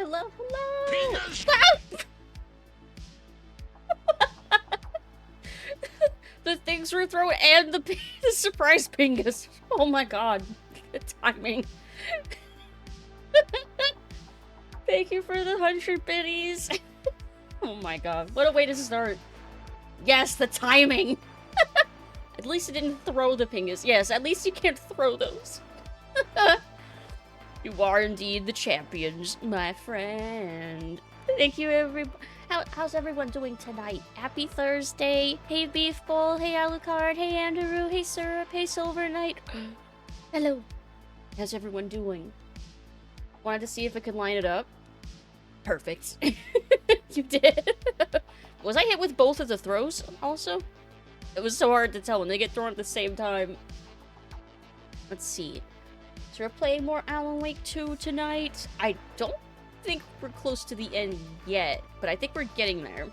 Hello, hello! Penis! The things were thrown and the surprise pingus. Oh my god. The timing. Thank you for the 100 biddies. Oh my god. What a way to start. Yes, the timing. At least it didn't throw the pingus. Yes, at least you can't throw those. You are indeed the champions, my friend. Thank you, everybody. How's everyone doing tonight? Happy Thursday. Hey, Beef Bowl. Hey, Alucard. Hey, Andrew. Hey, Syrup. Hey, Silver Knight. Hello. How's everyone doing? Wanted to see if I could line it up. Perfect. You did. Was I hit with both of the throws, also? It was so hard to tell when they get thrown at the same time. Let's see. So we're playing more Alan Wake 2 tonight. I don't think we're close to the end yet, but I think we're getting there.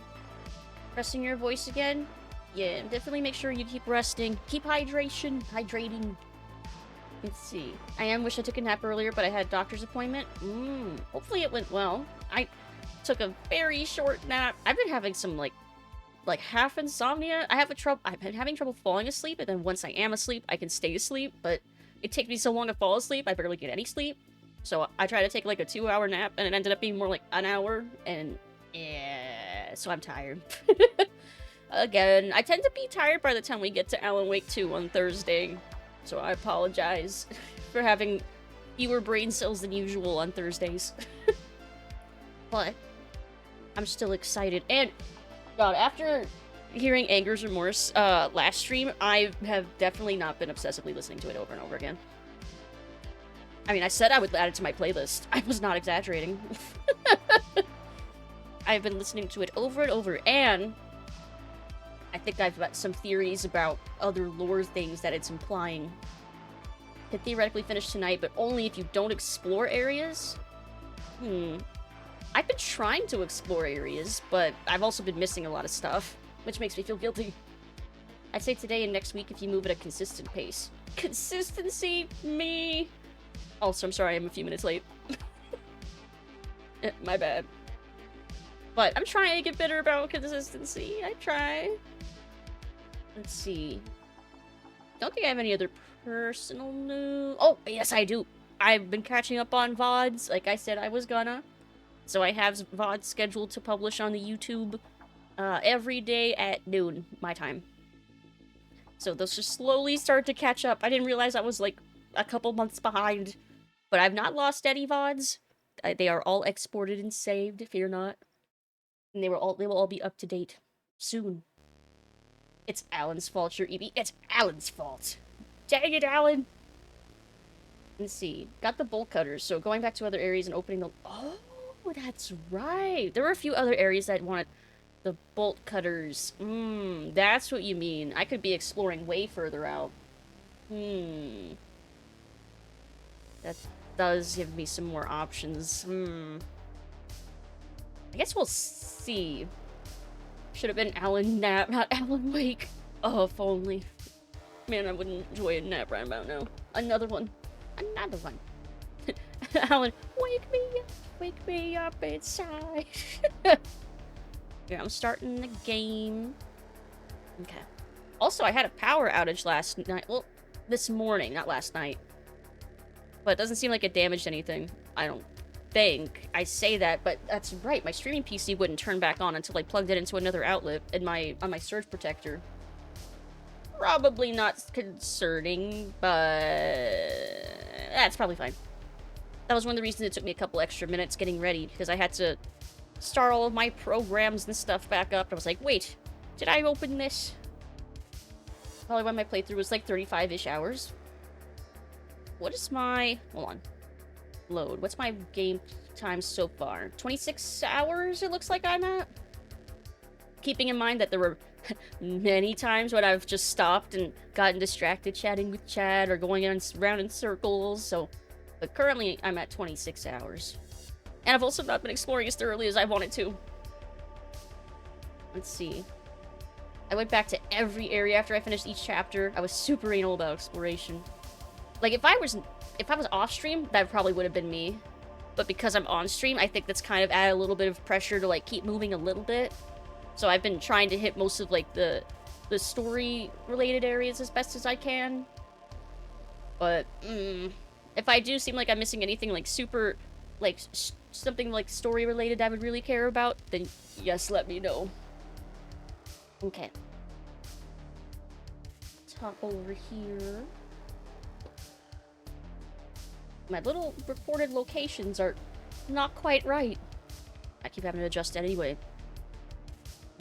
Resting your voice again? Yeah, definitely make sure you keep resting. Keep hydrating. Let's see. I wish I took a nap earlier, but I had a doctor's appointment. Hopefully it went well. I took a very short nap. I've been having some, like half insomnia. I've been having trouble falling asleep, and then once I am asleep, I can stay asleep, but it takes me so long to fall asleep, I barely get any sleep. So I tried to take like a 2-hour nap, and it ended up being more like an hour, and yeah, so I'm tired. Again, I tend to be tired by the time we get to Alan Wake 2 on Thursday, so I apologize for having fewer brain cells than usual on Thursdays. But I'm still excited, and God, after hearing Anger's Remorse last stream, I have definitely not been obsessively listening to it over and over again. I mean, I said I would add it to my playlist. I was not exaggerating. I've been listening to it over and over, and I think I've got some theories about other lore things that it's implying. Could theoretically finish tonight, but only if you don't explore areas? I've been trying to explore areas, but I've also been missing a lot of stuff, which makes me feel guilty. I'd say today and next week if you move at a consistent pace. Consistency? Me? Also, I'm sorry I'm a few minutes late. My bad. But I'm trying to get better about consistency. I try. Let's see. Don't think I have any other personal news. Oh, yes, I do. I've been catching up on VODs, like I said I was gonna. So I have VODs scheduled to publish on the YouTube every day at noon, my time. So those just slowly start to catch up. I didn't realize I was like a couple months behind, but I've not lost any VODs. They are all exported and saved, fear not. And they will all be up to date soon. It's Alan's fault, you're EB. It's Alan's fault. Dang it, Alan. Let's see. Got the bolt cutters, so going back to other areas and opening the... Oh, that's right. There were a few other areas that wanted the bolt cutters. That's what you mean. I could be exploring way further out. That does give me some more options. I guess we'll see. Should have been Alan Nap, not Alan Wake. Oh, if only. Man, I wouldn't enjoy a nap right about now. Another one. Another one. Alan, wake me up inside. Yeah, I'm starting the game. Okay. Also, I had a power outage last night. Well, this morning, not last night. But it doesn't seem like it damaged anything. I don't think. I say that, but that's right. My streaming PC wouldn't turn back on until I plugged it into another outlet in on my surge protector. Probably not concerning, but that's probably fine. That was one of the reasons it took me a couple extra minutes getting ready, because I had to start all of my programs and stuff back up. I was like, wait, did I open this? Probably when my playthrough was like 35-ish hours. What is my... Hold on. Load. What's my game time so far? 26 hours it looks like I'm at? Keeping in mind that there were many times when I've just stopped and gotten distracted chatting with Chad or going around in circles, so... But currently, I'm at 26 hours. And I've also not been exploring as thoroughly as I wanted to. Let's see. I went back to every area after I finished each chapter. I was super anal about exploration. Like, if I was off-stream, that probably would have been me. but because I'm on stream, I think that's kind of added a little bit of pressure to, like, keep moving a little bit. So I've been trying to hit most of, like, the story-related areas as best as I can. But, if I do seem like I'm missing anything, like, super, like, something, like, story-related I would really care about, then yes, let me know. Okay. Hop over here. My little recorded locations are not quite right. I keep having to adjust it anyway.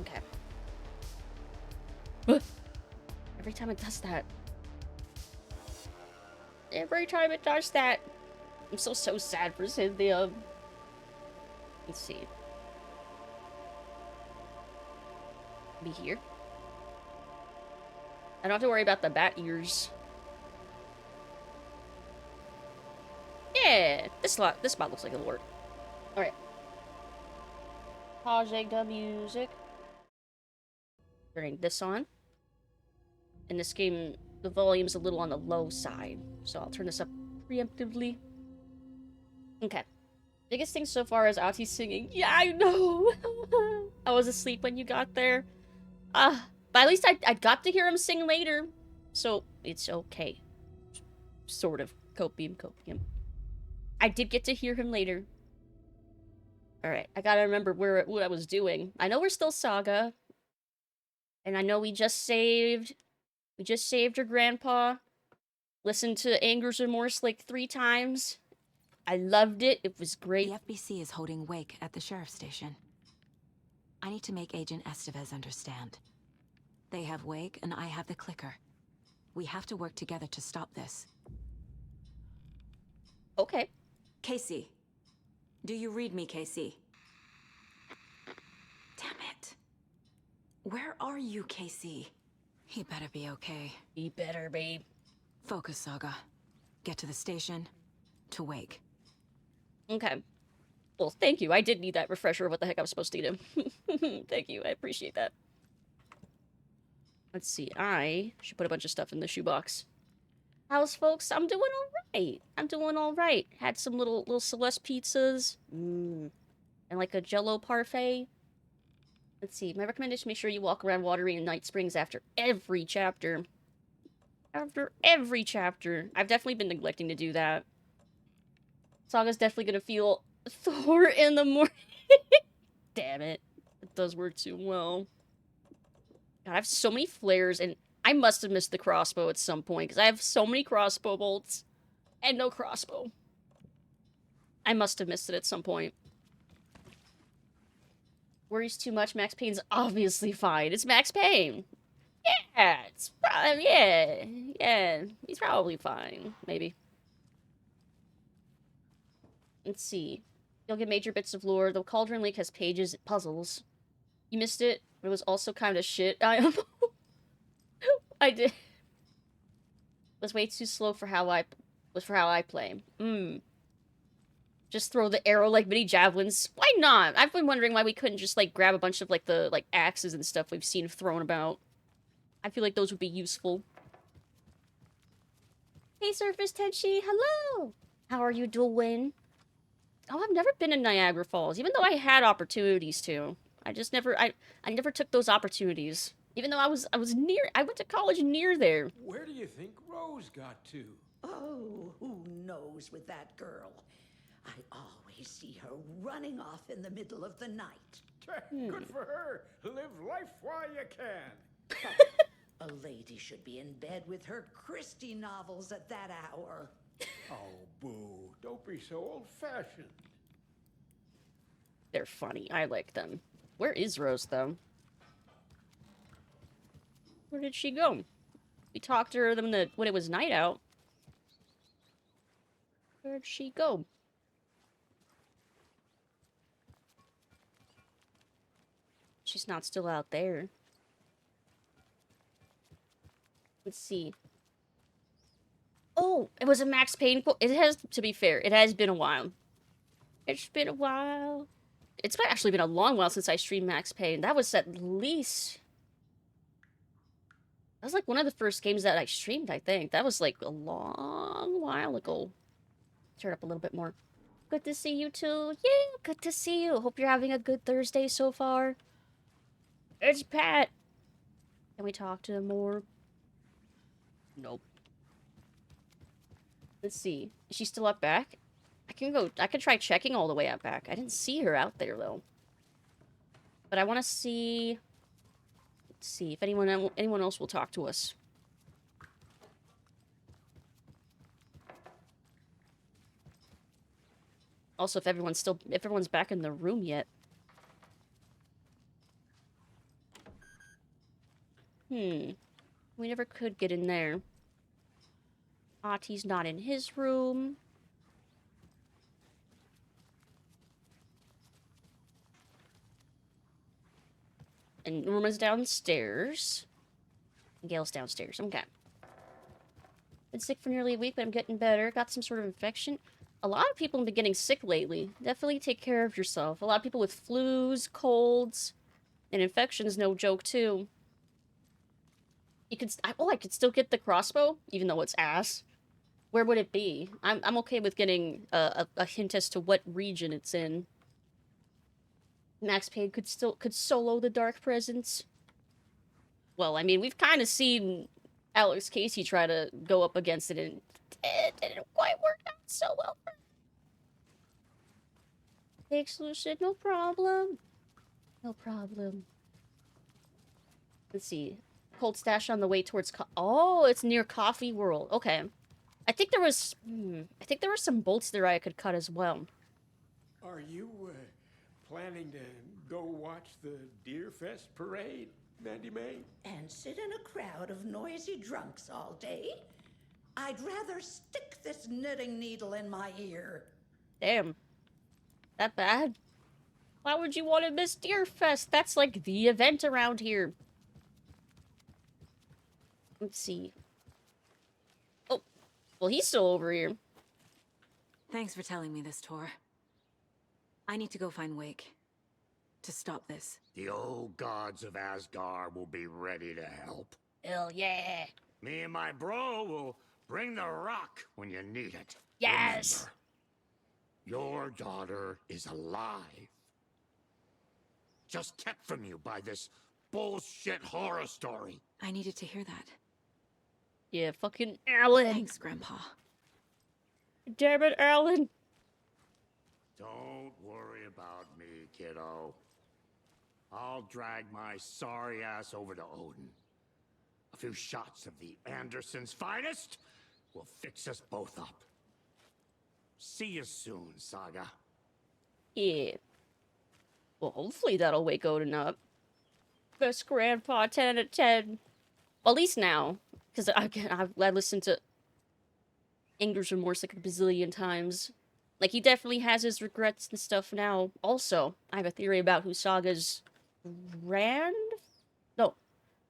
Okay. Every time it does that. Every time it does that. I'm so sad for Cynthia. Let's see. Be here. I don't have to worry about the bat ears. Yeah, this spot looks like it'll work. Alright. Pausing the music. Turning this on. In this game, the volume's a little on the low side, so I'll turn this up preemptively. Okay. Biggest thing so far is Ati singing. Yeah, I know! I was asleep when you got there. But at least I got to hear him sing later, so it's okay. Sort of. Copium. I did get to hear him later. Alright, I gotta remember what I was doing. I know we're still Saga. And I know we just saved her grandpa. Listened to Anger's Remorse like 3 times. I loved it. It was great. The FBC is holding wake at the sheriff's station. I need to make Agent Estevez understand. They have wake and I have the clicker. We have to work together to stop this. Okay. Casey. Do you read me, Casey? Damn it. Where are you, Casey? He better be okay. He better be. Focus, Saga. Get to the station. To wake. Okay. Well, thank you. I did need that refresher of what the heck I was supposed to do. Thank you. I appreciate that. Let's see. I should put a bunch of stuff in the shoebox. How's folks? I'm doing all right. Had some little Celeste pizzas. And like a Jello parfait. Let's see. My recommendation: make sure you walk around Watery and Night Springs after every chapter. After every chapter. I've definitely been neglecting to do that. Saga's definitely gonna feel Thor in the morning. Damn it. It does work too well. God, I have so many flares, and I must have missed the crossbow at some point, because I have so many crossbow bolts and no crossbow. I must have missed it at some point. Worries too much. Max Payne's obviously fine. It's Max Payne. Yeah, it's probably, yeah. He's probably fine. Maybe. Let's see. You'll get major bits of lore. The Cauldron Lake has pages and puzzles. You missed it, but it was also kind of shit. I did. Was way too slow for how I play. Just throw the arrow like mini javelins. Why not? I've been wondering why we couldn't just like grab a bunch of like the axes and stuff we've seen thrown about. I feel like those would be useful. Hey Surface Tenchi, hello! How are you doing? Oh, I've never been in Niagara Falls, even though I had opportunities to. I just never I never took those opportunities. Even though I was near, I went to college near there. Where do you think Rose got to? Oh, who knows with that girl? I always see her running off in the middle of the night. Good for her. Live life while you can. A lady should be in bed with her Christie novels at that hour. Oh, boo. Don't be so old-fashioned. They're funny. I like them. Where is Rose, though? Where did she go? We talked to her when it was night out. Where'd she go? She's not still out there. Let's see. Oh, it was a Max Payne quote. It has, to be fair, it has been a while. It's been a while. It's actually been a long while since I streamed Max Payne. That was at least... That was like one of the first games that I streamed, I think. That was like a long while ago. Turn it up a little bit more. good to see you too. Yeah, good to see you. Hope you're having a good Thursday so far. It's Pat. Can we talk to him more? Nope. Let's see. Is she still up back? I can try checking all the way up back. I didn't see her out there though. But I want to see. Let's see if anyone else will talk to us. Also, if everyone's back in the room yet. We never could get in there. Ati's not in his room. And Norma's downstairs. Gail's downstairs. Okay. Been sick for nearly a week, but I'm getting better. Got some sort of infection. A lot of people have been getting sick lately. Definitely take care of yourself. A lot of people with flus, colds, and infections, no joke, too. You could... I could still get the crossbow, even though it's ass. Where would it be? I'm okay with getting a hint as to what region it's in. Max Payne could solo the Dark Presence. Well, I mean, we've kind of seen Alex Casey try to go up against it, and it didn't quite work out so well. Thanks, Lucid. No problem. No problem. Let's see. Cold stash on the way towards... Oh, it's near Coffee World. Okay. I think there was... I think there were some bolts there I could cut as well. Are you planning to go watch the Deer Fest parade, Mandy May? And sit in a crowd of noisy drunks all day? I'd rather stick this knitting needle in my ear. Damn. That bad? Why would you want to miss Deer Fest? That's like the event around here. Let's see. Oh, well, he's still over here. Thanks for telling me this, Tor. I need to go find Wake. To stop this. The old gods of Asgard will be ready to help. Hell yeah. Me and my bro will bring the rock when you need it. Yes. Remember, your daughter is alive. Just kept from you by this bullshit horror story. I needed to hear that. Yeah, fucking Alan. Thanks, Grandpa. Damn it, Alan. Don't worry about me, kiddo. I'll drag my sorry ass over to Odin. A few shots of the Andersons' finest will fix us both up. See you soon, Saga. Yeah. Well, hopefully that'll wake Odin up. Best grandpa, 10 out of 10. Well, at least now. Because I've listened to Anger's Remorse like a bazillion times. Like, he definitely has his regrets and stuff now. Also, I have a theory about who Saga's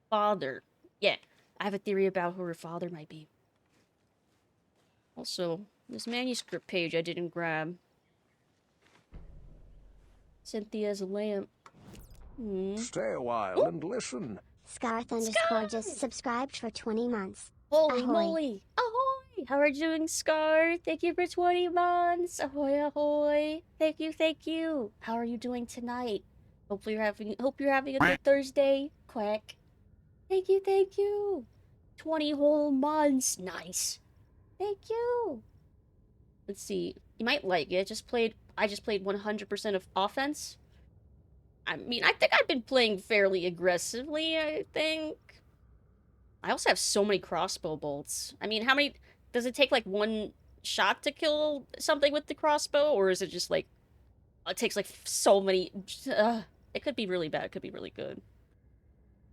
father. Yeah, I have a theory about who her father might be. Also, this manuscript page I didn't grab. Cynthia's lamp. Stay a while and listen. Scarth_ just subscribed for 20 months. Holy Ahoy. moly! Ahoy! How are you doing, Scar? Thank you for 20 months. Ahoy, ahoy! Thank you, thank you. How are you doing tonight? Hope you're having a good Thursday. Quack. Thank you, thank you. 20 whole months. Nice. Thank you. Let's see. You might like it. I just played 100% of offense. I mean, I think I've been playing fairly aggressively, I think. I also have so many crossbow bolts. I mean, how many... Does it take, like, one shot to kill something with the crossbow? Or is it just, like... It takes, like, so many... it could be really bad. It could be really good.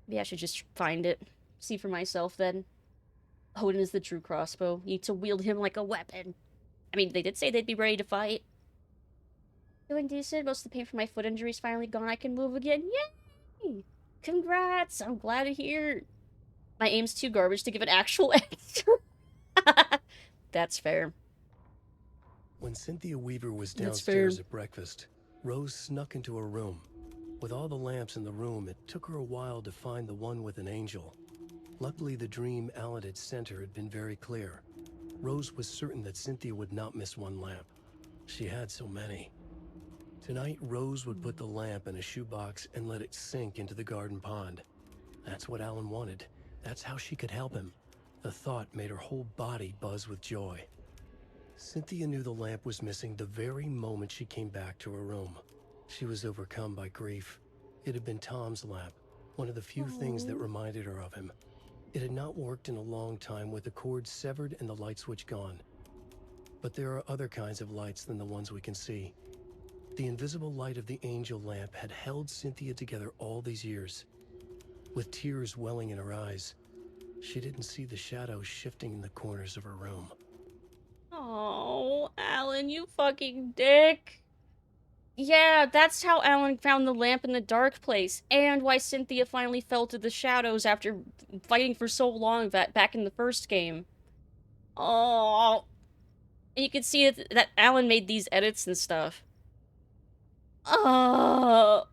Maybe I should just find it. See for myself, then. Odin is the true crossbow. You need to wield him like a weapon. I mean, they did say they'd be ready to fight. Doing decent. Most of the pain from my foot injury is finally gone. I can move again. Yay! Congrats! I'm glad to hear. My aim's too garbage to give an actual answer. That's fair. When Cynthia Weaver was downstairs at breakfast, Rose snuck into her room. With all the lamps in the room, it took her a while to find the one with an angel. Luckily, the dream Alan had sent her had been very clear. Rose was certain that Cynthia would not miss one lamp. She had so many. Tonight, Rose would put the lamp in a shoebox and let it sink into the garden pond. That's what Alan wanted. That's how she could help him. The thought made her whole body buzz with joy. Cynthia knew the lamp was missing the very moment she came back to her room. She was overcome by grief. It had been Tom's lamp, one of the few things that reminded her of him. It had not worked in a long time with the cord severed and the light switch gone. But there are other kinds of lights than the ones we can see. The invisible light of the angel lamp had held Cynthia together all these years. With tears welling in her eyes, she didn't see the shadows shifting in the corners of her room. Oh, Alan, you fucking dick. Yeah, that's how Alan found the lamp in the dark place, and why Cynthia finally fell to the shadows after fighting for so long back in the first game. Oh, and you can see that Alan made these edits and stuff. Oh,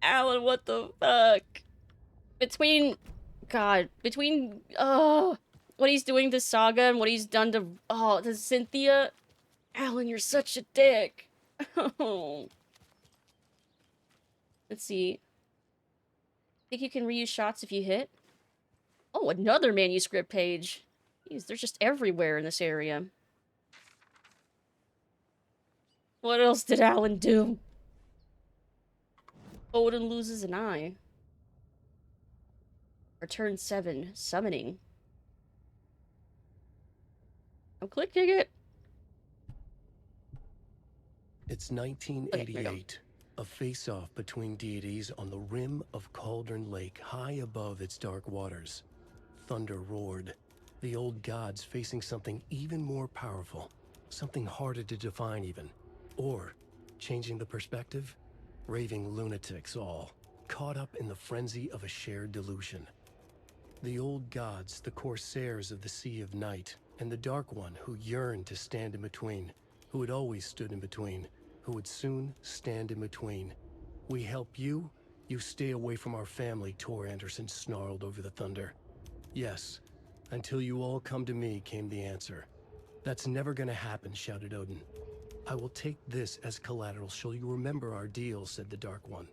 Alan, what the fuck? Between what he's doing to Saga and what he's done to Cynthia, Alan, you're such a dick. Oh. Let's see. Think you can reuse shots if you hit? Oh, another manuscript page. Jeez, they're just everywhere in this area. What else did Alan do? Odin loses an eye. Return 7. Summoning. I'm clicking it. It's 1988. A face-off between deities on the rim of Cauldron Lake, high above its dark waters. Thunder roared. The old gods facing something even more powerful. Something harder to define even. Or, changing the perspective, raving lunatics all, caught up in the frenzy of a shared delusion. The old gods, the corsairs of the Sea of Night, and the Dark One who yearned to stand in between, who had always stood in between, who would soon stand in between. We help you, you stay away from our family, Tor Anderson snarled over the thunder. Yes, until you all come to me, came the answer. That's never gonna happen, shouted Odin. I will take this as collateral, shall you remember our deal, said the Dark One.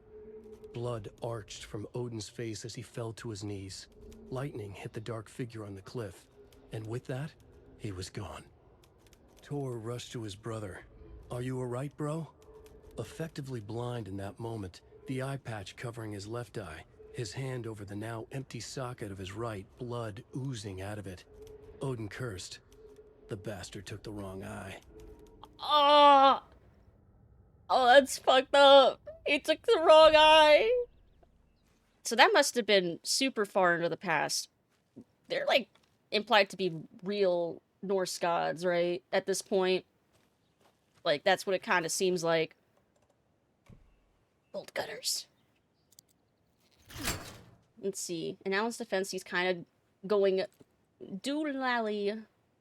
Blood arched from Odin's face as he fell to his knees. Lightning hit the dark figure on the cliff, and with that, he was gone. Tor rushed to his brother. Are you alright, bro? Effectively blind in that moment, the eye patch covering his left eye, his hand over the now empty socket of his right, blood oozing out of it. Odin cursed. The bastard took the wrong eye. Oh, that's fucked up. He took the wrong eye. So that must have been super far into the past. They're, like, implied to be real Norse gods, right? At this point. Like, that's what it kind of seems like. Bolt gutters. Let's see. In Alan's defense, he's kind of going doodle-lally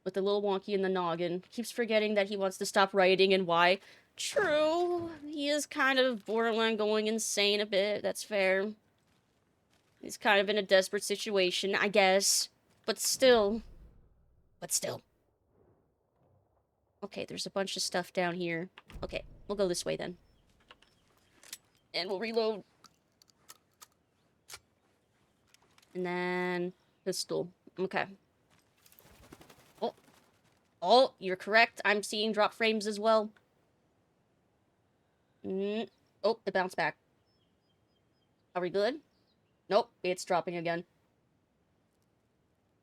with the little wonky in the noggin. Keeps forgetting that he wants to stop writing and why. True. He is kind of borderline going insane a bit. That's fair. He's kind of in a desperate situation, I guess. But still. Okay, there's a bunch of stuff down here. Okay, we'll go this way then. And we'll reload. And then pistol. Okay. Oh, you're correct. I'm seeing drop frames as well. Oh, it bounced back. Are we good? Nope, it's dropping again.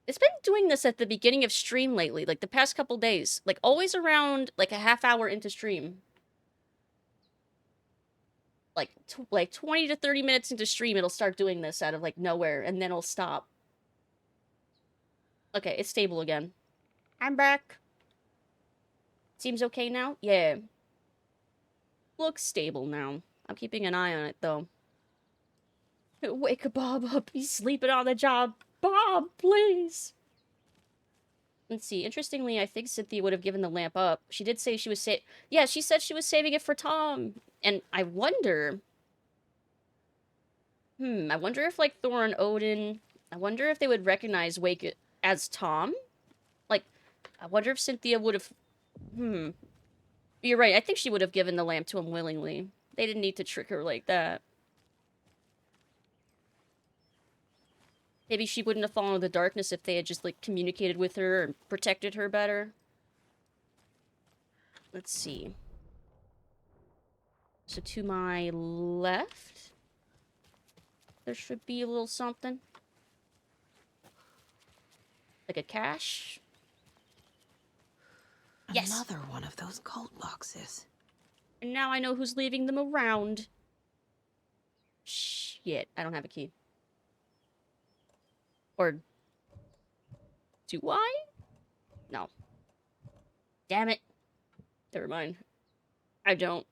It's been doing this at the beginning of stream lately, like the past couple days. Like, always around, like, a half hour into stream. Like 20 to 30 minutes into stream, it'll start doing this out of, like, nowhere, and then it'll stop. Okay, it's stable again. I'm back. Seems okay now? Yeah. Looks stable now. I'm keeping an eye on it, though. Wake Bob up. He's sleeping on the job. Bob, please. Let's see. Interestingly, I think Cynthia would have given the lamp up. She did say she was yeah, she said she was saving it for Tom. And I wonder... I wonder if, like, Thor and Odin... I wonder if they would recognize Wake as Tom? Like, I wonder if Cynthia would have... You're right. I think she would have given the lamp to him willingly. They didn't need to trick her like that. Maybe she wouldn't have fallen into the darkness if they had just, like, communicated with her and protected her better. Let's see. So to my left, there should be a little something. Like a cache. Yes. Another one of those cold boxes. And now I know who's leaving them around. Shit, I don't have a key. Or do I? No. Damn it. Never mind. I don't.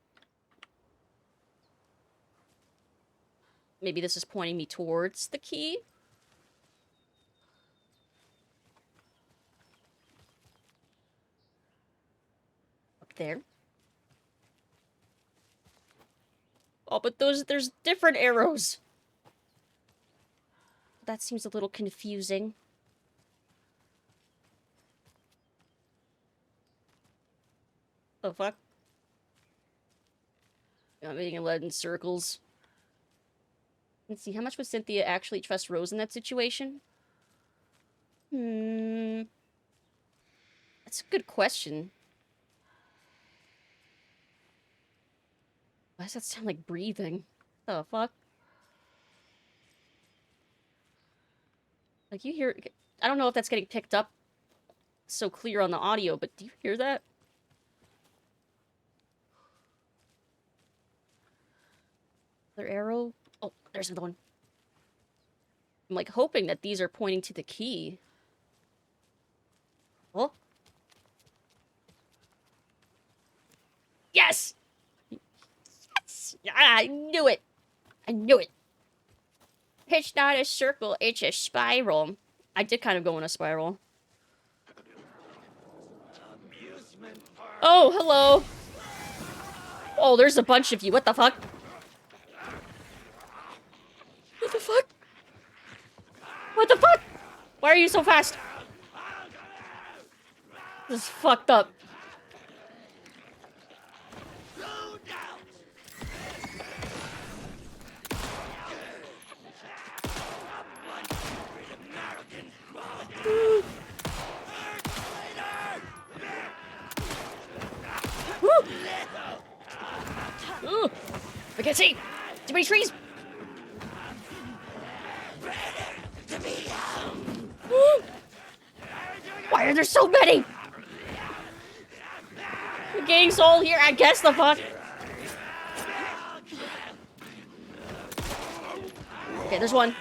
Maybe this is pointing me towards the key? Up there. Oh, but there's different arrows. That seems a little confusing. The fuck? I'm being led in circles. Let's see, how much would Cynthia actually trust Rose in that situation? That's a good question. Why does that sound like breathing? The fuck? Like, you hear... I don't know if that's getting picked up so clear on the audio, but do you hear that? Another arrow? Oh, there's another one. I'm, like, hoping that these are pointing to the key. Oh. Yes! Yes! I knew it! I knew it! It's not a circle, it's a spiral. I did kind of go in a spiral. Oh, hello! Oh, there's a bunch of you. What the fuck? What the fuck? What the fuck? Why are you so fast? This is fucked up. Ooh. I can't see! Too many trees! Why are there so many? The gang's all here, I guess the fuck. Okay, there's one.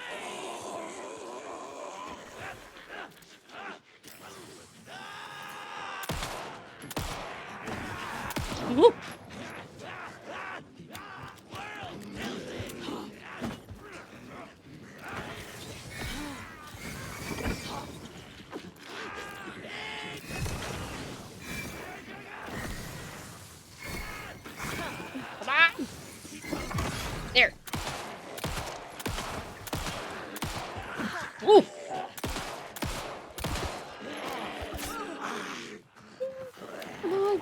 Woo. Come on. There. Woo. Come on.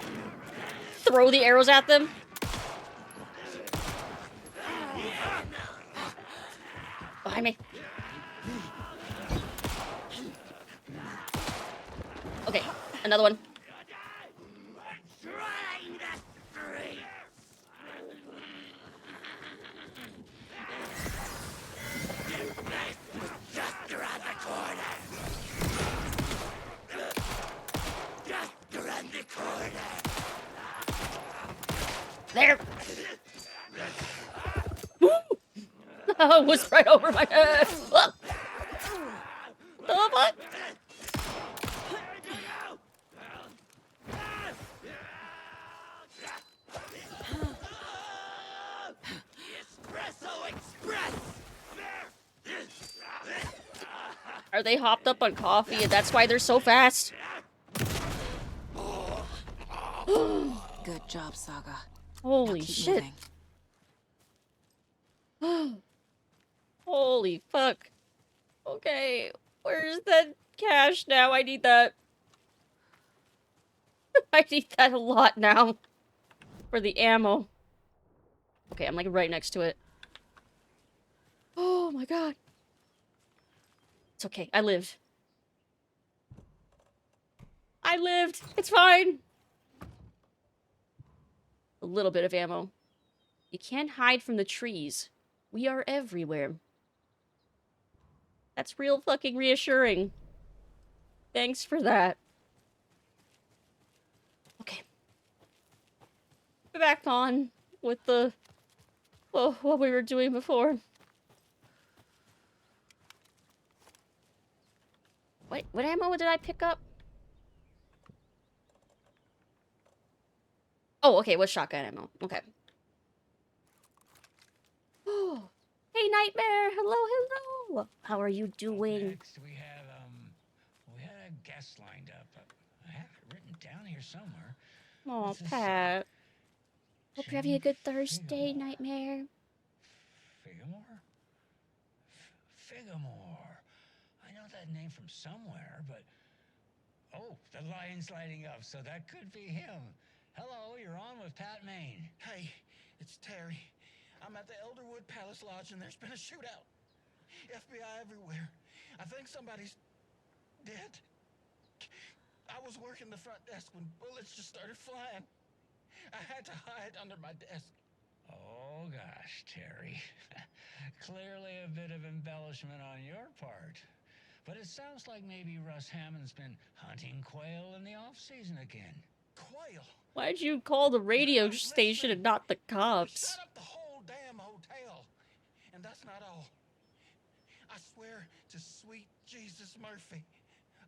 Throw the arrows at them. Behind me. Okay, another one. There. It was right over my head. What the fuck? Are they hopped up on coffee and that's why they're so fast? Good job, Saga. Holy Now keep shit. moving. Holy fuck. Okay, where's that cash now? I need that. I need that a lot now. For the ammo. Okay, I'm like right next to it. Oh my god. It's okay. I lived. I lived. It's fine. A little bit of ammo. You can't hide from the trees. We are everywhere. That's real fucking reassuring. Thanks for that. Okay. Back on with the... well, what we were doing before. What ammo did I pick up? Oh, okay, what shotgun ammo? Okay. Oh, hey, Nightmare! Hello, hello! How are you doing? Next, we had a guest lined up. I have it written down here somewhere. Aw, Pat. Hope you're having a good Thursday, Nightmare. Figamore. I know that name from somewhere, but... oh, the lion's lighting up, so that could be him. Hello, you're on with Pat Maine. Hey, it's Terry. I'm at the Elderwood Palace Lodge and there's been a shootout. FBI everywhere. I think somebody's dead. I was working the front desk when bullets just started flying. I had to hide under my desk. Oh gosh, Terry. Clearly a bit of embellishment on your part. But it sounds like maybe Russ Hammond's been hunting quail in the off-season again. Quail? Why'd you call the radio station and not the cops? Set up the whole damn hotel. And that's not all. I swear to sweet Jesus Murphy,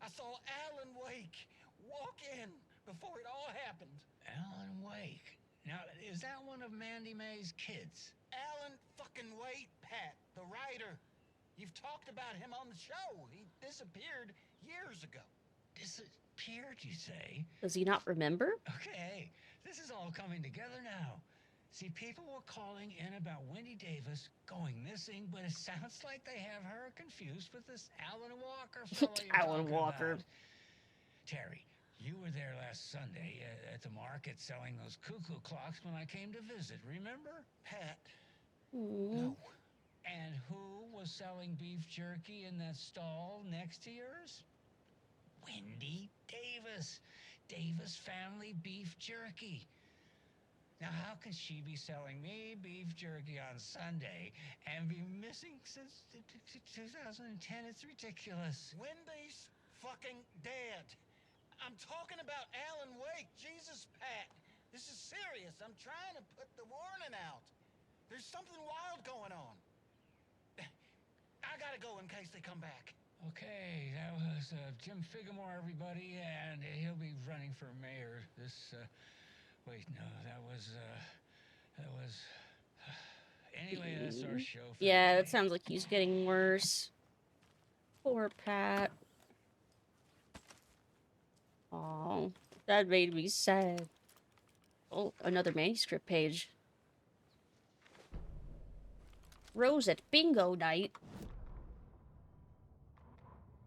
I saw Alan Wake walk in before it all happened. Alan Wake. Now, is that one of Mandy May's kids? Alan fucking Wake, Pat, the writer. You've talked about him on the show. He disappeared years ago. Disappeared, you say? Does he not remember? Okay, this is all coming together now. See, people were calling in about Wendy Davis going missing, but it sounds like they have her confused with this Alan Walker fellow you're Alan talking Walker. about. Terry, you were there last Sunday at the market selling those cuckoo clocks when I came to visit, remember? Pat. No. And who was selling beef jerky in that stall next to yours? Wendy Davis. Davis Family Beef Jerky. Now, how can she be selling me beef jerky on Sunday and be missing since 2010? It's ridiculous. Wendy's fucking dead. I'm talking about Alan Wake. Jesus, Pat. This is serious. I'm trying to put the warning out. There's something wild going on. I gotta go in case they come back. Okay, that was Jim Figamore, everybody, and he'll be running for mayor this, wait, no, that was, anyway, that's our show for Yeah, today. it sounds like he's getting worse. Poor Pat. Oh, that made me sad. Oh, another manuscript page. Rose at bingo night.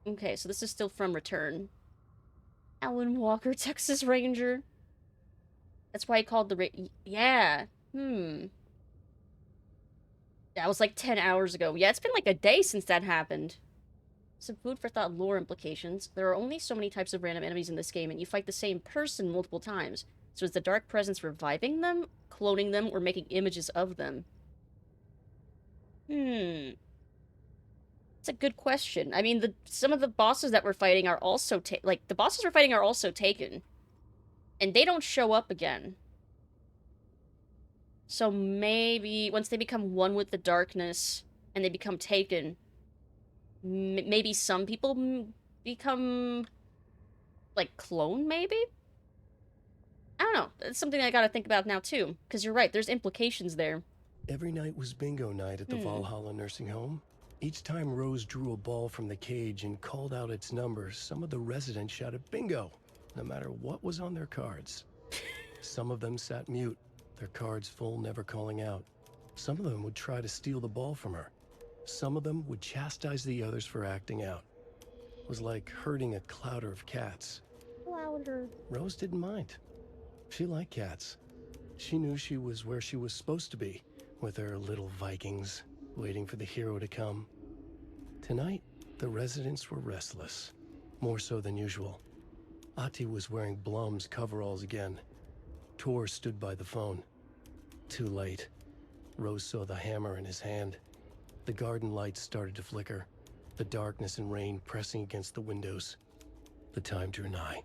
Okay, so this is still from Return. Alan Walker, Texas Ranger. That's why he called the yeah. That was like 10 hours ago. Yeah, it's been like a day since that happened. Some food for thought lore implications. There are only so many types of random enemies in this game, and you fight the same person multiple times. So is the dark presence reviving them, cloning them, or making images of them? It's a good question. I mean, some of the bosses that we're fighting are also the bosses we're fighting are also taken, and they don't show up again. So maybe once they become one with the darkness and they become taken, maybe some people become like clone. Maybe, I don't know. It's something I gotta think about now too, because you're right. There's implications there. Every night was bingo night at the Valhalla nursing home. Each time Rose drew a ball from the cage and called out its number, some of the residents shouted bingo, no matter what was on their cards. Some of them sat mute, their cards full, never calling out. Some of them would try to steal the ball from her. Some of them would chastise the others for acting out. It was like herding a clouder of cats. Louder. Rose didn't mind. She liked cats. She knew she was where she was supposed to be, with her little Vikings, waiting for the hero to come. Tonight, the residents were restless, more so than usual. Ati was wearing Blum's coveralls again. Tor stood by the phone. Too late. Rose saw the hammer in his hand. The garden lights started to flicker, the darkness and rain pressing against the windows. The time drew nigh.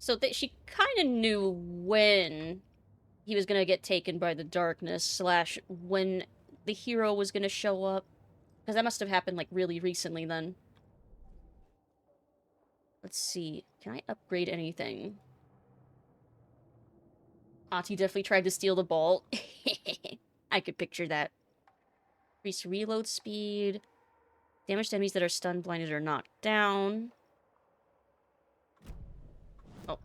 So she kind of knew when he was gonna get taken by the darkness, slash when the hero was gonna show up. Because that must have happened, like, really recently then. Let's see. Can I upgrade anything? Ati definitely tried to steal the ball. I could picture that. Increase reload speed. Damage to enemies that are stunned, blinded, or knocked down. Oh.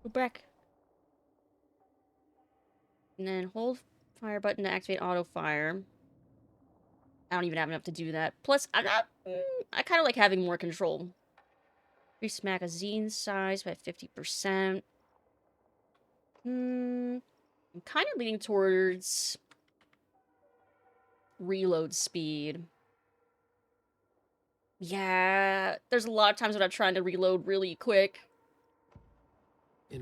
Go back. And then hold fire button to activate auto fire. I don't even have enough to do that. Plus, I kind of like having more control. Increase magazine size by 50%. I'm kind of leaning towards reload speed. Yeah, there's a lot of times when I'm trying to reload really quick.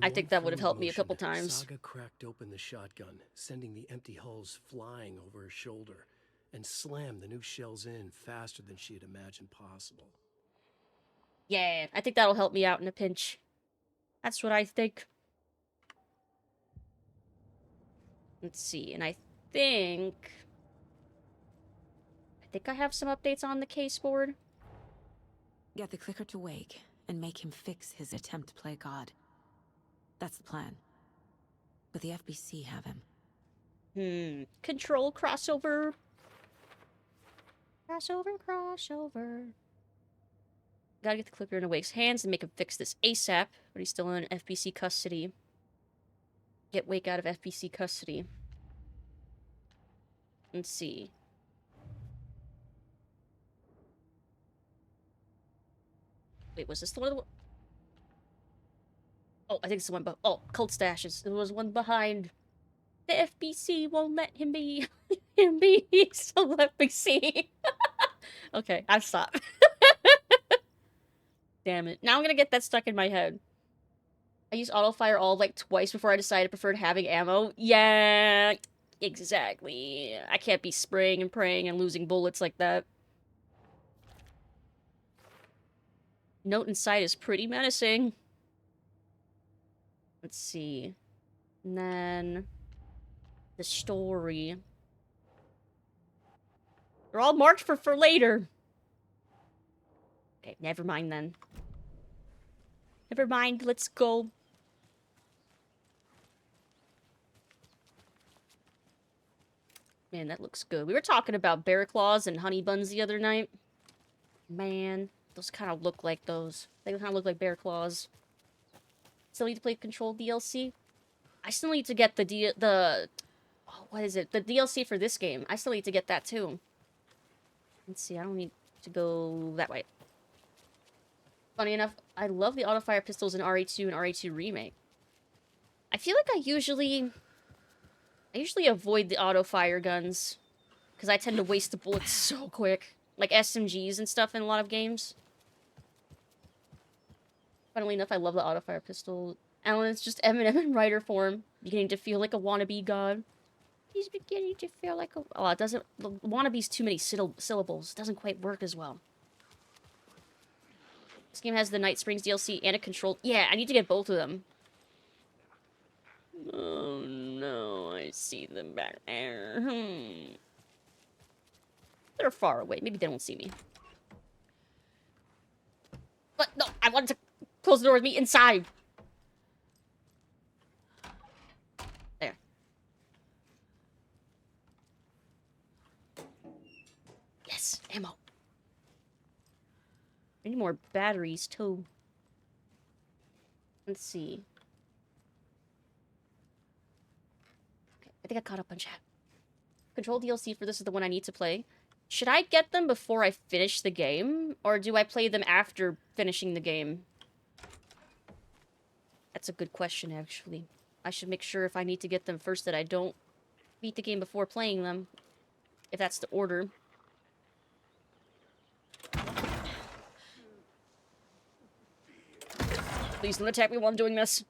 I think that would have helped me a couple times. Saga cracked open the shotgun, sending the empty hulls flying over her shoulder, and slammed the new shells in faster than she had imagined possible. Yeah, I think that'll help me out in a pinch. That's what I think. Let's see, and I think I have some updates on the case board. Get the clicker to Wake and make him fix his attempt to play God. That's the plan. But the FBC have him. Control crossover. Crossover. Gotta get the clicker in Wake's hands and make him fix this ASAP, but he's still in FBC custody. Get Wake out of FBC custody. Let's see. Wait, was this the one? Oh, I think it's the one. Oh, cult stashes. There was one behind. The FBC won't let him be. So let me see. Okay, I've stopped. Damn it. Now I'm gonna get that stuck in my head. I used auto-fire all, like, twice before I decided I preferred having ammo. Yeah, exactly. I can't be spraying and praying and losing bullets like that. Note inside is pretty menacing. Let's see. And then the story. They're all marked for later. Okay, never mind then. Never mind, let's go. Man, that looks good. We were talking about bear claws and honey buns the other night. Man, those kind of look like those. They kind of look like bear claws. Still need to play Control DLC? I still need to get the what is it? The DLC for this game. I still need to get that too. Let's see, I don't need to go that way. Funny enough, I love the auto-fire pistols in RE2 and RE2 Remake. I feel like I usually avoid the auto-fire guns, because I tend to waste the bullets so quick. Like SMGs and stuff in a lot of games. Funnily enough, I love the auto-fire pistol. Alan, it's just Eminem in writer form. Beginning to feel like a wannabe god. He's beginning to feel like a... Oh, it doesn't... The wannabe's too many syllables. It doesn't quite work as well. This game has the Night Springs DLC and a control... Yeah, I need to get both of them. Oh, no. I see them back there. They're far away. Maybe they won't see me. But, no, I wanted to close the door with me inside. There. Yes, ammo. I need more batteries, too. Let's see. Okay, I think I caught up on chat. Control DLC for this is the one I need to play. Should I get them before I finish the game? Or do I play them after finishing the game? That's a good question, actually. I should make sure if I need to get them first that I don't beat the game before playing them. If that's the order. Please don't attack me while I'm doing this.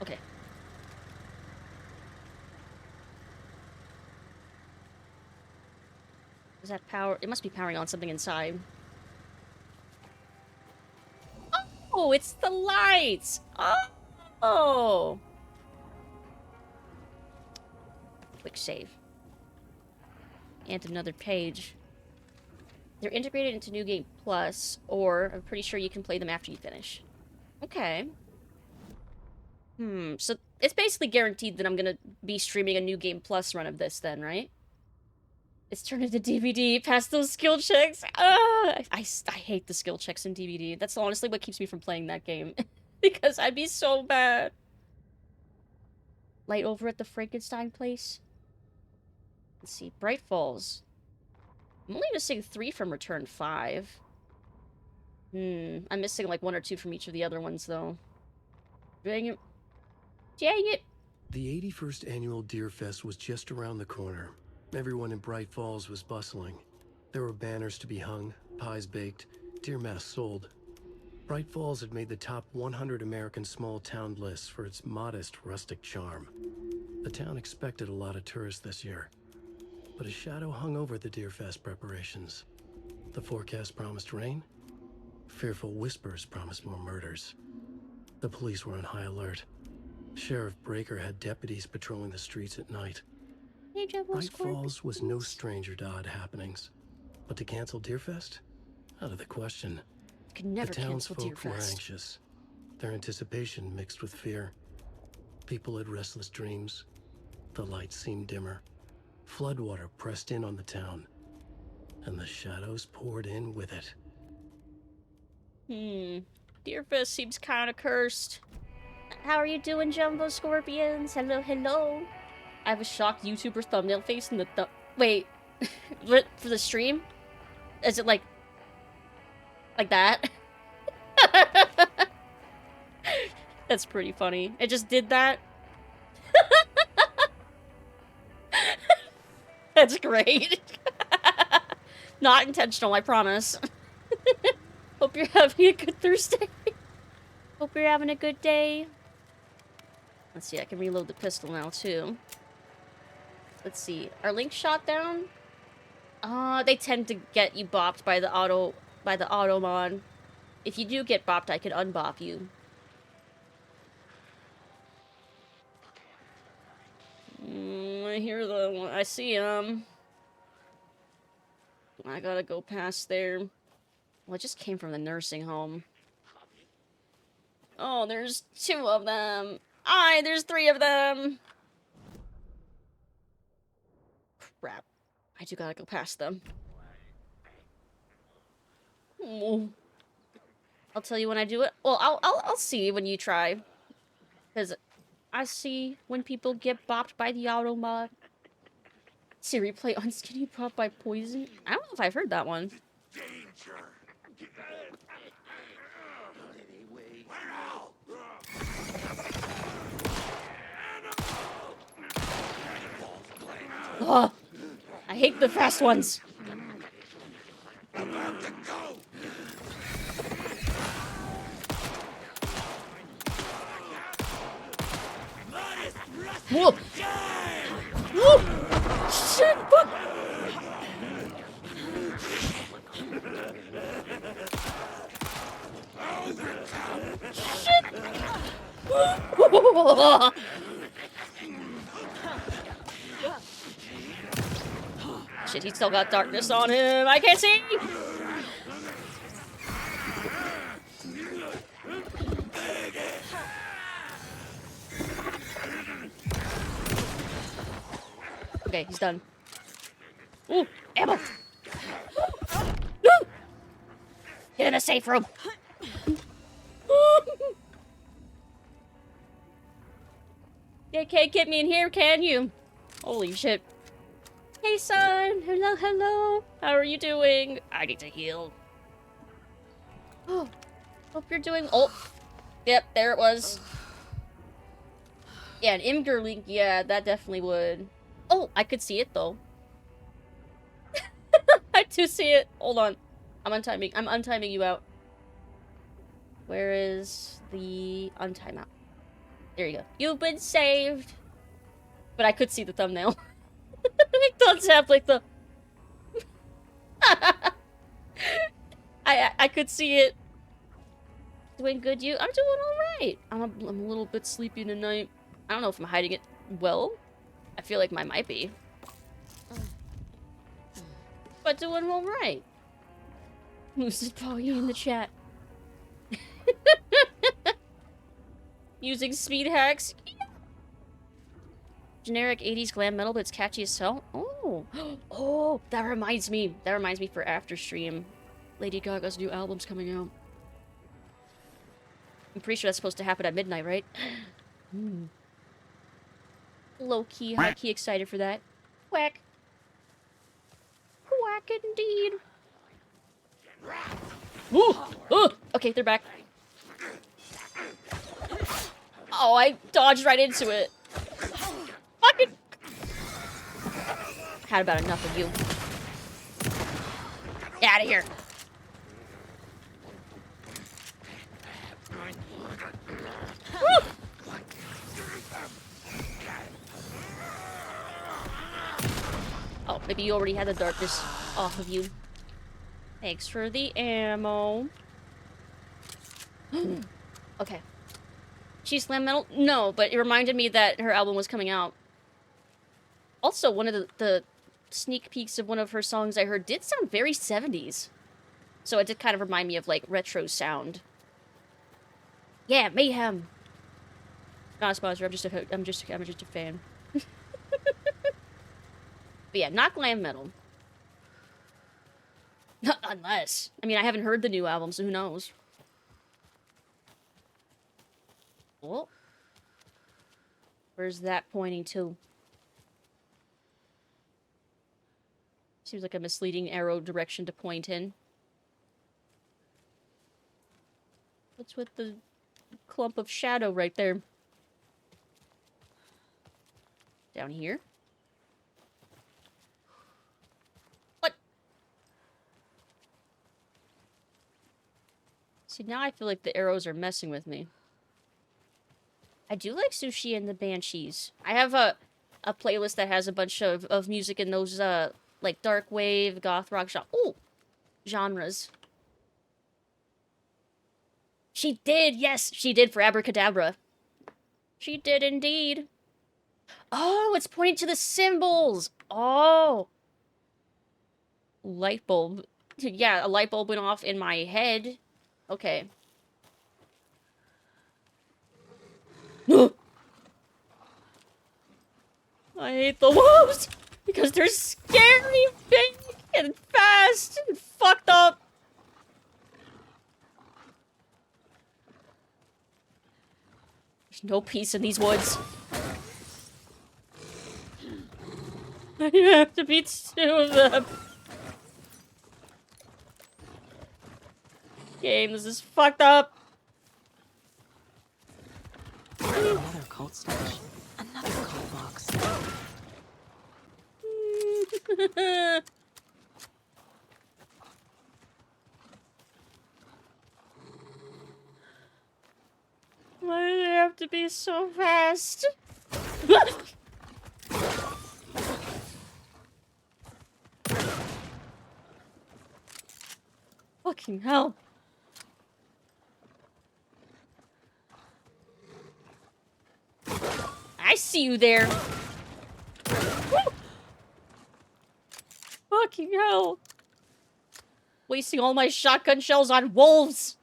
Okay. Is that power? It must be powering on something inside. Oh, it's the lights! Oh! Quick save. And another page. They're integrated into New Game Plus, or I'm pretty sure you can play them after you finish. Okay. So it's basically guaranteed that I'm gonna be streaming a New Game Plus run of this then, right? It's turned into DVD, past those skill checks. I hate the skill checks in DVD. That's honestly what keeps me from playing that game. Because I'd be so bad. Light over at the Frankenstein place. Let's see, Bright Falls. I'm only missing 3 from Return 5. I'm missing like 1 or 2 from each of the other ones, though. Dang it. Dang it! The 81st annual Deer Fest was just around the corner. Everyone in Bright Falls was bustling. There were banners to be hung, pies baked, deer masks sold. Bright Falls had made the top 100 American small town lists for its modest, rustic charm. The town expected a lot of tourists this year. But a shadow hung over the Deer Fest preparations. The forecast promised rain. Fearful whispers promised more murders. The police were on high alert. Sheriff Breaker had deputies patrolling the streets at night. Bright Falls was no stranger to odd happenings. But to cancel Deerfest? Out of the question. Could never the cancel townsfolk were Deerfest. anxious. Their anticipation mixed with fear. People had restless dreams. The lights seemed dimmer. Floodwater pressed in on the town. And the shadows poured in with it. Deerfest seems kind of cursed. How are you doing, Jumbo Scorpions? Hello, hello. I have a shocked YouTuber thumbnail face in the wait, for the stream? Is it like that? That's pretty funny. It just did that. That's great. Not intentional, I promise. Hope you're having a good Thursday. Hope you're having a good day. Let's see, I can reload the pistol now, too. Let's see. Are links shot down? They tend to get you bopped by the automon. If you do get bopped, I can unbop you. I see him. I gotta go past there. Well, I just came from the nursing home. Oh, there's 2 of them. There's 3 of them. Crap. I do gotta go past them. Ooh. I'll tell you when I do it. Well, I'll see when you try. Because I see when people get bopped by the auto mod. See replay on Skinny Pop by Poison. I don't know if I've heard that one. Danger. Ugh. I hate the fast ones. About to go. Whoa. Whoa. Shit, fuck. Shit. Shit, he's still got darkness on him. I can't see. Okay, he's done. Ooh, ammo! No! Get in a safe room! You can't get me in here, can you? Holy shit. Hey, son! Hello, hello! How are you doing? I need to heal. Oh, Hope you're doing. Oh, yep, there it was. Yeah, an Imgur link. Yeah, that definitely would. Oh, I could see it though. I do see it. Hold on, I'm untiming you out. Where is the untime out? There you go. You've been saved. But I could see the thumbnail. It does have like the. I could see it. Doing good, you? I'm doing alright. I'm a little bit sleepy tonight. I don't know if I'm hiding it well. I feel like I might be. But doing alright. Lucid Poggy in the chat. Using speed hacks. Generic 80s glam metal, but it's catchy as hell. Oh. Oh, that reminds me. That reminds me for after stream. Lady Gaga's new album's coming out. I'm pretty sure that's supposed to happen at midnight, right? Low-key, high-key excited for that. Quack. Quack indeed. Ooh! Ooh! Okay, they're back. Oh, I dodged right into it. Fucking... Had about enough of you. Get out of here. Woo! Oh, maybe you already had the darkness off of you. Thanks for the ammo. Okay. She slam metal? No, but it reminded me that her album was coming out. Also, one of the sneak peeks of one of her songs I heard did sound very 70s. So it did kind of remind me of, like, retro sound. Yeah, mayhem. Not a sponsor, I'm just a fan. But yeah, not glam metal. Unless. I mean, I haven't heard the new album, so who knows? Oh. Where's that pointing to? Seems like a misleading arrow direction to point in. What's with the clump of shadow right there? Down here? What? See, now I feel like the arrows are messing with me. I do like Sushi and the Banshees. I have a playlist that has a bunch of music in those, like, dark wave, goth rock, genres. She did, yes, she did for Abracadabra. She did indeed. Oh, it's pointing to the symbols. Oh. Light bulb. Yeah, a light bulb went off in my head. Okay. I hate the wolves because they're scary, big, and fast, and fucked up. There's no peace in these woods. I have to beat 2 of them. Game, this is fucked up. Another cult stash. Another cult box. Why do they have to be so fast? Fucking hell. I see you there. Woo! Fucking hell. Wasting all my shotgun shells on wolves.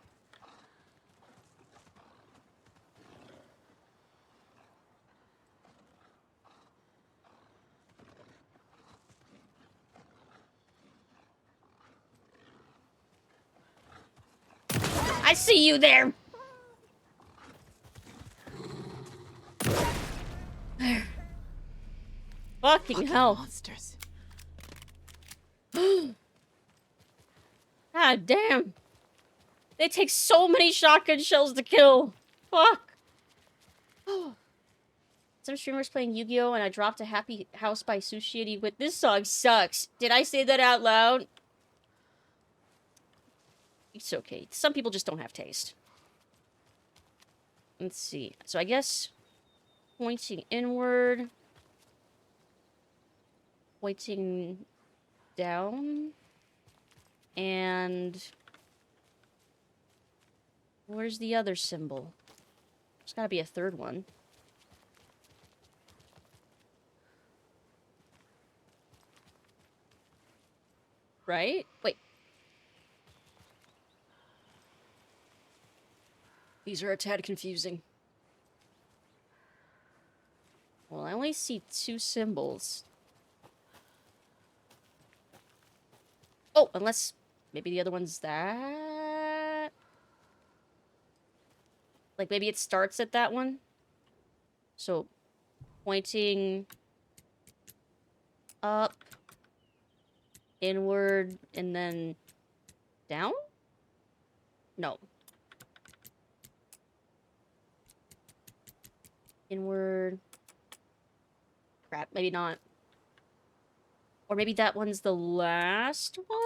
I see you there. Fucking hell. Monsters. God damn. They take so many shotgun shells to kill. Fuck. Some streamers playing Yu-Gi-Oh! And I dropped a Happy House by Sushi with this song sucks. Did I say that out loud? It's okay. Some people just don't have taste. Let's see. So I guess pointing inward. Pointing down. And where's the other symbol? There's gotta be a third one. Right? Wait. These are a tad confusing. Well, I only see 2 symbols. Oh, unless maybe the other one's that. Like maybe it starts at that one. So pointing up, inward, and then down? No. Inward. Crap, maybe not. Or maybe that one's the last one?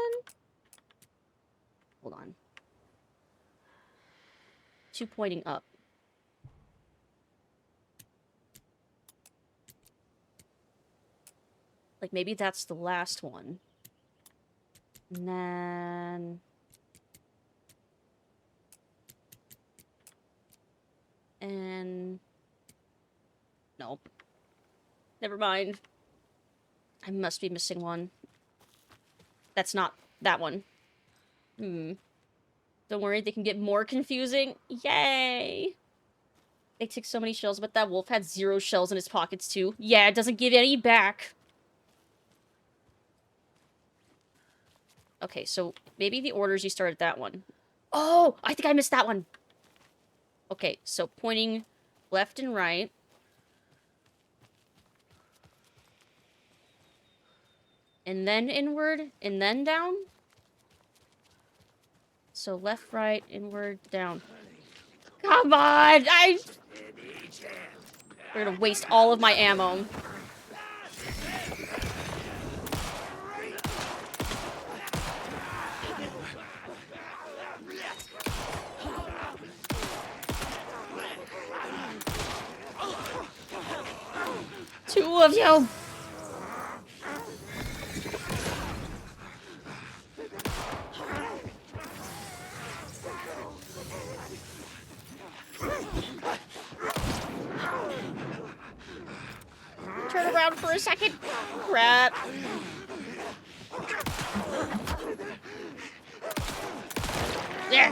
Hold on. 2 pointing up. Like, maybe that's the last one. And then... And... Nope. Never mind. I must be missing one. That's not that one. Don't worry, they can get more confusing. Yay! They took so many shells, but that wolf had 0 shells in his pockets too. Yeah, it doesn't give any back. Okay, so maybe the orders you started that one. Oh, I think I missed that one. Okay, so pointing left and right. And then inward, and then down? So left, right, inward, down. Come on! We're gonna waste all of my ammo. Two of you! Turn around for a second. Crap. There.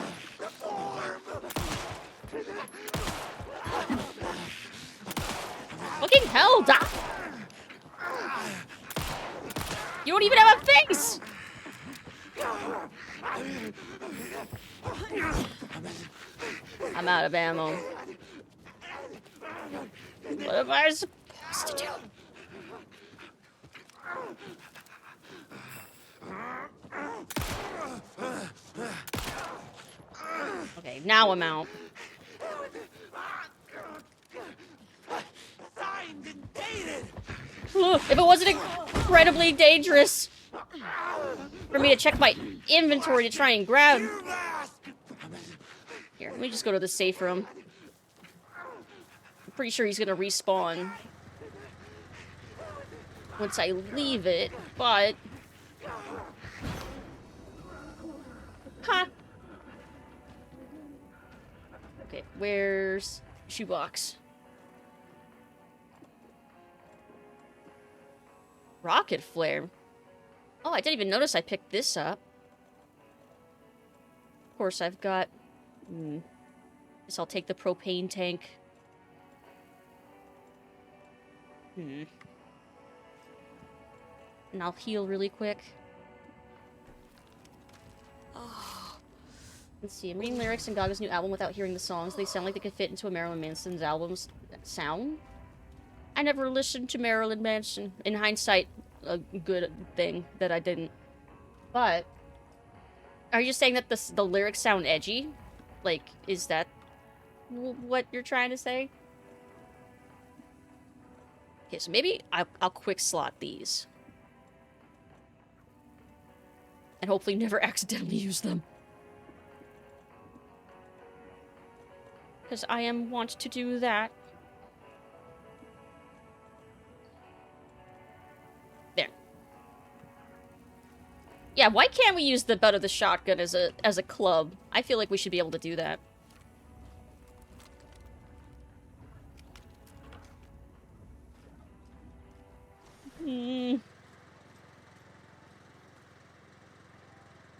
Fucking hell, Doc. You don't even have a face. I'm out of ammo. What am I supposed to do? Okay, now I'm out. If it wasn't incredibly dangerous for me to check my inventory to try and grab... Here, let me just go to the safe room. I'm pretty sure he's gonna respawn once I leave it, but... Huh. Okay, where's shoebox? Rocket flare. Oh, I didn't even notice I picked this up. Of course, I've got... Guess I'll take the propane tank. And I'll heal really quick. Let's see, I'm reading lyrics in Gaga's new album without hearing the songs. They sound like they could fit into a Marilyn Manson's album's sound. I never listened to Marilyn Manson. In hindsight, a good thing that I didn't. But Are you saying that the lyrics sound edgy? Like, is that what you're trying to say? Okay, so maybe I'll quick slot these. And hopefully never accidentally use them. Because I am want to do that. There. Yeah, why can't we use the butt of the shotgun as a club? I feel like we should be able to do that.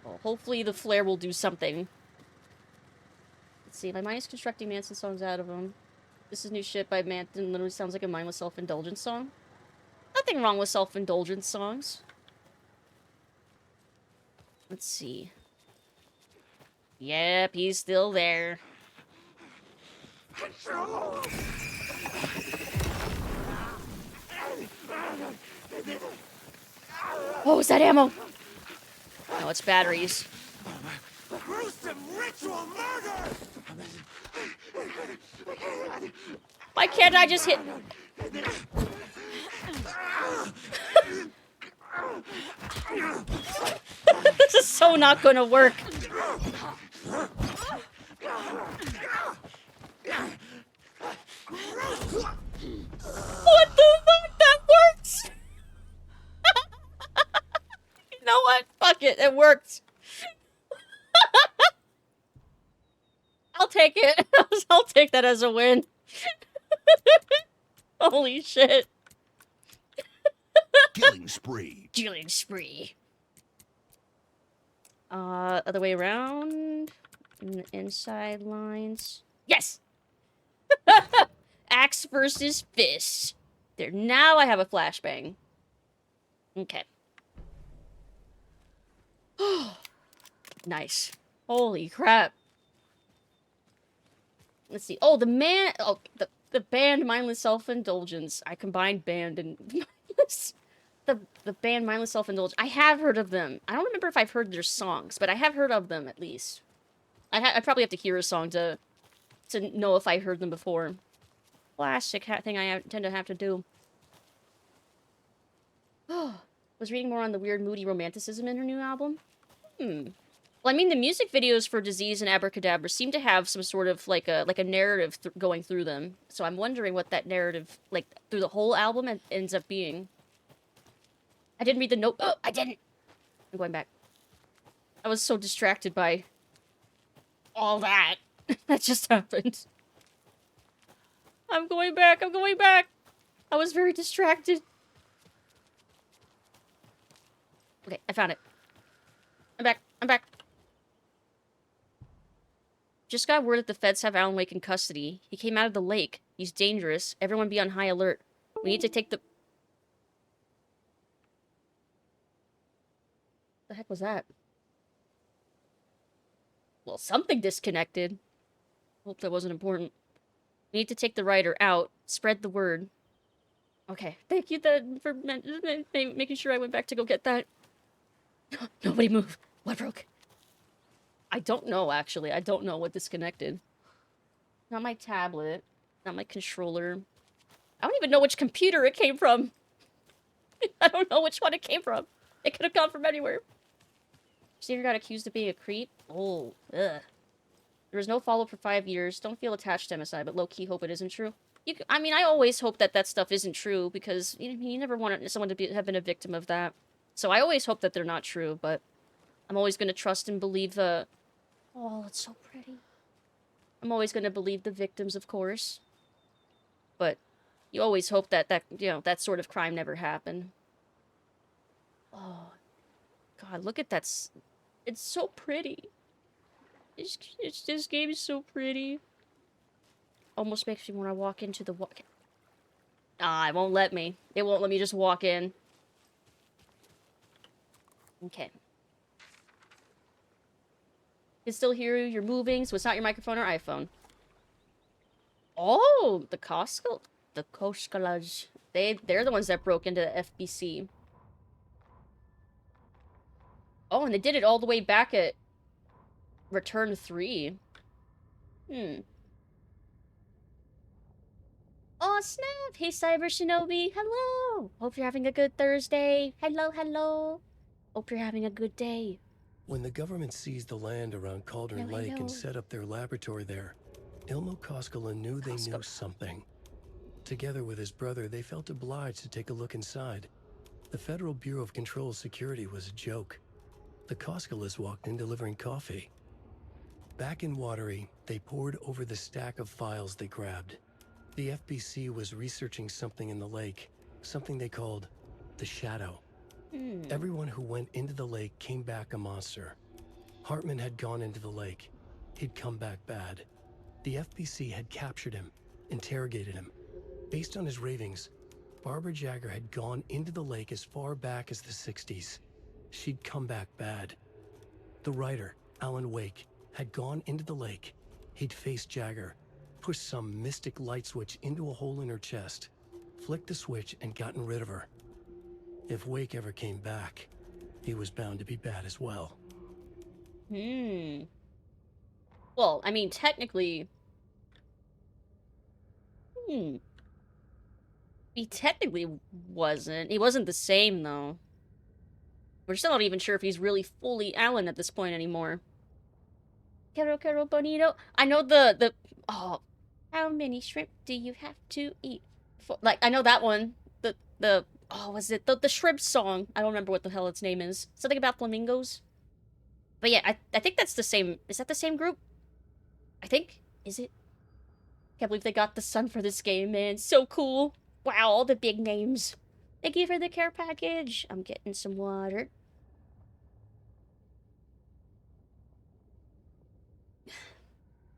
Well, hopefully the flare will do something. Let's see, my mind is constructing Manson songs out of them. This is new shit by Manson. Literally sounds like a mindless self-indulgence song. Nothing wrong with self-indulgence songs. Let's see. Yep, he's still there. Oh, is that ammo? No, it's batteries. Gruesome ritual murder! Why can't I just hit... This is so not gonna work. What the fuck? That works! You know what? Fuck it. It worked. I'll take it. I'll take that as a win. Holy shit. Killing spree. Killing spree. Other way around. Inside lines. Yes! Axe versus fist. There. Now I have a flashbang. Okay. Nice. Holy crap. Let's see. Oh, the man... Oh, the band Mindless Self-Indulgence. I combined band and... the band Mindless Self-Indulgence. I have heard of them. I don't remember if I've heard their songs, but I have heard of them, at least. I probably have to hear a song to know if I heard them before. Classic thing I tend to have to do. Was reading more on the weird, moody romanticism in her new album. Well, I mean, the music videos for Disease and Abracadabra seem to have some sort of, like a narrative going through them. So I'm wondering what that narrative, like, through the whole album ends up being. I didn't read the note. Oh, I didn't! I'm going back. I was so distracted by all that. That just happened. I'm going back, I'm going back! I was very distracted. Okay, I found it. I'm back, I'm back. Just got word that the feds have Alan Wake in custody. He came out of the lake. He's dangerous. Everyone be on high alert. We need to take the... The heck was that? Well, something disconnected. Hope that wasn't important. We need to take the writer out. Spread the word. Okay. Thank you for making sure I went back to go get that. Nobody move. What broke? I don't know, actually. I don't know what disconnected. Not my tablet. Not my controller. I don't even know which computer it came from. I don't know which one it came from. It could have come from anywhere. Steve got accused of being a creep? Oh, ugh. There was no follow-up for 5 years. Don't feel attached to MSI, but low-key hope it isn't true. I mean, I always hope that stuff isn't true, because you never want someone to have been a victim of that. So I always hope that they're not true, but I'm always going to trust and believe the... Oh, it's so pretty. I'm always going to believe the victims, of course. But you always hope that that sort of crime never happened. Oh, God, look at that. It's so pretty. This game is so pretty. Almost makes me want to walk into the Ah, it won't let me. It won't let me just walk in. Okay. Can still hear you. You're moving, so it's not your microphone or iPhone. Oh, the Koshkalaj. They're the ones that broke into the FBC. Oh, and they did it all the way back at Return 3. Oh, snap! Hey, Cyber Shinobi! Hello! Hope you're having a good Thursday. Hello, hello. Hope you're having a good day. When the government seized the land around Cauldron Lake and set up their laboratory there, Ilmo Koskela knew they knew something. Together with his brother, they felt obliged to take a look inside. The Federal Bureau of Control Security was a joke. The Koskelas walked in delivering coffee. Back in Watery, they pored over the stack of files they grabbed. The FBC was researching something in the lake, something they called the Shadow. Everyone who went into the lake came back a monster. Hartman had gone into the lake. He'd come back bad. The FBC had captured him, interrogated him. Based on his ravings, Barbara Jagger had gone into the lake as far back as the 60s. She'd come back bad. The writer, Alan Wake, had gone into the lake. He'd faced Jagger, pushed some mystic light switch into a hole in her chest, flicked the switch and gotten rid of her. If Wake ever came back, he was bound to be bad as well. Well, I mean, technically... He technically wasn't. He wasn't the same, though. We're still not even sure if he's really fully Alan at this point anymore. Quero bonito. I know the... Oh, how many shrimp do you have to eat? Like, I know that one. Oh, was it? The shrimp song. I don't remember what the hell its name is. Something about flamingos. But yeah, I think that's the same... Is that the same group? I think. Is it? Can't believe they got the sun for this game, man. So cool. Wow, all the big names. Thank you for the care package. I'm getting some water.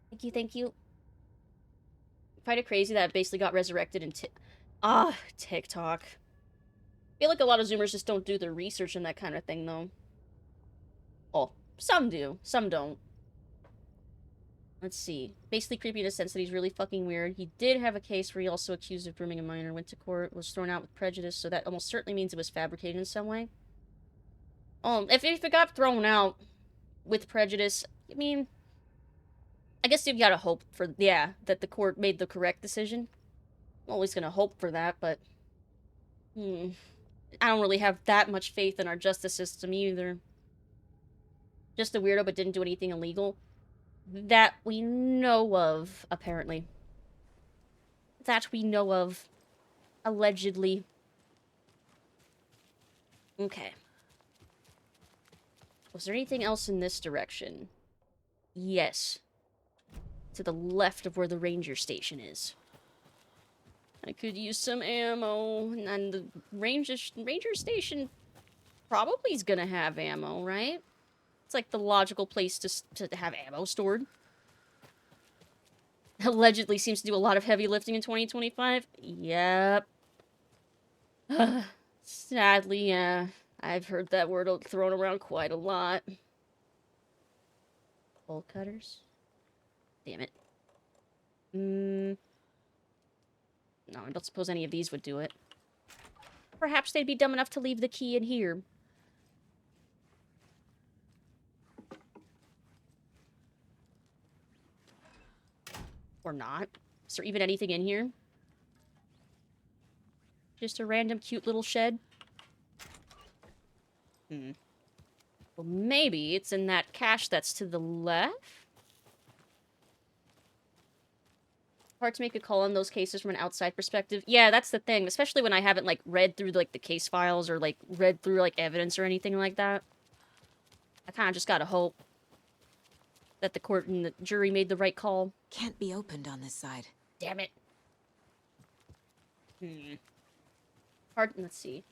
Thank you, thank you. Find it crazy that it basically got resurrected in TikTok. I feel like a lot of Zoomers just don't do the research and that kind of thing, though. Oh, some do. Some don't. Let's see. Basically creepy in a sense that he's really fucking weird. He did have a case where he also accused of grooming a minor, went to court, was thrown out with prejudice, so that almost certainly means it was fabricated in some way. If it got thrown out with prejudice, I mean... I guess you've gotta hope for, yeah, that the court made the correct decision. I'm always gonna hope for that, but... I don't really have that much faith in our justice system either. Just a weirdo but didn't do anything illegal. That we know of, apparently. That we know of. Allegedly. Okay. Was there anything else in this direction? Yes. To the left of where the ranger station is. I could use some ammo, and the ranger station probably is gonna have ammo, right? It's like the logical place to have ammo stored. Allegedly seems to do a lot of heavy lifting in 2025. Yep. Sadly, yeah. I've heard that word thrown around quite a lot. Bolt cutters? Damn it. No, I don't suppose any of these would do it. Perhaps they'd be dumb enough to leave the key in here. Or not. Is there even anything in here? Just a random cute little shed? Well, maybe it's in that cache that's to the left? Hard to make a call on those cases from an outside perspective. Yeah, that's the thing. Especially when I haven't, like, read through, like, the case files or, like, read through, like, evidence or anything like that. I kind of just gotta hope that the court and the jury made the right call. Can't be opened on this side. Damn it. Hard. Let's see.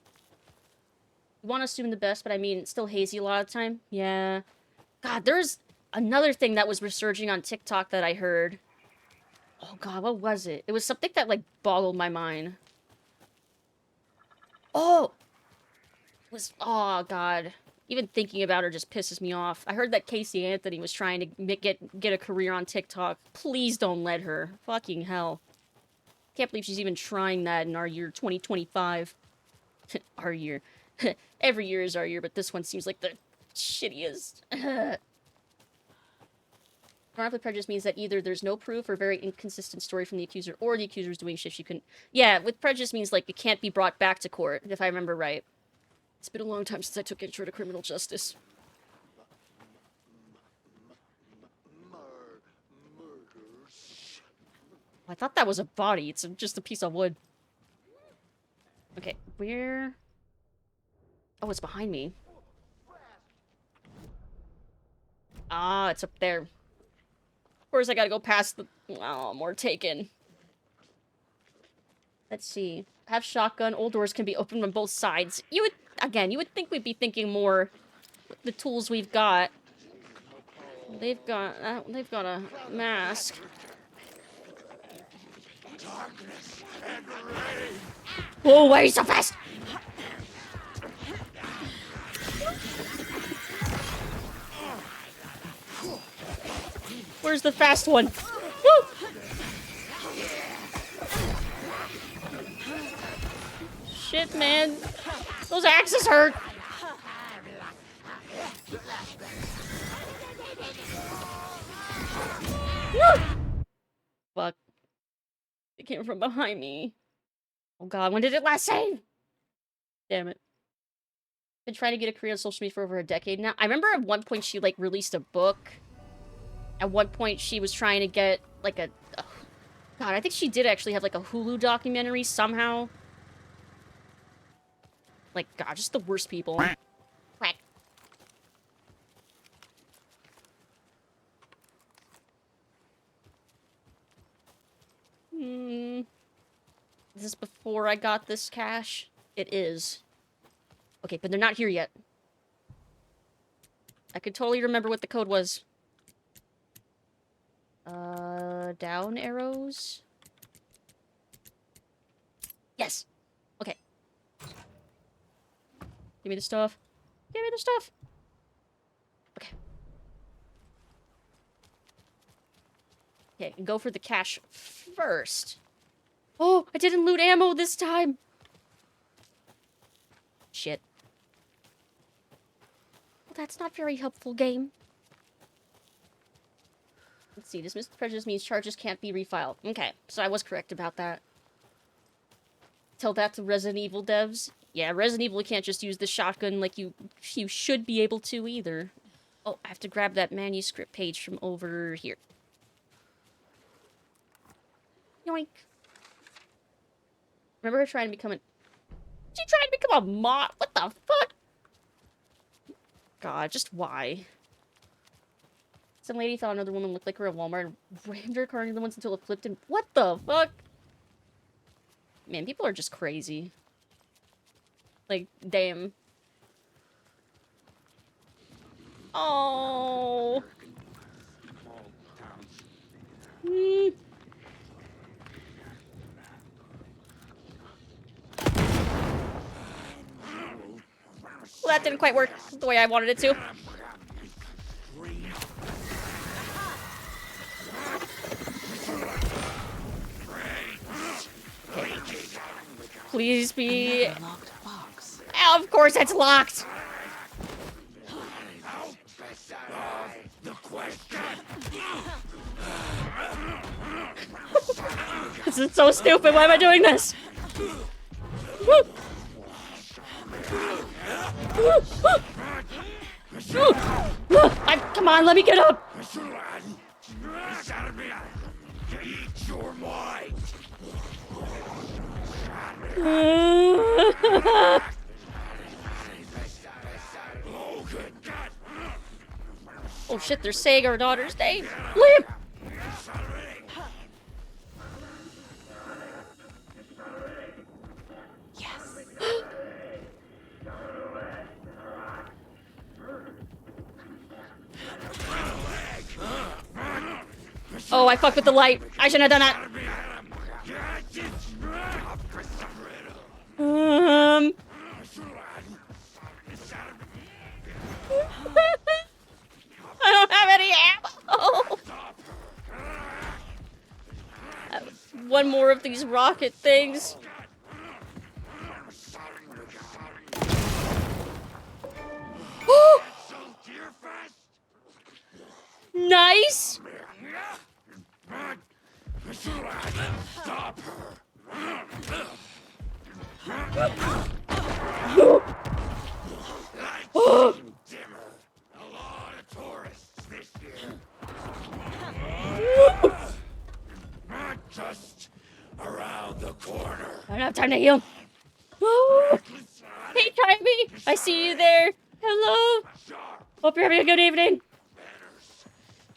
You want to assume the best, but I mean, it's still hazy a lot of the time. Yeah. God, there's another thing that was resurging on TikTok that I heard. Oh god, what was it? It was something that, like, boggled my mind. Oh! It was... Oh, god. Even thinking about her just pisses me off. I heard that Casey Anthony was trying to get a career on TikTok. Please don't let her. Fucking hell. Can't believe she's even trying that in our year 2025. Our year. Every year is our year, but this one seems like the shittiest. Armed with prejudice means that either there's no proof or very inconsistent story from the accuser, or the accuser's doing shit she couldn't. Yeah, with prejudice means, like, it can't be brought back to court, if I remember right. It's been a long time since I took intro to criminal justice. I thought that was a body. It's just a piece of wood. Okay, where... Oh, it's behind me. Ah, it's up there. Of course, I gotta go past the... Oh, more taken. Let's see. Have shotgun. Old doors can be opened on both sides. You would... Again, you would think we'd be thinking more with the tools we've got. They've got a mask. Whoa, why are you so fast? Where's the fast one? Woo! Shit, man. Those axes hurt. Woo! Fuck. It came from behind me. Oh god, when did it last save? Damn it. Been trying to get a career on social media for over a decade now. I remember at one point she, like, released a book. At one point she was trying to get, like, a... God, I think she did actually have, like, a Hulu documentary somehow. Like, God, just the worst people. Quack. Is this before I got this cache? It is. Okay, but they're not here yet. I could totally remember what the code was. Down arrows? Yes! Okay. Give me the stuff. Give me the stuff! Okay. Okay, and go for the cache first. Oh, I didn't loot ammo this time! Shit. Well, that's not very helpful, game. Let's see, dismissed with prejudice means charges can't be refiled. Okay, so I was correct about that. Tell that to Resident Evil devs. Yeah, Resident Evil can't just use the shotgun like you should be able to either. Oh, I have to grab that manuscript page from over here. Yoink. Remember her trying to become She trying to become a mod? What the fuck? God, just why? Some lady thought another woman looked like her at Walmart and rammed her car into the ones until it flipped and... What the fuck? Man, people are just crazy. Like, damn. Oh. Well, that didn't quite work the way I wanted it to. Okay. Please be... Oh, of course it's locked! This is so stupid, why am I doing this? Woo! Come on, let me get up! Oh shit, they're saying our daughter's name. Leave! Yes. Oh, I fucked with the light. I shouldn't have done that. I don't have any ammo. One more of these rocket things. Nice. Stop her! Lights seem dimmer. A lot of tourists this year. Not just around the corner. I don't have time to heal. Hey, Timey! I see you there. Hello. Hope you're having a good evening.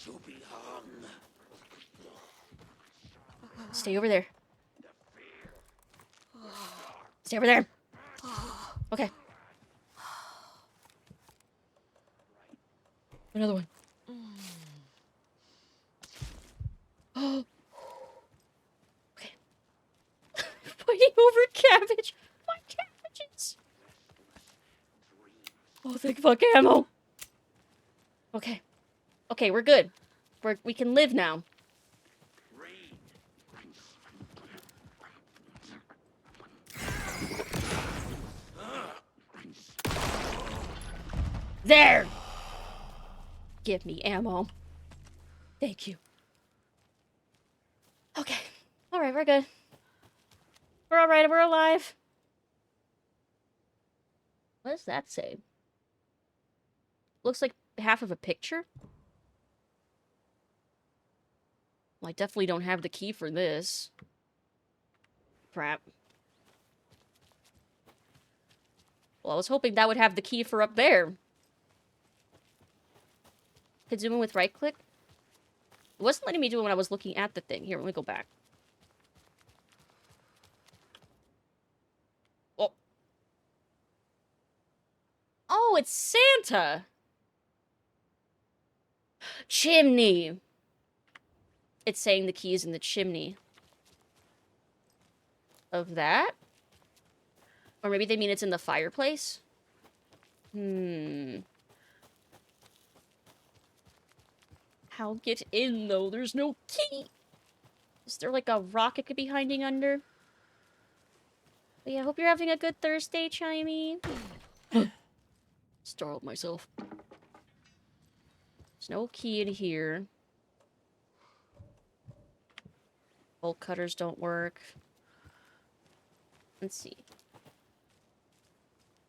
To be hung. Stay over there. Stay over there. Okay. Another one. Oh. Okay. Fighting over cabbage. My cabbages. Oh, thank fuck ammo. Okay. Okay, we're good. We can live now. There! Give me ammo. Thank you. Okay. Alright, we're good. We're alright, we're alive. What does that say? Looks like half of a picture? Well, I definitely don't have the key for this. Crap. Well, I was hoping that would have the key for up there. Could zoom in with right click? It wasn't letting me do it when I was looking at the thing. Here, let me go back. Oh. Oh, it's Santa! Chimney! It's saying the key is in the chimney. Of that? Or maybe they mean it's in the fireplace? How get in, though? There's no key! Is there, like, a rock it could be hiding under? But yeah, I hope you're having a good Thursday, Chimey. Startled myself. There's no key in here. Bolt cutters don't work. Let's see.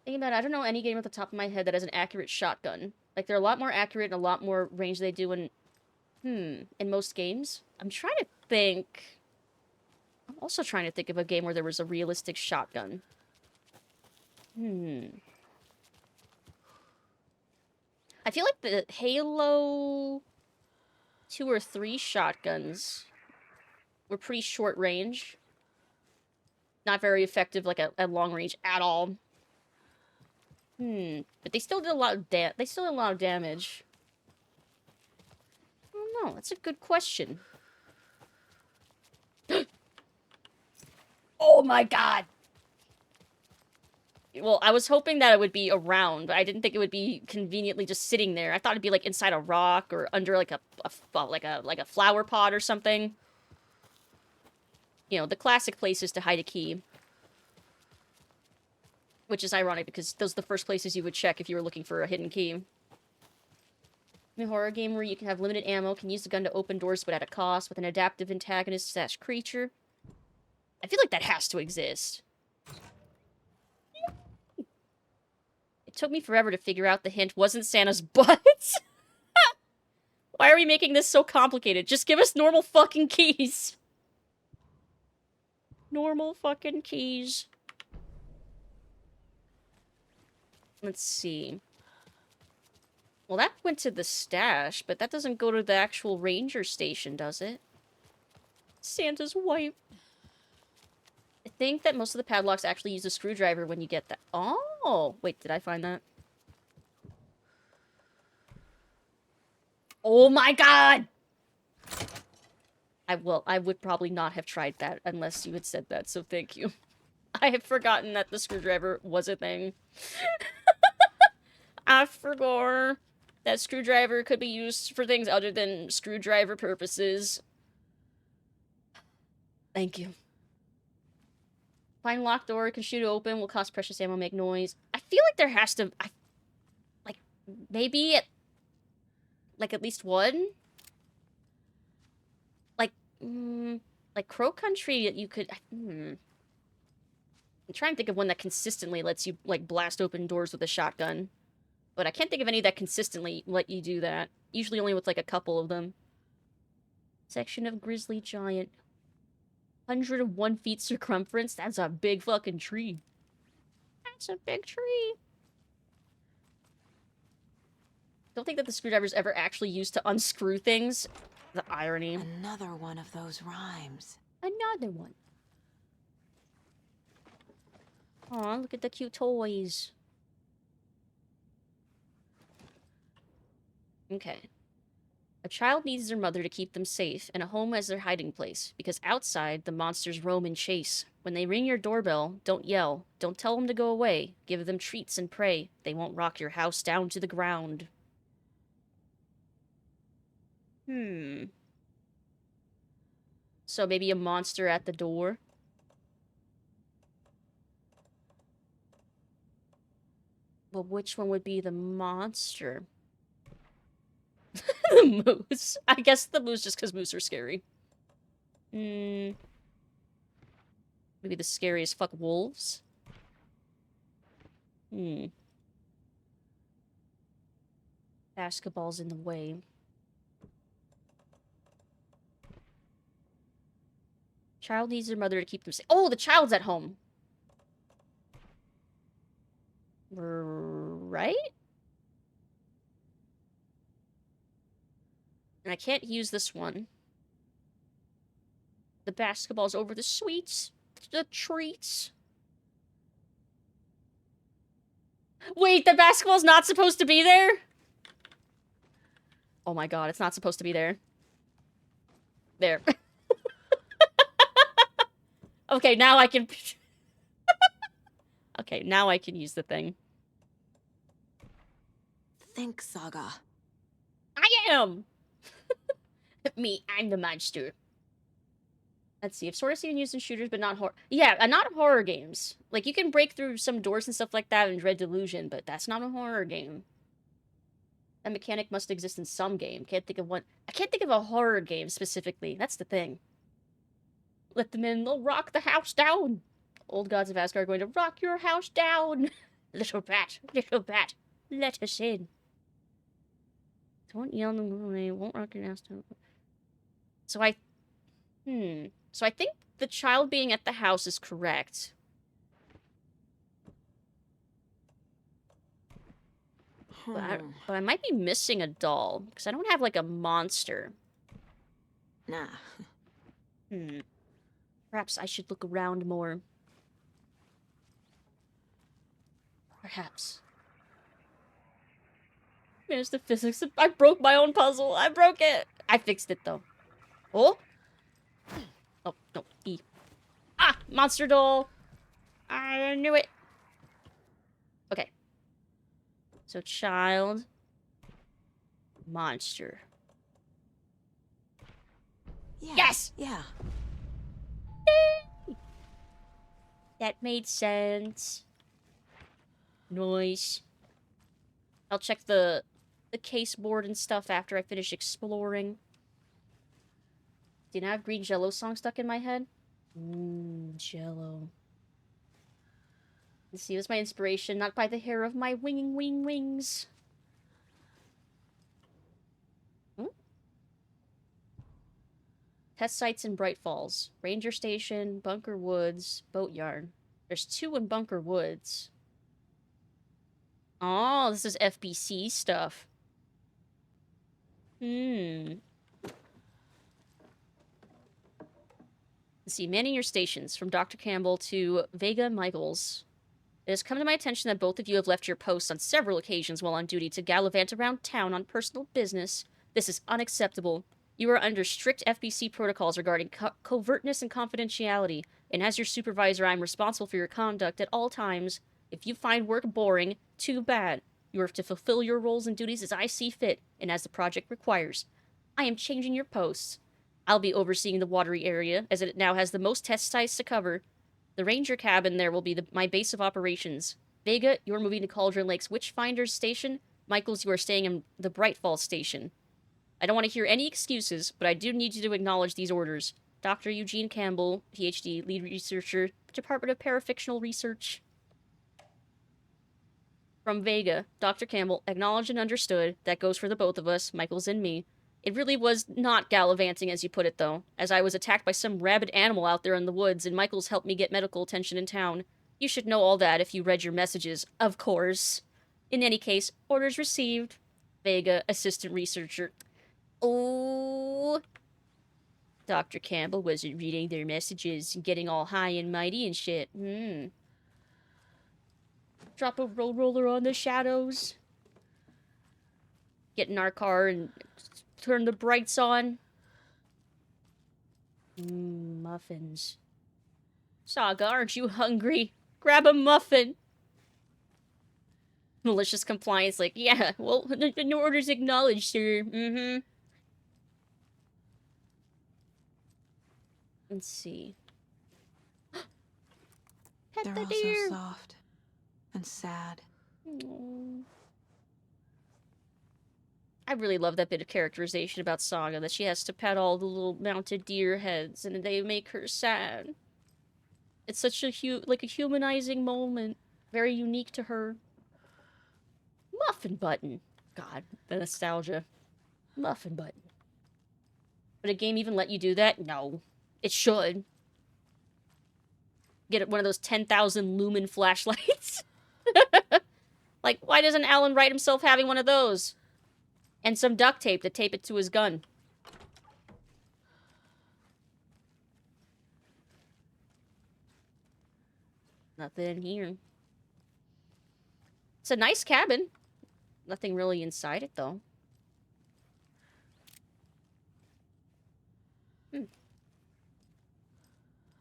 Thinking about it, I don't know any game at the top of my head that has an accurate shotgun. Like, they're a lot more accurate and a lot more range they do in most games. I'm trying to think. I'm also trying to think of a game where there was a realistic shotgun. I feel like the Halo 2 or 3 shotguns were pretty short range. Not very effective, like, at long range at all. But they still did a lot of damage. I don't know. That's a good question. Oh my god! Well, I was hoping that it would be around, but I didn't think it would be conveniently just sitting there. I thought it'd be like inside a rock or under like a flower pot or something. You know, the classic places to hide a key. Which is ironic because those are the first places you would check if you were looking for a hidden key. A horror game where you can have limited ammo, can use the gun to open doors but at a cost, with an adaptive antagonist / creature. I feel like that has to exist. It took me forever to figure out the hint wasn't Santa's butt. Why are we making this so complicated? Just give us normal fucking keys. Normal fucking keys. Let's see. Well, that went to the stash, but that doesn't go to the actual ranger station, does it? Santa's wife. I think that most of the padlocks actually use a screwdriver when you get that. Oh! Wait, did I find that? Oh my god! I would probably not have tried that unless you had said that, so thank you. I have forgotten that the screwdriver was a thing. I forgot that screwdriver could be used for things other than screwdriver purposes. Thank you. Find locked door, can shoot it open, will cost precious ammo, make noise. I feel like there has to... like, maybe... like, at least one? Like, Like, Crow Country, you could... I'm trying to think of one that consistently lets you, like, blast open doors with a shotgun. But I can't think of any that consistently let you do that. Usually only with, like, a couple of them. Section of Grizzly Giant. 101 feet circumference? That's a big fucking tree. That's a big tree. Don't think that the screwdriver's ever actually used to unscrew things. The irony. Another one of those rhymes. Another one. Aw, look at the cute toys. Okay. A child needs their mother to keep them safe, and a home as their hiding place, because outside, the monsters roam and chase. When they ring your doorbell, don't yell. Don't tell them to go away. Give them treats and pray. They won't rock your house down to the ground. So maybe a monster at the door? Well, which one would be the monster? The moose. I guess the moose just because moose are scary. Maybe the scariest fuck wolves? Basketball's in the way. Child needs their mother to keep them safe. Oh, the child's at home. Right? And I can't use this one. The basketball's over the sweets. The treats. Wait, the basketball's not supposed to be there? Oh my god, it's not supposed to be there. There. Okay, now I can... Okay, now I can use the thing. Think, Saga. I am! Me, I'm the monster. Let's see, I've sort of seen it used in shooters, but not horror. Yeah, not horror games. Like, you can break through some doors and stuff like that in Dread Delusion, but that's not a horror game. That mechanic must exist in some game. Can't think of one. I can't think of a horror game specifically. That's the thing. Let them in, they'll rock the house down. Old gods of Asgard are going to rock your house down. Little bat, let us in. Don't yell in the moonlight, won't rock your house down. So I think the child being at the house is correct. But I might be missing a doll, because I don't have, like, a monster. Nah. Perhaps I should look around more. Perhaps. There's the physics. I broke my own puzzle. I broke it. I fixed it, though. Oh? Oh, no. E. Ah! Monster doll! I knew it. Okay. So, child. Monster. Yeah, yes! Yeah. That made sense. Nice. I'll check the caseboard and stuff after I finish exploring. Do you now have Green Jello song stuck in my head? Jello. Let's see, it was my inspiration, not by the hair of my wings. Test sites in Bright Falls. Ranger Station, Bunker Woods, Boatyard. There's 2 in Bunker Woods. Oh, this is FBC stuff. Let's see, manning your stations from Dr. Campbell to Vega Michaels. It has come to my attention that both of you have left your posts on several occasions while on duty to gallivant around town on personal business. This is unacceptable. You are under strict FBC protocols regarding covertness and confidentiality, and as your supervisor, I am responsible for your conduct at all times. If you find work boring, too bad. You are to fulfill your roles and duties as I see fit, and as the project requires. I am changing your posts. I'll be overseeing the watery area, as it now has the most test sites to cover. The ranger cabin there will be my base of operations. Vega, you're moving to Cauldron Lake's Witchfinder's Station. Michaels, you are staying in the Bright Falls Station. I don't want to hear any excuses, but I do need you to acknowledge these orders. Dr. Eugene Campbell, PhD, lead researcher, Department of Parafictional Research. From Vega, Dr. Campbell acknowledged and understood. That goes for the both of us, Michaels and me. It really was not gallivanting, as you put it, though, as I was attacked by some rabid animal out there in the woods, and Michaels helped me get medical attention in town. You should know all that if you read your messages, of course. In any case, orders received. Vega, assistant researcher. Oh... Dr. Campbell wasn't reading their messages and getting all high and mighty and shit. Drop a roller on the shadows. Get in our car and turn the brights on. Muffins. Saga, aren't you hungry? Grab a muffin. Malicious compliance, like, yeah, well, the order's acknowledged, sir. Let's see. Pet They're the all deer. so soft and sad. Aww. I really love that bit of characterization about Saga, that she has to pet all the little mounted deer heads, and they make her sad. It's such a like a humanizing moment, very unique to her. Muffin button. God, the nostalgia. Muffin button. Would a game even let you do that? No. It should. Get one of those 10,000 lumen flashlights. Like, why doesn't Alan write himself having one of those? And some duct tape to tape it to his gun. Nothing here. It's a nice cabin. Nothing really inside it, though.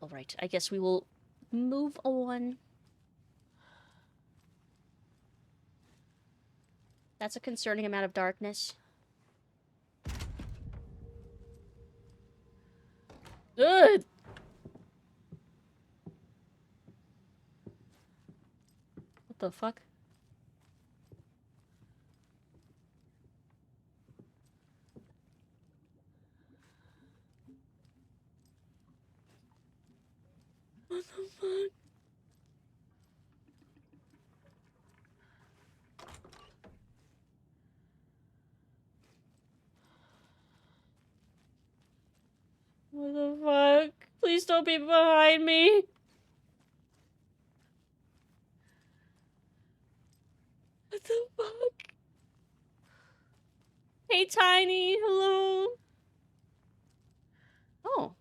Alright, I guess we will move on. That's a concerning amount of darkness. Ugh! What the fuck? What the fuck? What the fuck? Please don't be behind me. What the fuck? Hey, Tiny. Hello. Oh.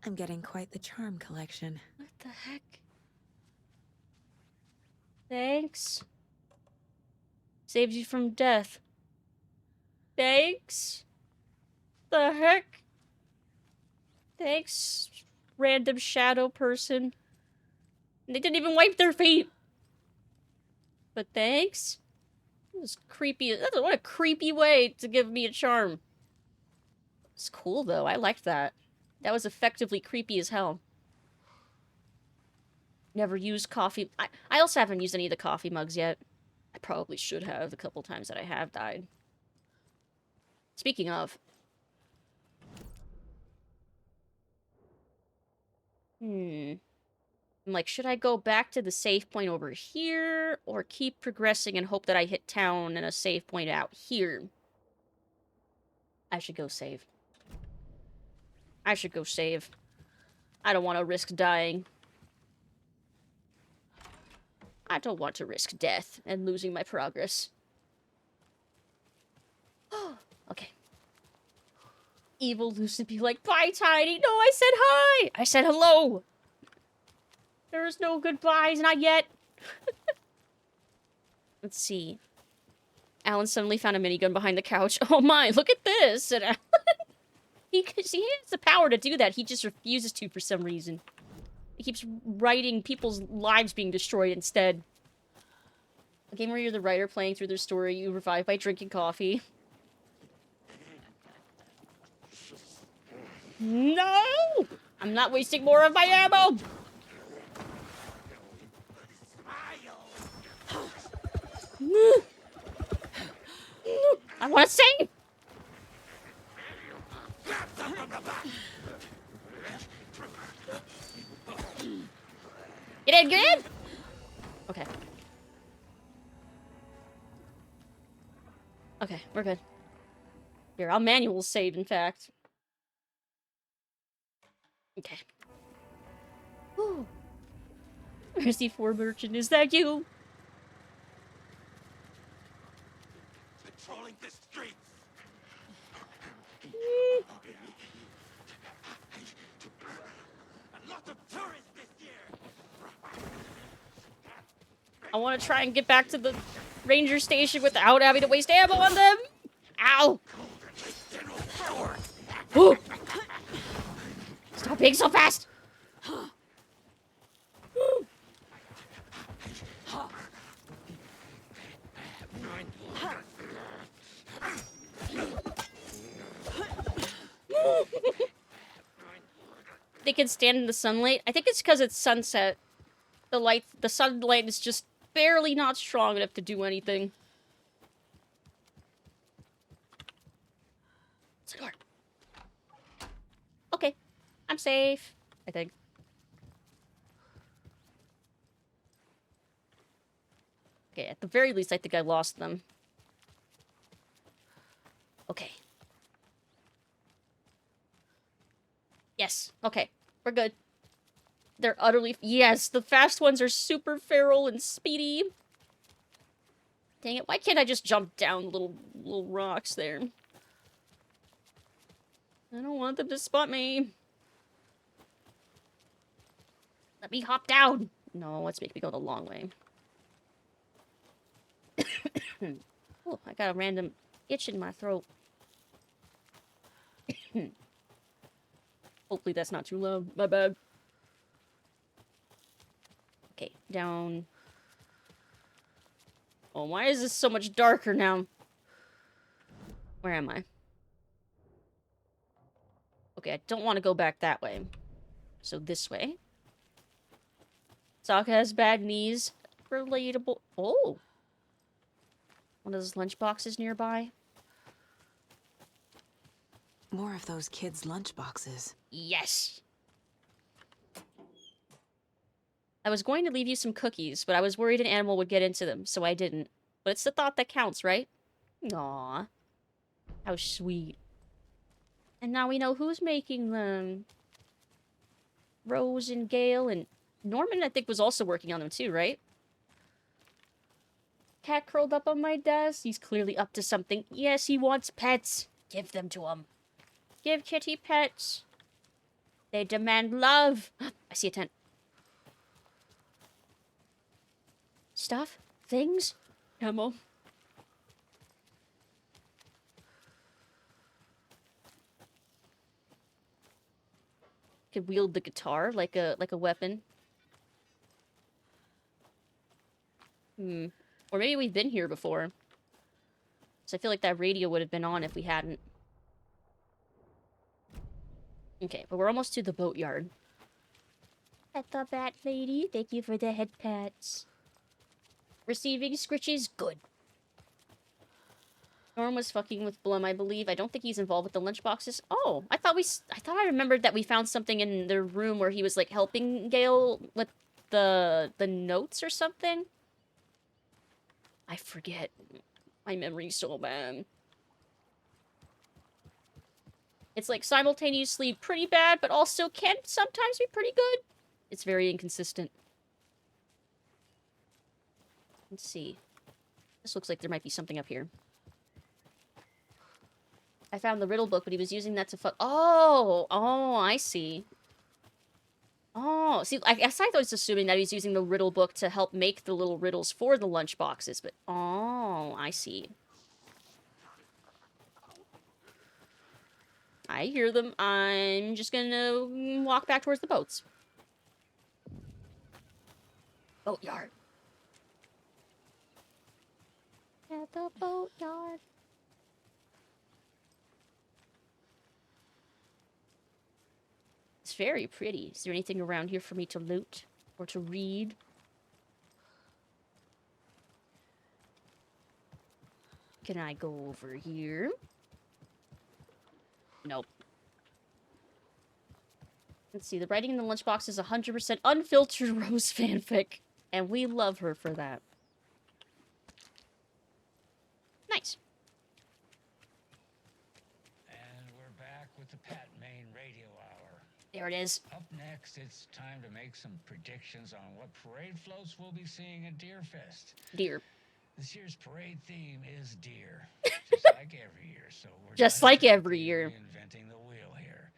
I'm getting quite the charm collection. What the heck? Thanks. Saves you from death. Thanks. The heck? Thanks, random shadow person. They didn't even wipe their feet. But thanks. It was creepy. What a creepy way to give me a charm. It's cool, though. I liked that. That was effectively creepy as hell. Never used coffee. I also haven't used any of the coffee mugs yet. I probably should have the couple times that I have died. Speaking of. I'm like, should I go back to the save point over here, or keep progressing and hope that I hit town and a save point out here? I should go save. I should go save. I don't want to risk dying. I don't want to risk death and losing my progress. Okay. Evil Lucid be like, bye, Tiny. No, I said hi. I said hello. There's no goodbyes, not yet. Let's see. Alan suddenly found a minigun behind the couch. Oh my, look at this. And Alan, he has the power to do that. He just refuses to for some reason. He keeps writing people's lives being destroyed instead. A game where you're the writer playing through their story, you revive by drinking coffee. No! I'm not wasting more of my ammo! I want to save! You did good? Okay. Okay, we're good. Here, I'll manual save, in fact. Okay. Whew. Mercy 4 merchant, is that you? Patrolling the streets. A lot of tourists this year. I want to try and get back to the ranger station without having to waste ammo on them. Ow! Ooh. Stop being so fast! They can stand in the sunlight. I think it's because it's sunset. The sunlight is just barely not strong enough to do anything. Cigar. Okay, I'm safe, I think. Okay, at the very least, I think I lost them. Okay. Yes, okay, we're good. They're utterly... Yes, the fast ones are super feral and speedy. Dang it, why can't I just jump down little rocks there? I don't want them to spot me. Let me hop down. No, let's make me go the long way. Oh, I got a random itch in my throat. Hopefully that's not too loud. My bad. Okay, down. Oh, why is this so much darker now? Where am I? Okay, I don't want to go back that way. So this way. Sokka has bad knees. Relatable. Oh! One of those lunchboxes nearby. More of those kids' lunchboxes. Yes! I was going to leave you some cookies, but I was worried an animal would get into them, so I didn't. But it's the thought that counts, right? Aww. How sweet. And now we know who's making them. Rose and Gale and... Norman, I think, was also working on them too, right? Cat curled up on my desk. He's clearly up to something. Yes, he wants pets. Give them to him. Give Kitty pets. They demand love. I see a tent. Stuff? Things? Ammo. Could wield the guitar like a weapon. Or maybe we've been here before. So I feel like that radio would have been on if we hadn't. Okay, but we're almost to the boatyard. Pet the bat lady. Thank you for the head pats. Receiving scritches. Good. Norm was fucking with Blum, I believe. I don't think he's involved with the lunchboxes. Oh, I thought I remembered that we found something in the room where he was, like, helping Gale with the notes or something. I forget. My memory's so bad. It's, like, simultaneously pretty bad, but also can sometimes be pretty good. It's very inconsistent. Let's see. This looks like there might be something up here. I found the riddle book, but he was using that to fuck... Oh! Oh, I see. Oh, see, I guess I was assuming that he was using the riddle book to help make the little riddles for the lunchboxes, but... Oh, I see. I hear them. I'm just gonna walk back towards the boats. Boatyard. At the boatyard. It's very pretty. Is there anything around here for me to loot? Or to read? Can I go over here? Nope. Let's see, the writing in the lunchbox is 100% unfiltered Rose fanfic, and we love her for that. Nice. And we're back with the Pat Main Radio Hour. There it is. Up next, it's time to make some predictions on what parade floats we'll be seeing at Deerfest. Deer. This year's parade theme is deer, just like every year. So we're Just like every year. Reinventing the wheel here.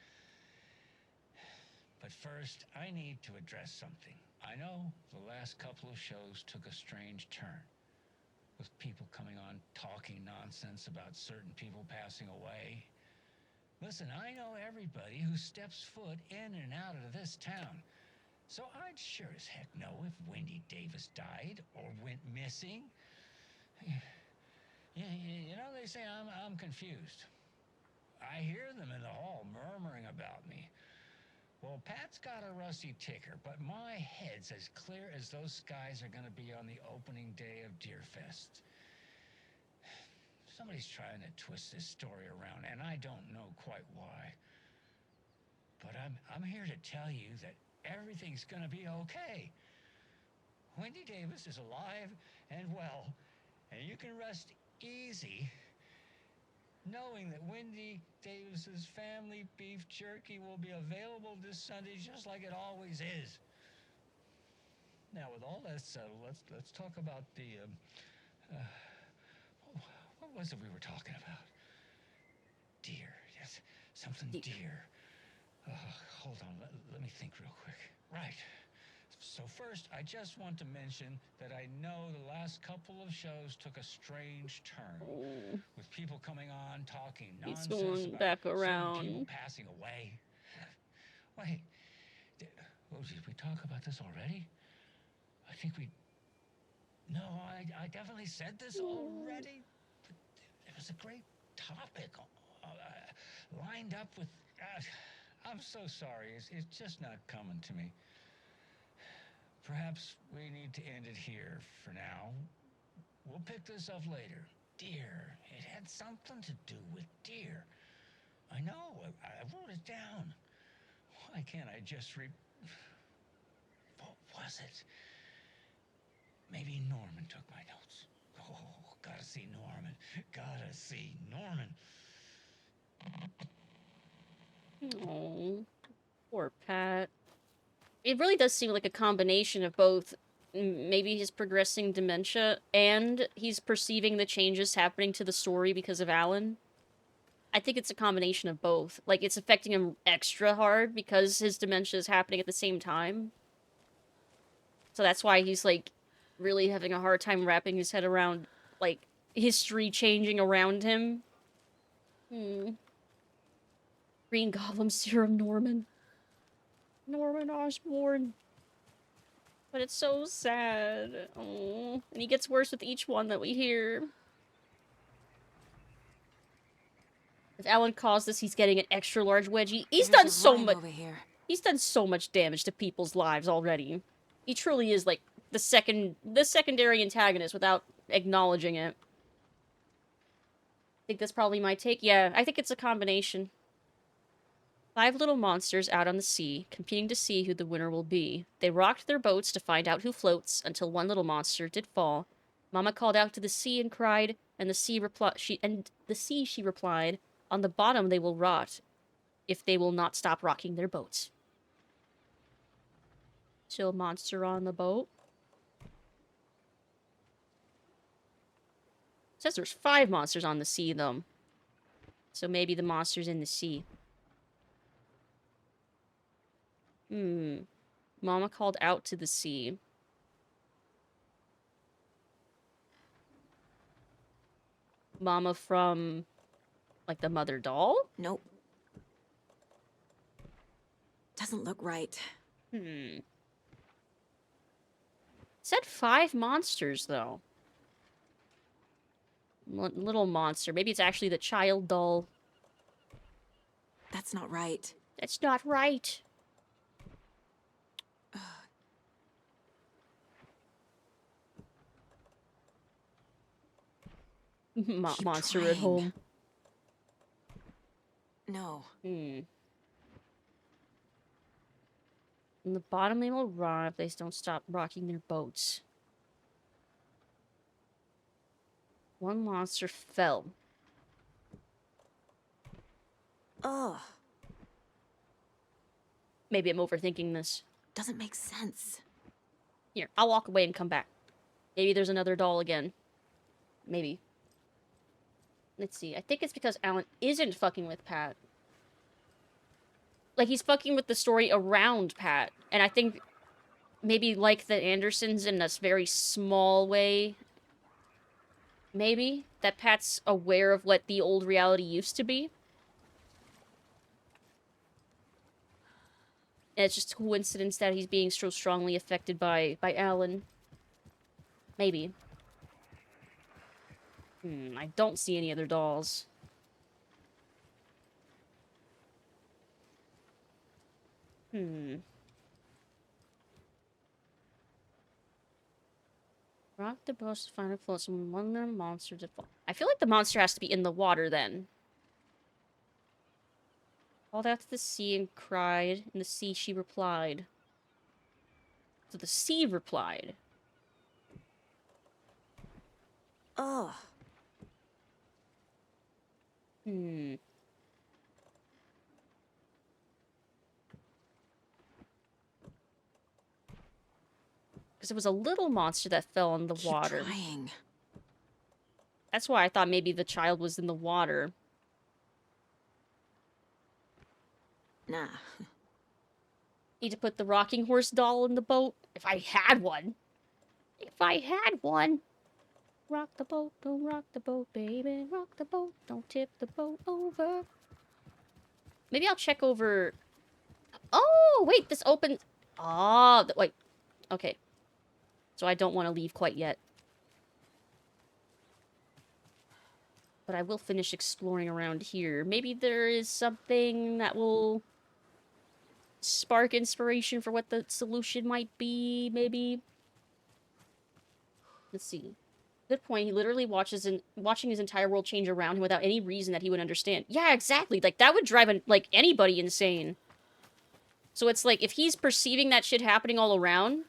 But first, I need to address something. I know the last couple of shows took a strange turn, with people coming on talking nonsense about certain people passing away. Listen, I know everybody who steps foot in and out of this town. So I'd sure as heck know if Wendy Davis died or went missing. You know, they say I'm confused. I hear them in the hall murmuring about me. Well, Pat's got a rusty ticker, but my head's as clear as those skies are going to be on the opening day of Deerfest. Somebody's trying to twist this story around, and I don't know quite why. But I'm here to tell you that everything's going to be okay. Wendy Davis is alive and well, and you can rest easy knowing that Wendy Davis's family beef jerky will be available this Sunday just like it always is. Now, with all that settled, let's talk about the what was it we were talking about? Deer. Yes, something deer. Hold on, let me think real quick. Right. So first, I just want to mention that I know the last couple of shows took a strange turn, with people coming on talking nonsense He's going about back certain around. people passing away. Wait, did we talk about this already? I think we... No, I definitely said this already. But it was a great topic, lined up with... I'm so sorry. It's just not coming to me. Perhaps we need to end it here for now. We'll pick this up later. Deer. It had something to do with deer. I know. I wrote it down. Why can't I just What was it? Maybe Norman took my notes. Oh, gotta see Norman. Gotta see Norman. Oh, poor Pat. It really does seem like a combination of both. Maybe he's progressing dementia and he's perceiving the changes happening to the story because of Alan. I think it's a combination of both. Like, it's affecting him extra hard because his dementia is happening at the same time. So that's why he's, like, really having a hard time wrapping his head around, like, history changing around him. Green Goblin Serum Norman. Norman Osborn. But it's so sad. Oh, and he gets worse with each one that we hear. If Alan caused this, he's getting an extra large wedgie. He's done so much. He's done so much damage to people's lives already. He truly is like the secondary antagonist without acknowledging it. I think that's probably my take. Yeah, I think it's a combination. 5 little monsters out on the sea, competing to see who the winner will be. They rocked their boats to find out who floats, until one little monster did fall. Mama called out to the sea and cried, and the sea replied, "On the bottom they will rot, if they will not stop rocking their boats." Still monster on the boat. It says there's 5 monsters on the sea, though. So maybe the monster's in the sea. Mama called out to the sea. Mama from, like, the mother doll? Nope. Doesn't look right. It said 5 monsters, though. Little monster. Maybe it's actually the child doll. That's not right. That's not right. Monster trying. at home. No. In the bottom they will rot if they don't stop rocking their boats. One monster fell. Ugh. Maybe I'm overthinking this. Doesn't make sense. Here, I'll walk away and come back. Maybe there's another doll again. Maybe. Let's see. I think it's because Alan isn't fucking with Pat. Like, he's fucking with the story around Pat. And I think maybe like the Andersons in this very small way. Maybe. That Pat's aware of what the old reality used to be. And it's just a coincidence that he's being so strongly affected by Alan. Maybe. I don't see any other dolls. Rock the boat to find a float. Some wonder monster to fall. I feel like the monster has to be in the water then. Called out to the sea and cried. In the sea she replied. So the sea replied. Ugh. Because it was a little monster that fell in the water. Trying. That's why I thought maybe the child was in the water. Nah. Need to put the rocking horse doll in the boat? If I had one. If I had one. Rock the boat, don't rock the boat, baby. Rock the boat, don't tip the boat over. Maybe I'll check over... Oh, wait, this opens... Oh, wait. Okay. So I don't want to leave quite yet. But I will finish exploring around here. Maybe there is something that will spark inspiration for what the solution might be, maybe. Let's see. Good point. He literally watching his entire world change around him without any reason that he would understand. Yeah, exactly. Like, that would drive, anybody insane. So it's like, if he's perceiving that shit happening all around,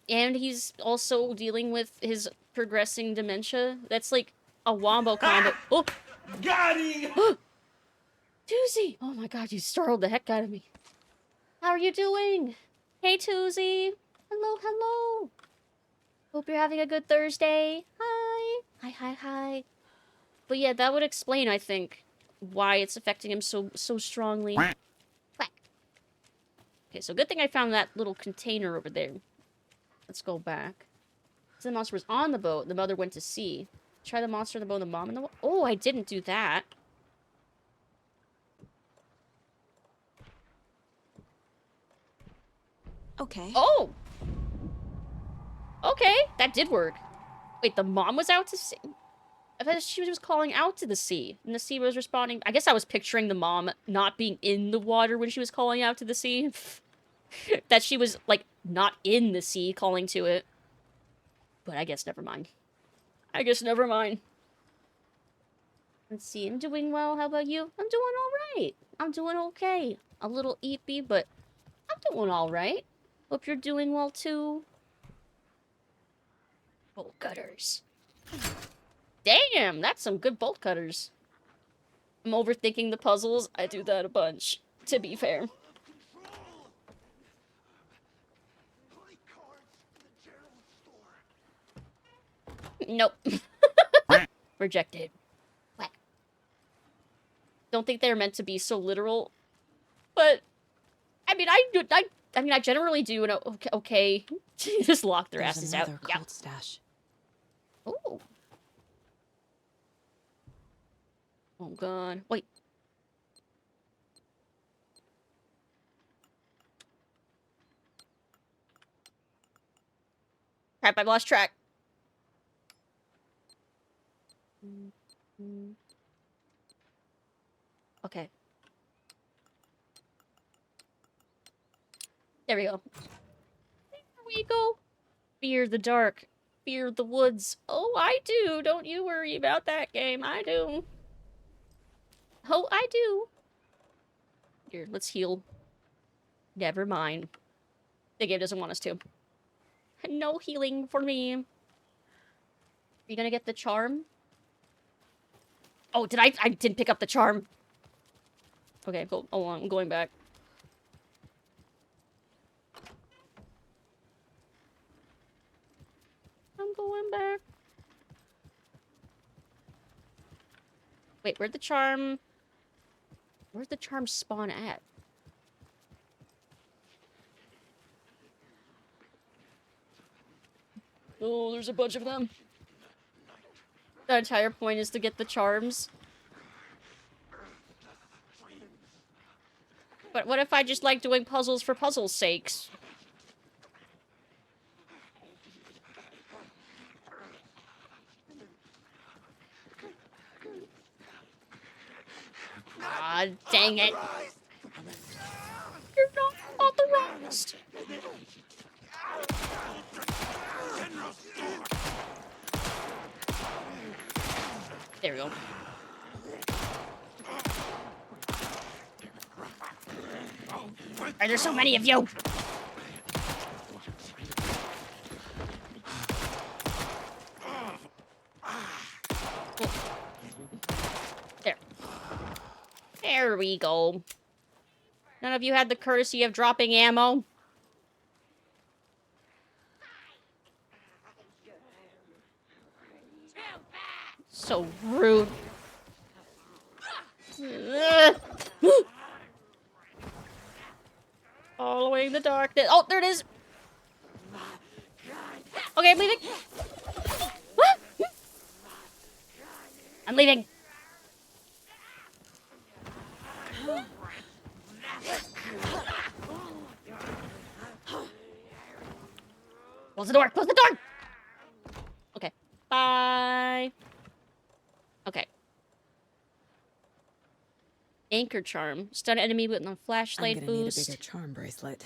and he's also dealing with his progressing dementia, that's like a wombo combo. Oh! Got him! Toozy! Oh my god, you startled the heck out of me. How are you doing? Hey, Toozy! Hello, hello! Hope you're having a good Thursday. Hi! Hi, hi, hi. But yeah, that would explain, I think, why it's affecting him so strongly. Quack. Okay, so good thing I found that little container over there. Let's go back. So the monster was on the boat. The mother went to sea. Try the monster on the boat and the mom in the water. Oh, I didn't do that. Okay. Oh! Okay, that did work. Wait, the mom was out to sea? I thought she was calling out to the sea, and the sea was responding. I guess I was picturing the mom not being in the water when she was calling out to the sea. That she was, like, not in the sea calling to it. But I guess never mind. I guess never mind. Let's see, I'm doing well. How about you? I'm doing alright. I'm doing okay. A little eepy, but I'm doing alright. Hope you're doing well, too. Bolt cutters. Damn, that's some good bolt cutters. I'm overthinking the puzzles. I do that a bunch, to be fair. Nope. Rejected. Whack. Don't think they're meant to be so literal, but I mean, I generally do. And okay, just lock their asses out. Yeah. Stash. Ooh. Oh god. Wait. Crap, I've lost track. Okay. There we go. There we go. Fear the dark. Fear the woods. Oh, I do. Don't you worry about that game. I do. Oh, I do. Here, let's heal. Never mind. The game doesn't want us to. No healing for me. Are you gonna get the charm? Oh, did I didn't pick up the charm. Okay, go. Oh, I'm going back. I'm going back. Wait, where'd the charm... Where'd the charm spawn at? Oh, there's a bunch of them. The entire point is to get the charms. But what if I just like doing puzzles for puzzles' sakes? Ah, dang it. You're not authorized. There we go. Why are there so many of you? There. There we go. None of you had the courtesy of dropping ammo? So rude. Following the darkness. Oh, there it is. Okay, I'm leaving. I'm leaving. Close the door. Close the door. Okay. Bye. Okay. Anchor charm. Stun enemy with a flashlight I'm gonna boost. need a bigger charm bracelet.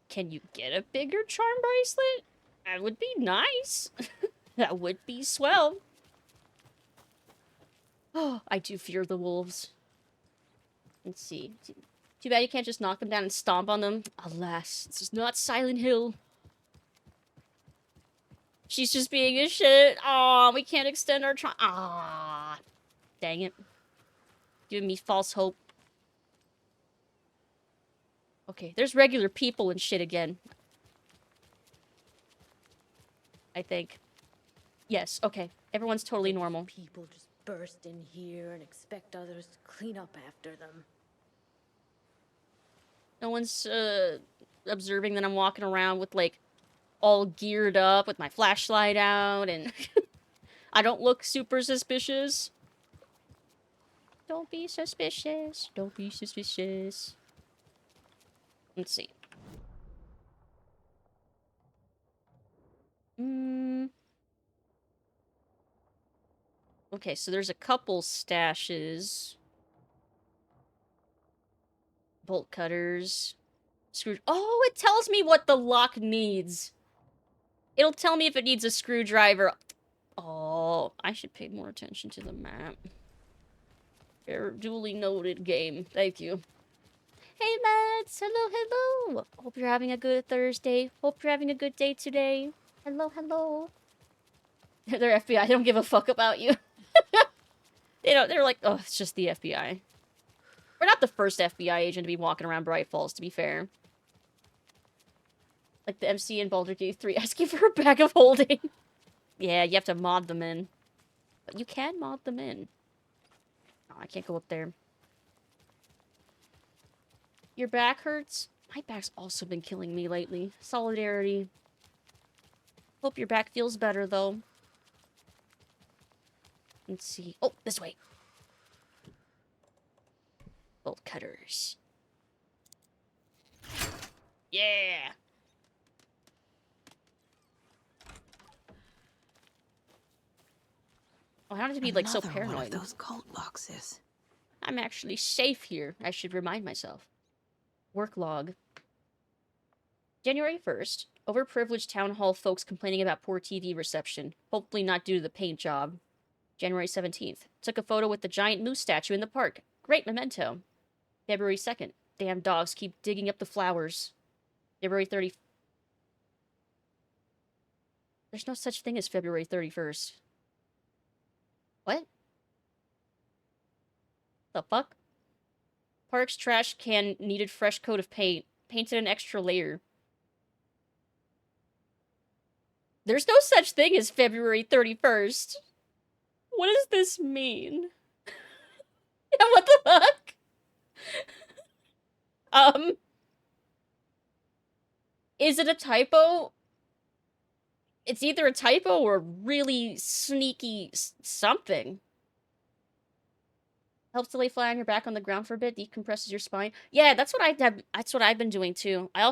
Can you get a bigger charm bracelet? That would be nice. That would be swell. Oh, I do fear the wolves. Let's see. Too bad you can't just knock them down and stomp on them. Alas, this is not Silent Hill. She's just being a shit. Aw, we can't extend our charm. Aw. Dang it. Giving me false hope. Okay, there's regular people and shit again. I think. Yes, okay. Everyone's totally normal. People just burst in here and expect others to clean up after them. No one's, observing that I'm walking around with, like, all geared up with my flashlight out and... I don't look super suspicious. Don't be suspicious. Don't be suspicious. Let's see. Okay, so there's a couple stashes. Bolt cutters. Screw... Oh, it tells me what the lock needs. It'll tell me if it needs a screwdriver. Oh, I should pay more attention to the map. Very duly noted, game. Thank you. Hey, lads! Hello, hello! Hope you're having a good Thursday. Hope you're having a good day today. Hello, hello. They're FBI. They don't give a fuck about you. They don't. They're like, oh, it's just the FBI. We're not the first FBI agent to be walking around Bright Falls, to be fair. Like the MC in Baldur's Gate 3 asking for a bag of holding. Yeah, you have to mod them in. But you can mod them in. Oh, I can't go up there. Your back hurts? My back's also been killing me lately. Solidarity. Hope your back feels better, though. Let's see. Oh, this way. Bolt cutters. Yeah! Oh, I don't have to be, like, so paranoid. One of those cult boxes. I'm actually safe here, I should remind myself. Work log. January 1st. Overprivileged town hall folks complaining about poor TV reception. Hopefully not due to the paint job. January 17th. Took a photo with the giant moose statue in the park. Great memento. February 2nd. Damn dogs keep digging up the flowers. February 30th. There's no such thing as February 31st. What? The fuck? Park's trash can needed fresh coat of paint. Painted an extra layer. There's no such thing as February 31st. What does this mean? Yeah, what the fuck? Is it a typo? It's either a typo or a really sneaky something. Helps to lay flat on your back on the ground for a bit, decompresses your spine. Yeah, that's what I've been doing too. I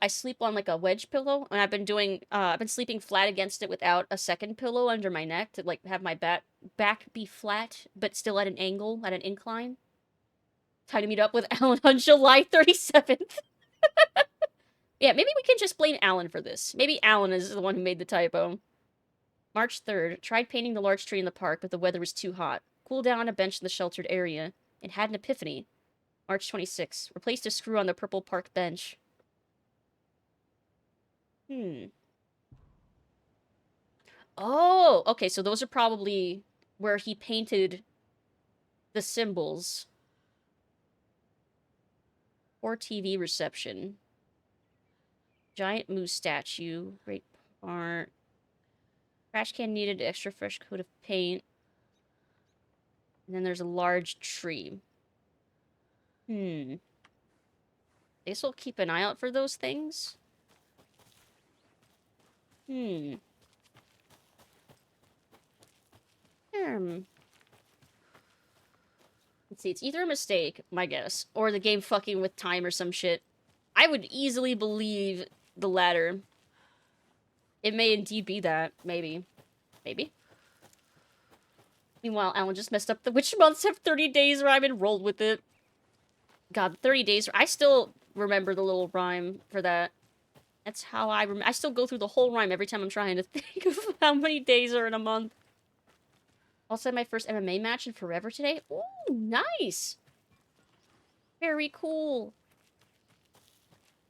sleep on like a wedge pillow, and I've been sleeping flat against it without a second pillow under my neck to like have my back be flat, but still at an angle, at an incline. Time to meet up with Alan on July 37th. Yeah, maybe we can just blame Alan for this. Maybe Alan is the one who made the typo. March 3rd, tried painting the large tree in the park, but the weather was too hot. Cooled down on a bench in the sheltered area, and had an epiphany. March 26th, replaced a screw on the purple park bench. Oh, okay, so those are probably where he painted the symbols. Or TV reception. Giant moose statue. Great part. Trash can needed extra fresh coat of paint. And then there's a large tree. I guess we'll keep an eye out for those things. Let's see, it's either a mistake, my guess, or the game fucking with time or some shit. I would easily believe the latter. It may indeed be that. Maybe. Maybe. Meanwhile, Alan just messed up. Which months have 30 days where I'm enrolled with it? God, 30 days. I still remember the little rhyme for that. That's how I still go through the whole rhyme every time I'm trying to think of how many days are in a month. Also had my first MMA match in forever today. Ooh, nice! Very cool.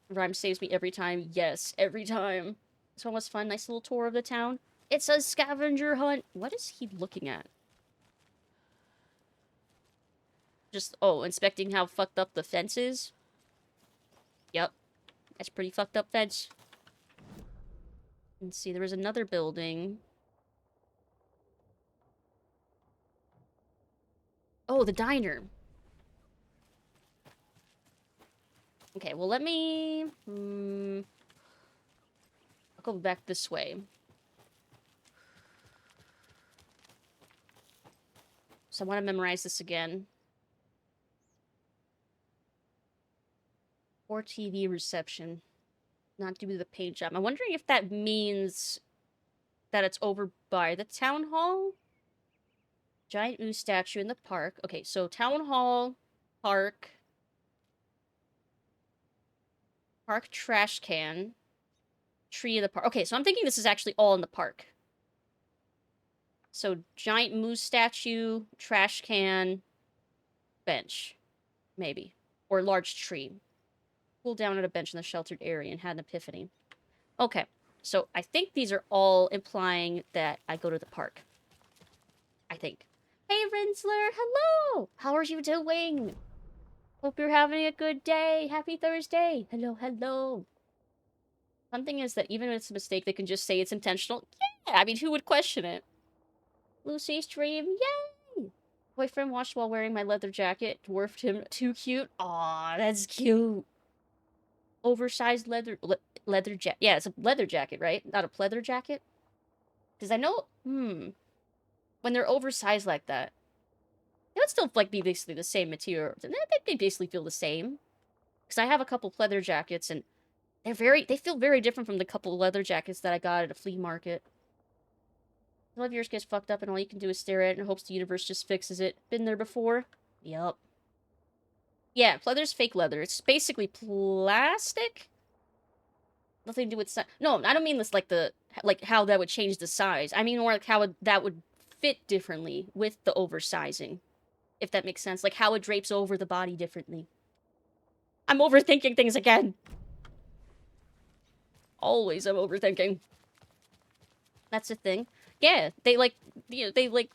Rhyme saves me every time. Yes, every time. This one was fun. Nice little tour of the town. It's a scavenger hunt. What is he looking at? Just, oh, inspecting how fucked up the fence is? Yep. That's pretty fucked up fence. Let's see, there was another building. Oh, the diner. Okay, well, let me... I'll go back this way. So I want to memorize this again. Or TV reception. Not due to the paint job. I'm wondering if that means that it's over by the town hall? Giant moose statue in the park. Okay, so town hall, park. Park trash can. Tree in the park. Okay, so I'm thinking this is actually all in the park. So giant moose statue, trash can, bench. Maybe. Or large tree. Cooled down at a bench in the sheltered area and had an epiphany. Okay, so I think these are all implying that I go to the park. I think. Hey, Rinsler, hello! How are you doing? Hope you're having a good day. Happy Thursday. Hello, hello. Something is that even if it's a mistake, they can just say it's intentional. Yeah, I mean, who would question it? Lucy's dream, yay! Boyfriend watched while wearing my leather jacket. Dwarfed him. Too cute. Aw, that's cute. Oversized leather jacket. Yeah, it's a leather jacket, right? Not a pleather jacket? Because I know, when they're oversized like that, it would still, like, be basically the same material. They basically feel the same. Because I have a couple pleather jackets, and they feel very different from the couple leather jackets that I got at a flea market. Some of yours gets fucked up, and all you can do is stare at it and hopes the universe just fixes it. Been there before? Yup. Yeah, pleather's fake leather. It's basically plastic? Nothing to do with size. No, I don't mean this like how that would change the size. I mean more like how that would fit differently with the oversizing. If that makes sense. Like how it drapes over the body differently. I'm overthinking things again. Always I'm overthinking. That's the thing. Yeah, they like, you know, they like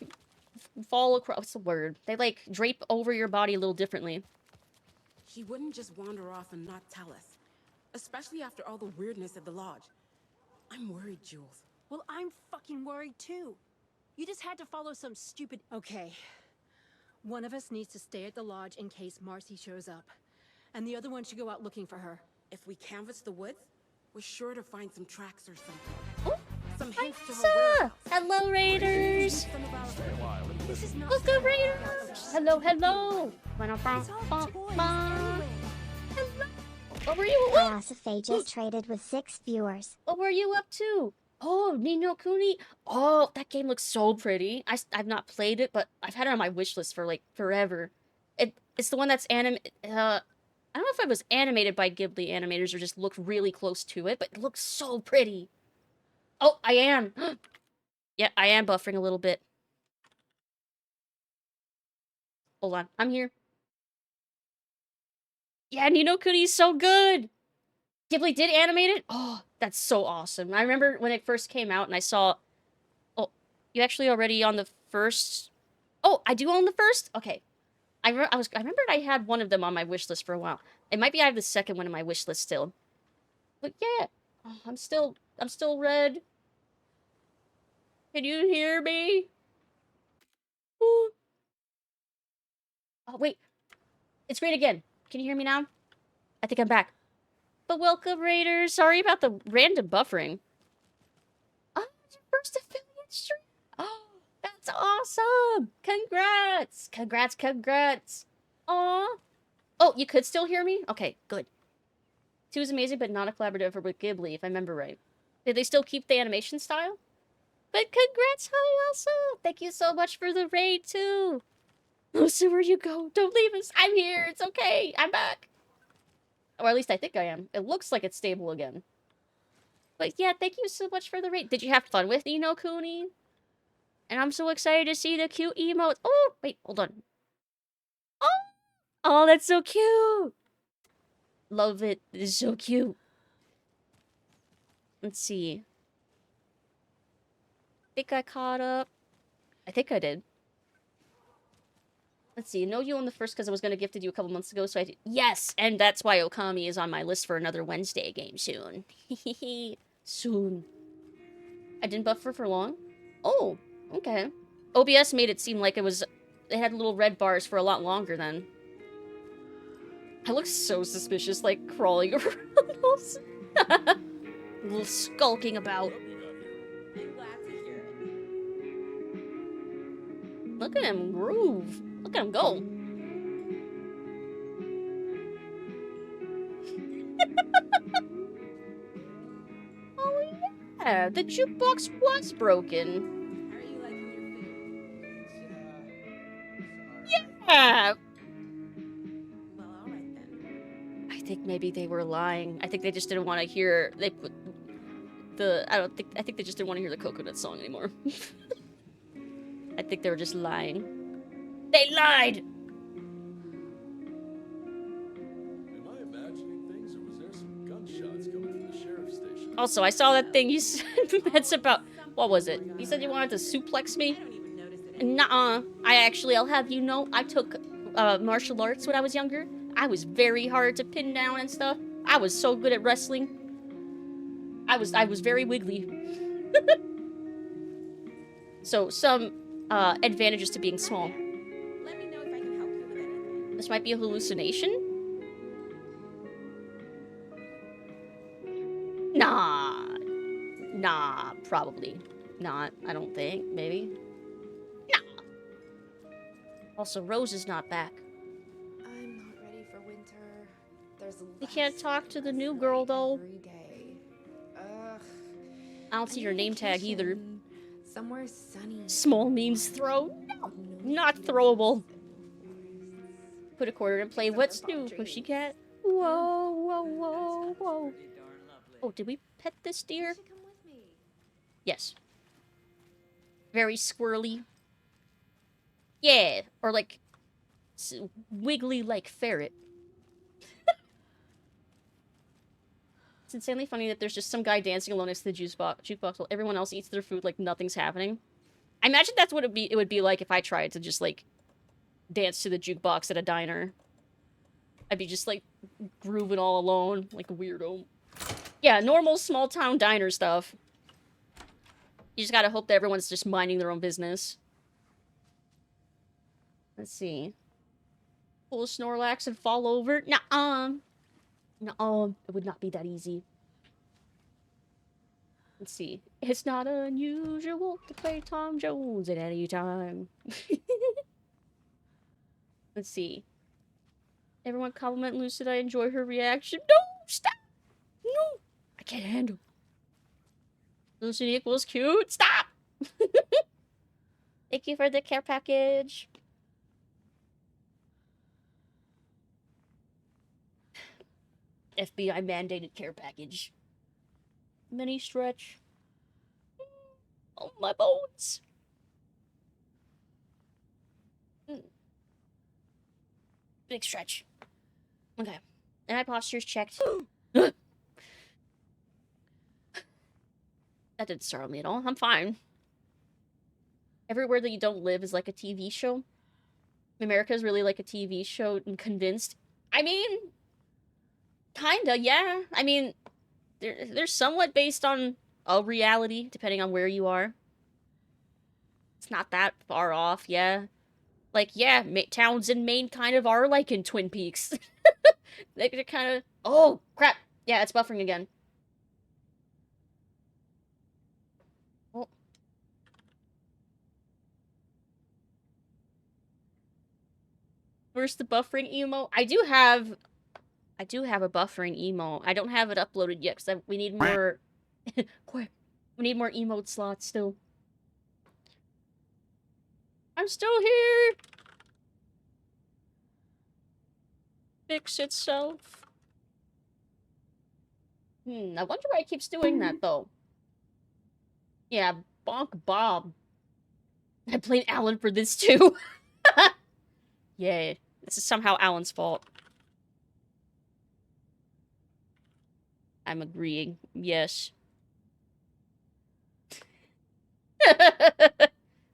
fall across, what's the word? They like drape over your body a little differently. She wouldn't just wander off and not tell us. Especially after all the weirdness at the lodge. I'm worried, Jules. Well, I'm fucking worried too. You just had to follow some stupid... Okay. One of us needs to stay at the lodge in case Marcy shows up. And the other one should go out looking for her. If we canvass the woods, we're sure to find some tracks or something. Oh, some hints to her whereabouts. Hello, Raiders! Let's go, Raiders! Hello, hello! Hello! What were you up? Phasmophage traded with 6 viewers. What were you up to? Oh, Ni no Kuni. Oh, that game looks so pretty. I've not played it, but I've had it on my wish list for like forever. It's the one that's I don't know if it was animated by Ghibli animators or just looked really close to it, but it looks so pretty. Oh, I am. Yeah, I am buffering a little bit. Hold on, I'm here. Yeah, Ni no Kuni is so good. Ghibli did animate it? Oh, that's so awesome. I remember when it first came out and I saw... Oh, you actually already on the first... Oh, I do own the first? Okay. I remembered I had one of them on my wish list for a while. It might be I have the second one on my wish list still. But yeah, oh, I'm still red. Can you hear me? Ooh. Oh, wait. It's great again. Can you hear me now? I think I'm back. But welcome, Raiders. Sorry about the random buffering. Oh, it's your first affiliate stream. Oh, that's awesome. Congrats. Congrats, congrats. Aw. Oh, you could still hear me? Okay, good. 2 is amazing, but not a collaborative effort with Ghibli, if I remember right. Did they still keep the animation style? But congrats, hi, also. Thank you so much for the raid, too. Oh, so where you go? Don't leave us. I'm here. It's okay. I'm back. Or at least I think I am. It looks like it's stable again. But yeah, thank you so much for the raid. Did you have fun with Ni no Kuni? And I'm so excited to see the cute emotes. Oh, wait, hold on. Oh, oh, that's so cute. Love it. It's so cute. Let's see. I think I caught up. I think I did. Let's see. I know you own the first because I was going to gift it you a couple months ago, so I did. Yes! And that's why Okami is on my list for another Wednesday game soon. Soon. I didn't buffer for long? Oh, okay. OBS made it seem like it was... They had little red bars for a lot longer then. I look so suspicious, like, crawling around. A little skulking about. Look at him groove. Look at him go. Oh yeah, the jukebox was broken. How are you liking your food? Yeah. Well, all right then. I think maybe they were lying. I think they just didn't want to hear. They put the. I think they just didn't want to hear the coconut song anymore. I think they were just lying. They lied! Am I imagining things, or was there some gunshots coming from the sheriff's station? Also, I saw that thing you said that's about... What was it? You said you wanted to suplex me? Nuh-uh. I'll have you know, I took martial arts when I was younger. I was very hard to pin down and stuff. I was so good at wrestling. I was very wiggly. So, some advantages to being small. Let me know if I can help you with anything. This might be a hallucination? Nah, probably not. I don't think. Maybe. Nah. Also, Rose is not back. I'm not ready for winter. There's You can't talk to the new girl, though. every day. Ugh. I don't see your name tag either. Somewhere sunny. Small means throw? No, not throwable. Put a quarter and play What's New, Pussycat. Whoa, whoa, whoa, whoa. Oh, did we pet this deer? Yes. Very squirrely. Yeah, or like wiggly like ferret. It's insanely funny that there's just some guy dancing alone next to the jukebox while everyone else eats their food like nothing's happening. I imagine that's what it would be like if I tried to just, like, dance to the jukebox at a diner. I'd be just, like, grooving all alone, like a weirdo. Yeah, normal small-town diner stuff. You just gotta hope that everyone's just minding their own business. Let's see. Pull a Snorlax and fall over? Nuh-uh. Nuh-uh. It would not be that easy. Let's see. It's not unusual to play Tom Jones at any time. Let's see. Everyone compliment Lucid. I enjoy her reaction. No! Stop! No! I can't handle. Lucid equals cute. Stop! Thank you for the care package. FBI mandated care package. Mini stretch. Oh, my bones. Big stretch. Okay. And my posture's checked. That didn't startle me at all. I'm fine. Everywhere that you don't live is like a TV show. America is really like a TV show and convinced. I mean, kinda, yeah. I mean, they're somewhat based on a reality, depending on where you are. It's not that far off, yeah. Like, yeah, towns in Maine kind of are like in Twin Peaks. They're kind of... Oh, crap. Yeah, it's buffering again. Oh. Where's the buffering emo? I do have a buffering emo. I don't have it uploaded yet because we need more... Quick. We need more emote slots still. I'm still here! Fix itself. I wonder why it keeps doing that, though. Yeah, bonk Bob. I blame Alan for this, too. Yeah, this is somehow Alan's fault. I'm agreeing. Yes.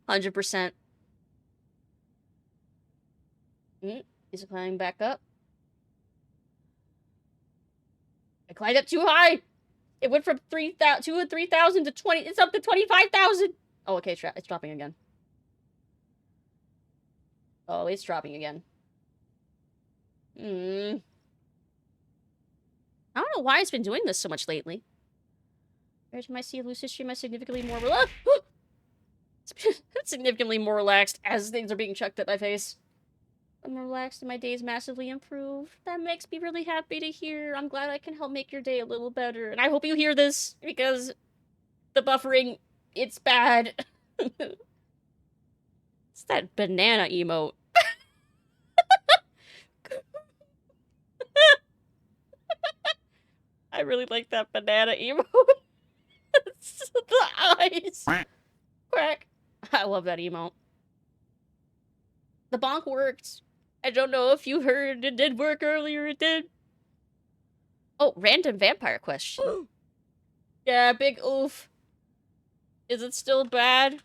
100%. Is it climbing back up? I climbed up too high! It went from 3,000 to 20. It's up to 25,000! Oh, okay, it's dropping again. Oh, it's dropping again. I don't know why it's been doing this so much lately. Every time I see a Lucid stream, I'm significantly more relaxed. It's significantly more relaxed as things are being chucked at my face. I'm relaxed and my day's massively improved. That makes me really happy to hear. I'm glad I can help make your day a little better. And I hope you hear this, because the buffering, it's bad. It's that banana emote. I really like that banana emote. The eyes. Quack. I love that emote. The bonk worked. I don't know if you heard it did work earlier. It did. Oh, random vampire question. Yeah, big oof. Is it still bad?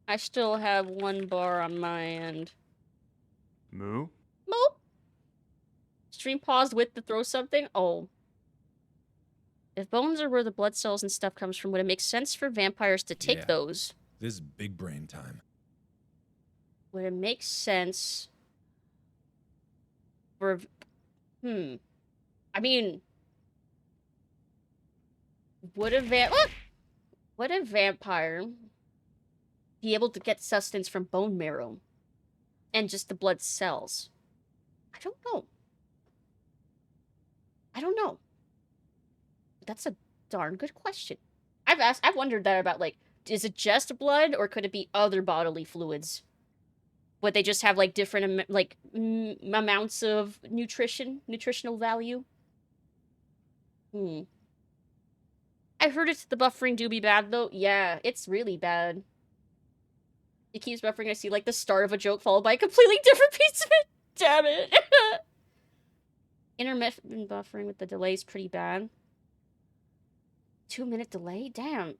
I still have 1 bar on my end. Moo? Moo? Stream paused with to throw something? Oh. If bones are where the blood cells and stuff comes from, would it make sense for vampires to take those? This is big brain time. Would it make sense for... I mean... Would a vampire be able to get sustenance from bone marrow? And just the blood cells? I don't know. I don't know. That's a darn good question. I've wondered that about, like, is it just blood, or could it be other bodily fluids? Would they just have, like, different, amounts of nutritional value? I heard the buffering do be bad, though. Yeah, it's really bad. It keeps buffering. I see like the start of a joke followed by a completely different piece of it. Damn it. Intermittent buffering with the delay is pretty bad. 2-minute delay? Damn.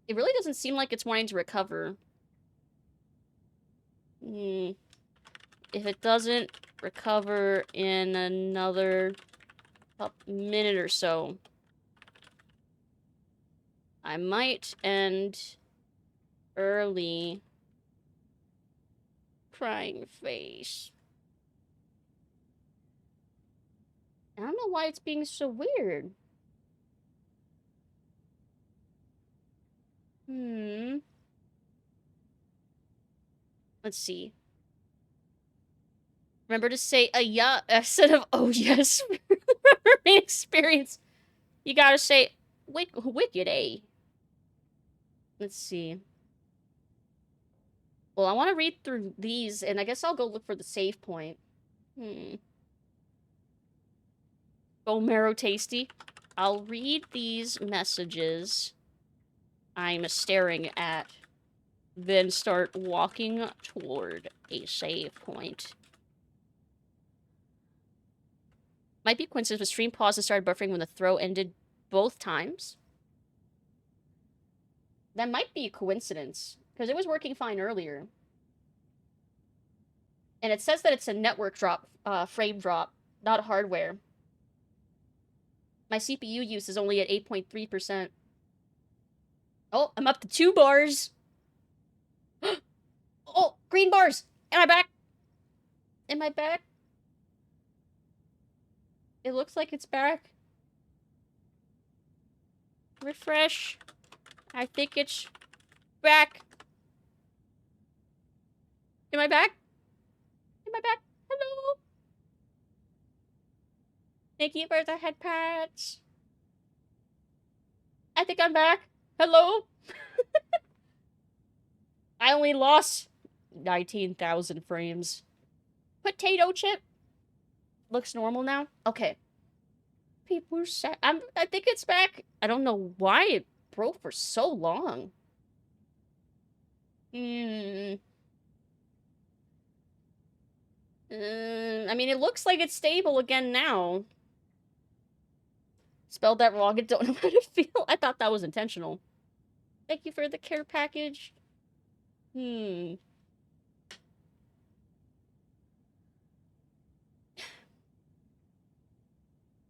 It really doesn't seem like it's wanting to recover. If it doesn't recover in another minute or so, I might end early. Crying face. I don't know why it's being so weird. Let's see. Remember to say a yeah instead of oh yes. Main experience. You gotta say wicked eh. Let's see. Well, I want to read through these, and I guess I'll go look for the save point. Bone marrow tasty. I'll read these messages I'm staring at, then start walking toward a save point. Might be coincidence, but stream paused and started buffering when the throw ended both times. That might be a coincidence, because it was working fine earlier. And it says that it's a network drop, frame drop, not hardware. My CPU use is only at 8.3%. Oh, I'm up to 2 bars. Oh, green bars. Am I back? Am I back? It looks like it's back. Refresh. I think it's back. Am I back? Am I back? Hello? Thank you for the head pats. I think I'm back. Hello? I only lost 19,000 frames. Potato chip. Looks normal now? Okay. People say I think it's back. I don't know why it broke for so long. I mean, it looks like it's stable again now. Spelled that wrong and don't know how to feel. I thought that was intentional. Thank you for the care package. Okay,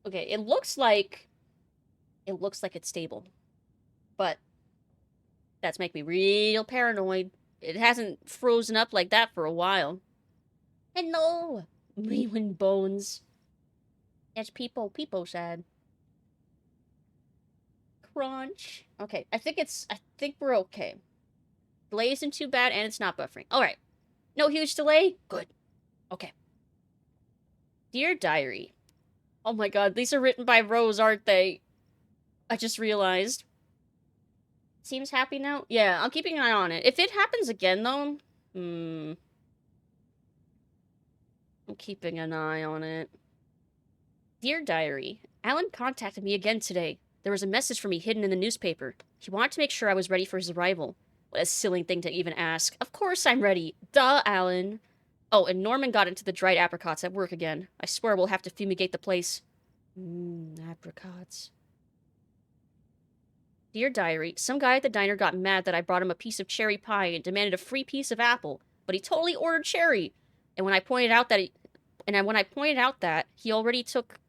it looks like it's stable. But that's making me real paranoid. It hasn't frozen up like that for a while. Hello, Leewin Bones. It's people sad. Crunch. Okay, I think we're okay. Delay isn't too bad, and it's not buffering. Alright. No huge delay? Good. Okay. Dear Diary. Oh my god, these are written by Rose, aren't they? I just realized. Seems happy now? Yeah, I'm keeping an eye on it. If it happens again, though... I'm keeping an eye on it. Dear Diary. Alan contacted me again today. There was a message for me hidden in the newspaper. He wanted to make sure I was ready for his arrival. What a silly thing to even ask. Of course I'm ready. Duh, Alan. Oh, and Norman got into the dried apricots at work again. I swear we'll have to fumigate the place. Apricots. Dear Diary, some guy at the diner got mad that I brought him a piece of cherry pie and demanded a free piece of apple, but he totally ordered cherry. And when I pointed out that he already took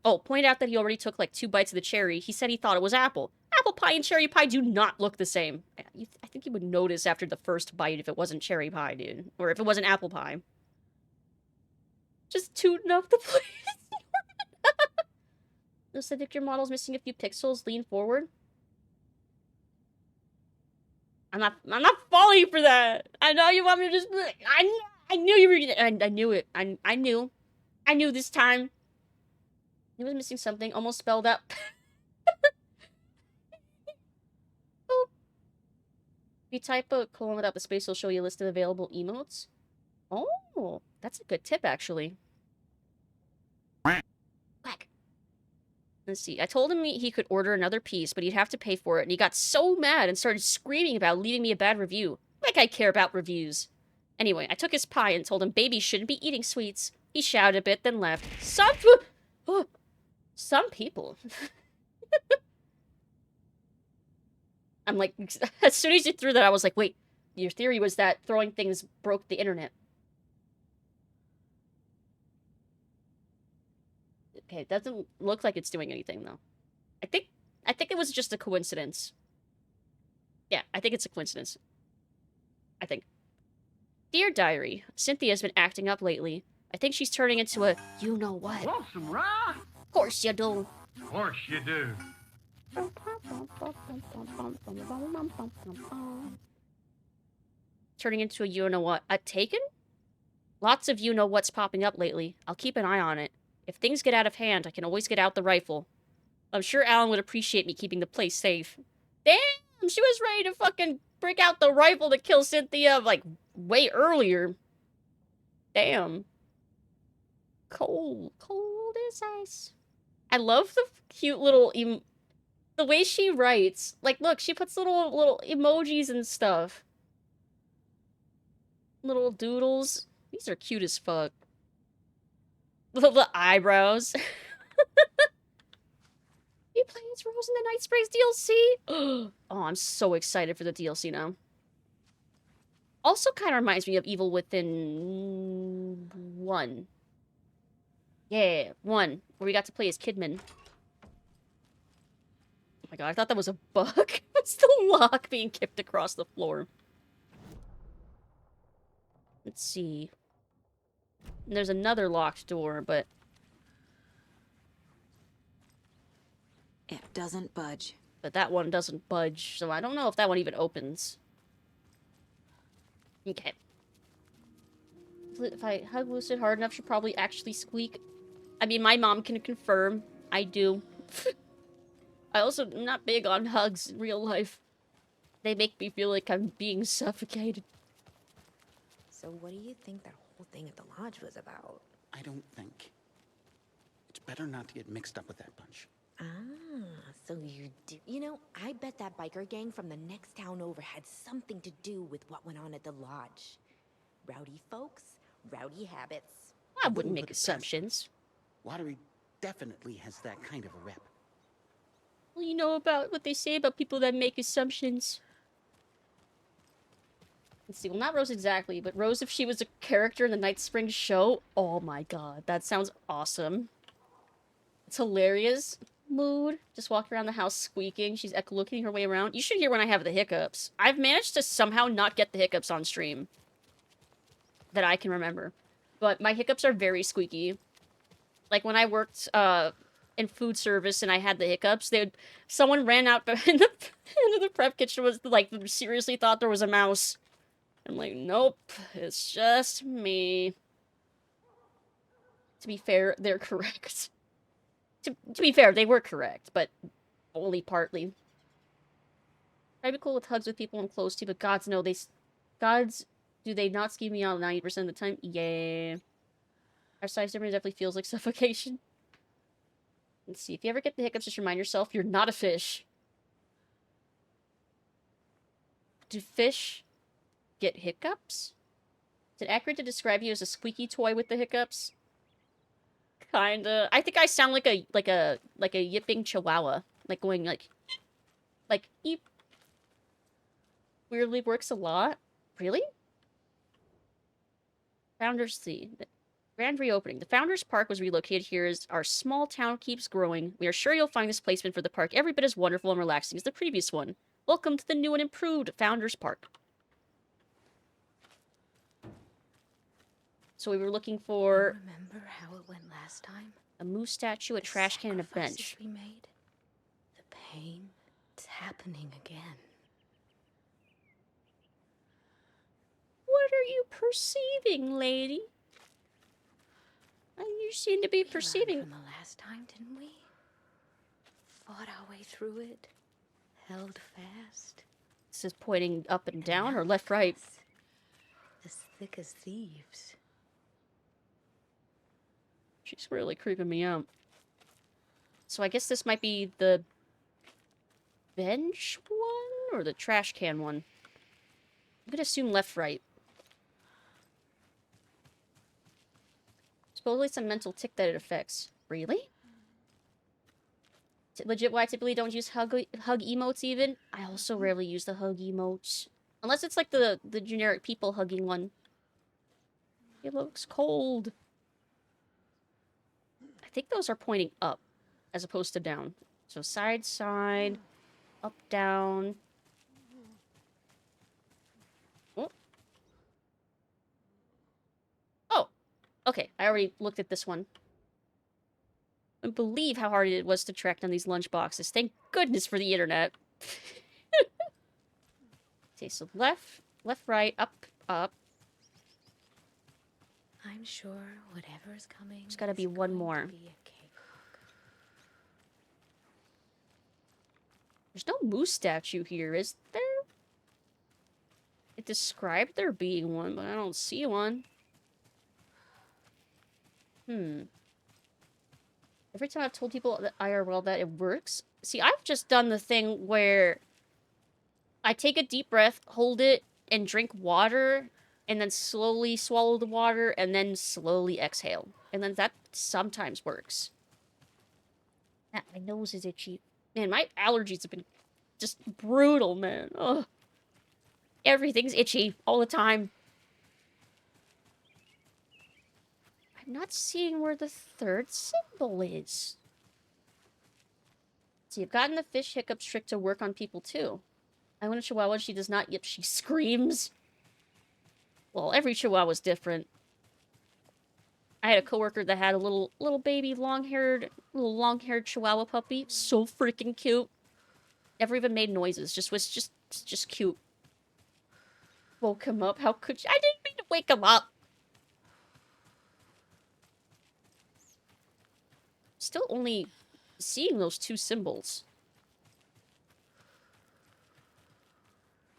like 2 bites of the cherry, he said he thought it was apple. Apple pie and cherry pie do not look the same. I think you would notice after the first bite if it wasn't cherry pie, dude. Or if it wasn't apple pie. Just tooting up the place. Looks like your model's missing a few pixels. Lean forward. I'm not falling for that. I know you want me to just... I knew you were... I knew it. I knew. I knew this time. He was missing something. Almost spelled out. Oh. If you type a colon without the space, it'll show you a list of available emotes. Oh, that's a good tip, actually. Whack. Let's see. I told him he could order another piece, but he'd have to pay for it, and he got so mad and started screaming about leaving me a bad review. Like I care about reviews. Anyway, I took his pie and told him babies shouldn't be eating sweets. He shouted a bit, then left. Some people. I'm like, as soon as you threw that, I was like, wait, your theory was that throwing things broke the internet. Okay, it doesn't look like it's doing anything, though. I think it was just a coincidence. Yeah, I think it's a coincidence. I think. Dear Diary, Cynthia's been acting up lately. I think she's turning into a you-know-what. Want some rye? Of course you do. Of course you do. Turning into a you-know-what. A Taken? Lots of you-know-what's popping up lately. I'll keep an eye on it. If things get out of hand, I can always get out the rifle. I'm sure Alan would appreciate me keeping the place safe. Damn! She was ready to fucking break out the rifle to kill Cynthia, like, way earlier. Damn. Cold. Cold as ice. I love the cute little... the way she writes. Like, look, she puts little emojis and stuff. Little doodles. These are cute as fuck. The eyebrows. He plays Rose in the Night Sprays DLC. Oh, I'm so excited for the DLC now. Also kind of reminds me of Evil Within 1. Yeah, 1. Where we got to play as Kidman. Oh my god, I thought that was a bug. It's the lock being kicked across the floor. Let's see. And there's another locked door, but... It doesn't budge. But that one doesn't budge, so I don't know if that one even opens. Okay. If I hug Lucid hard enough, she'll probably actually squeak. I mean, my mom can confirm. I do. I also am not big on hugs in real life. They make me feel like I'm being suffocated. So what do you think that whole thing at the lodge was about? I don't think. It's better not to get mixed up with that bunch. Ah, so you do. You know, I bet that biker gang from the next town over had something to do with what went on at the lodge. Rowdy folks, rowdy habits. I wouldn't make assumptions. Lottery definitely has that kind of a rep. Well, you know about what they say about people that make assumptions. Let's see, well, not Rose exactly, but Rose if she was a character in the Night Spring show. Oh my god, that sounds awesome. It's hilarious. Mood. Just walking around the house squeaking. She's echolocating her way around. You should hear when I have the hiccups. I've managed to somehow not get the hiccups on stream. That I can remember. But my hiccups are very squeaky. Like when I worked in food service and I had the hiccups, someone ran out into the prep kitchen was like seriously thought there was a mouse. I'm like, nope, it's just me. To be fair, they're correct. To be fair, they were correct, but only partly. I'd be cool with hugs with people I'm close to, but gods no, do they not ski me out 90% of the time? Yeah. Our size difference definitely feels like suffocation. Let's see, if you ever get the hiccups, just remind yourself you're not a fish. Do fish get hiccups? Is it accurate to describe you as a squeaky toy with the hiccups? Kinda. I think I sound like a yipping chihuahua. Like going like eep. Weirdly works a lot. Really? Founders C. Grand reopening. The Founders Park was relocated here as our small town keeps growing. We are sure you'll find this placement for the park every bit as wonderful and relaxing as the previous one. Welcome to the new and improved Founders Park. So we were looking for... Remember how it went last time? A moose statue, a trash can, and a bench. We made. The pain. It's happening again. What are you perceiving, lady? You seem to be perceiving... From the last time, didn't we? Fought our way through it. Held fast. This is pointing up and down or left, right? As thick as thieves. She's really creeping me out. So I guess this might be the bench one or the trash can one. I'm gonna assume left, right. supposedly some mental tick that it affects. Really? Legit why I typically don't use hug emotes even. I also rarely use the hug emotes. Unless it's like the generic people hugging one. It looks cold. I think those are pointing up as opposed to down. So side, side, up, down. Oh. Oh. Okay, I already looked at this one. I believe how hard it was to track down these lunch boxes. Thank goodness for the internet. Okay, so left, right, up, up. I'm sure whatever's coming. There's gotta be one more. There's no moose statue here, is there? It described there being one, but I don't see one. Every time I've told people that IRL that it works, see, I've just done the thing where I take a deep breath, hold it, and drink water, and then slowly swallow the water, and then slowly exhale. And then that sometimes works. Ah, my nose is itchy. Man, my allergies have been just brutal, man. Ugh. Everything's itchy all the time. I'm not seeing where the third symbol is. See, I've gotten the fish hiccups trick to work on people, too. I want a chihuahua, she does not yip, she screams. Well, every chihuahua's different. I had a coworker that had a little baby long-haired chihuahua puppy. So freaking cute. Never even made noises, just was just cute. Woke him up, how could you? I didn't mean to wake him up. Still only seeing those two symbols.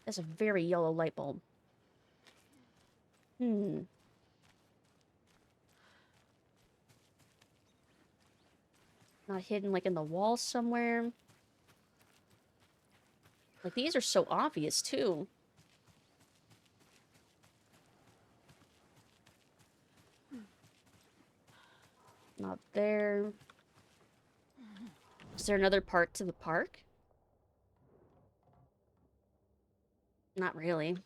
That's a very yellow light bulb. Not hidden, like, in the wall somewhere. Like, these are so obvious, too. Not there. Is there another part to the park? Not really.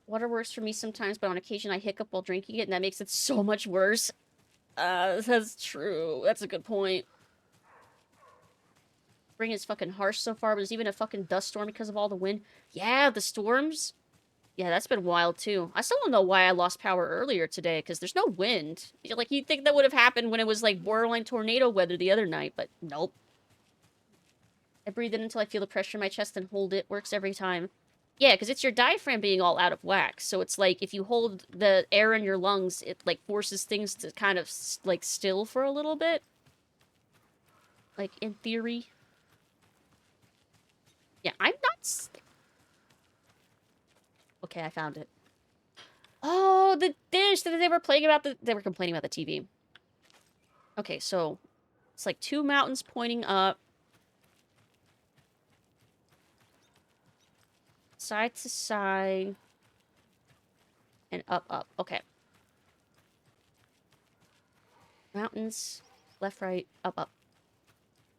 Water works for me sometimes, but on occasion I hiccup while drinking it, and that makes it so much worse. That's true. That's a good point. Spring is fucking harsh so far, but there's even a fucking dust storm because of all the wind. Yeah, the storms. Yeah, that's been wild, too. I still don't know why I lost power earlier today, because there's no wind. Like, you'd think that would have happened when it was, like, borderline tornado weather the other night, but nope. I breathe in until I feel the pressure in my chest and hold it. Works every time. Yeah, because it's your diaphragm being all out of whack. So it's like, if you hold the air in your lungs, it, like, forces things to kind of, like, still for a little bit. Like, in theory. Yeah, I'm not... Okay, I found it. Oh, the dish that they were playing about they were complaining about the TV. Okay, so it's like two mountains pointing up. Side to side. And up, up. Okay. Mountains, left, right, up, up.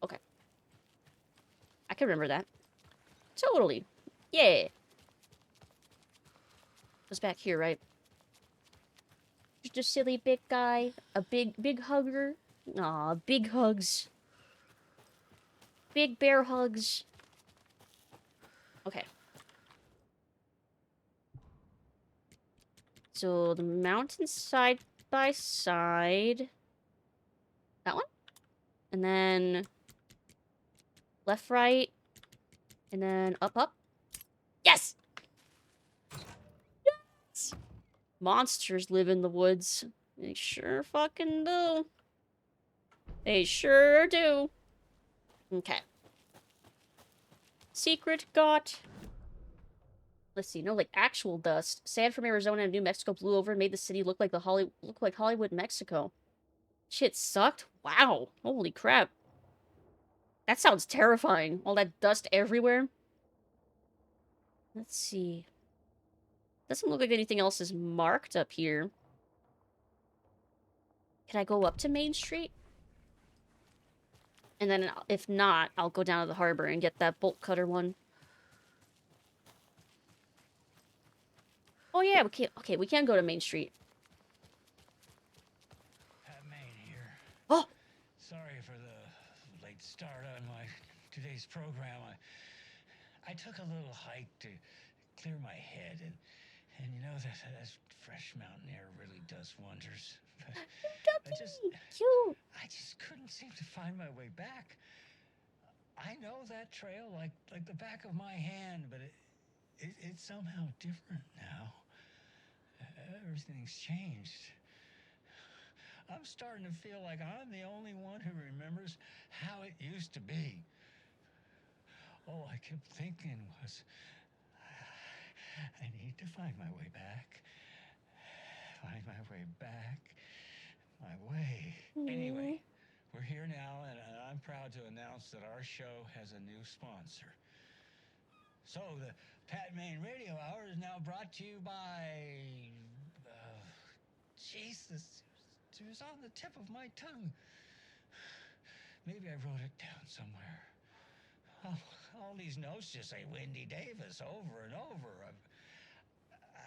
Okay. I can remember that. Totally. Yeah. It's back here, right? Just a silly big guy. A big hugger. Aw, big hugs. Big bear hugs. Okay. So, the mountain side by side. That one? And then... left, right. And then up, up. Yes! Yes! Monsters live in the woods. They sure fucking do. They sure do. Okay. Secret got. Let's see. No, like actual dust. Sand from Arizona and New Mexico blew over and made the city look like Hollywood, Mexico. Shit sucked. Wow. Holy crap. That sounds terrifying. All that dust everywhere. Let's see. Doesn't look like anything else is marked up here. Can I go up to Main Street? And then if not, I'll go down to the harbor and get that bolt cutter one. Oh yeah, we can go to Main Street. Main here. Oh! Sorry for the late start on my today's program. I took a little hike to clear my head, and you know that fresh mountain air really does wonders. But I just couldn't seem to find my way back. I know that trail like the back of my hand, but it's somehow different now. Everything's changed. I'm starting to feel like I'm the only one who remembers how it used to be. All I kept thinking was, I need to find my way back. Find my way back. My way. Anyway, we're here now, and I'm proud to announce that our show has a new sponsor. So, the Pat Main Radio Hour is now brought to you by... Jesus, it was on the tip of my tongue. Maybe I wrote it down somewhere. Oh, all these notes just say Wendy Davis over and over.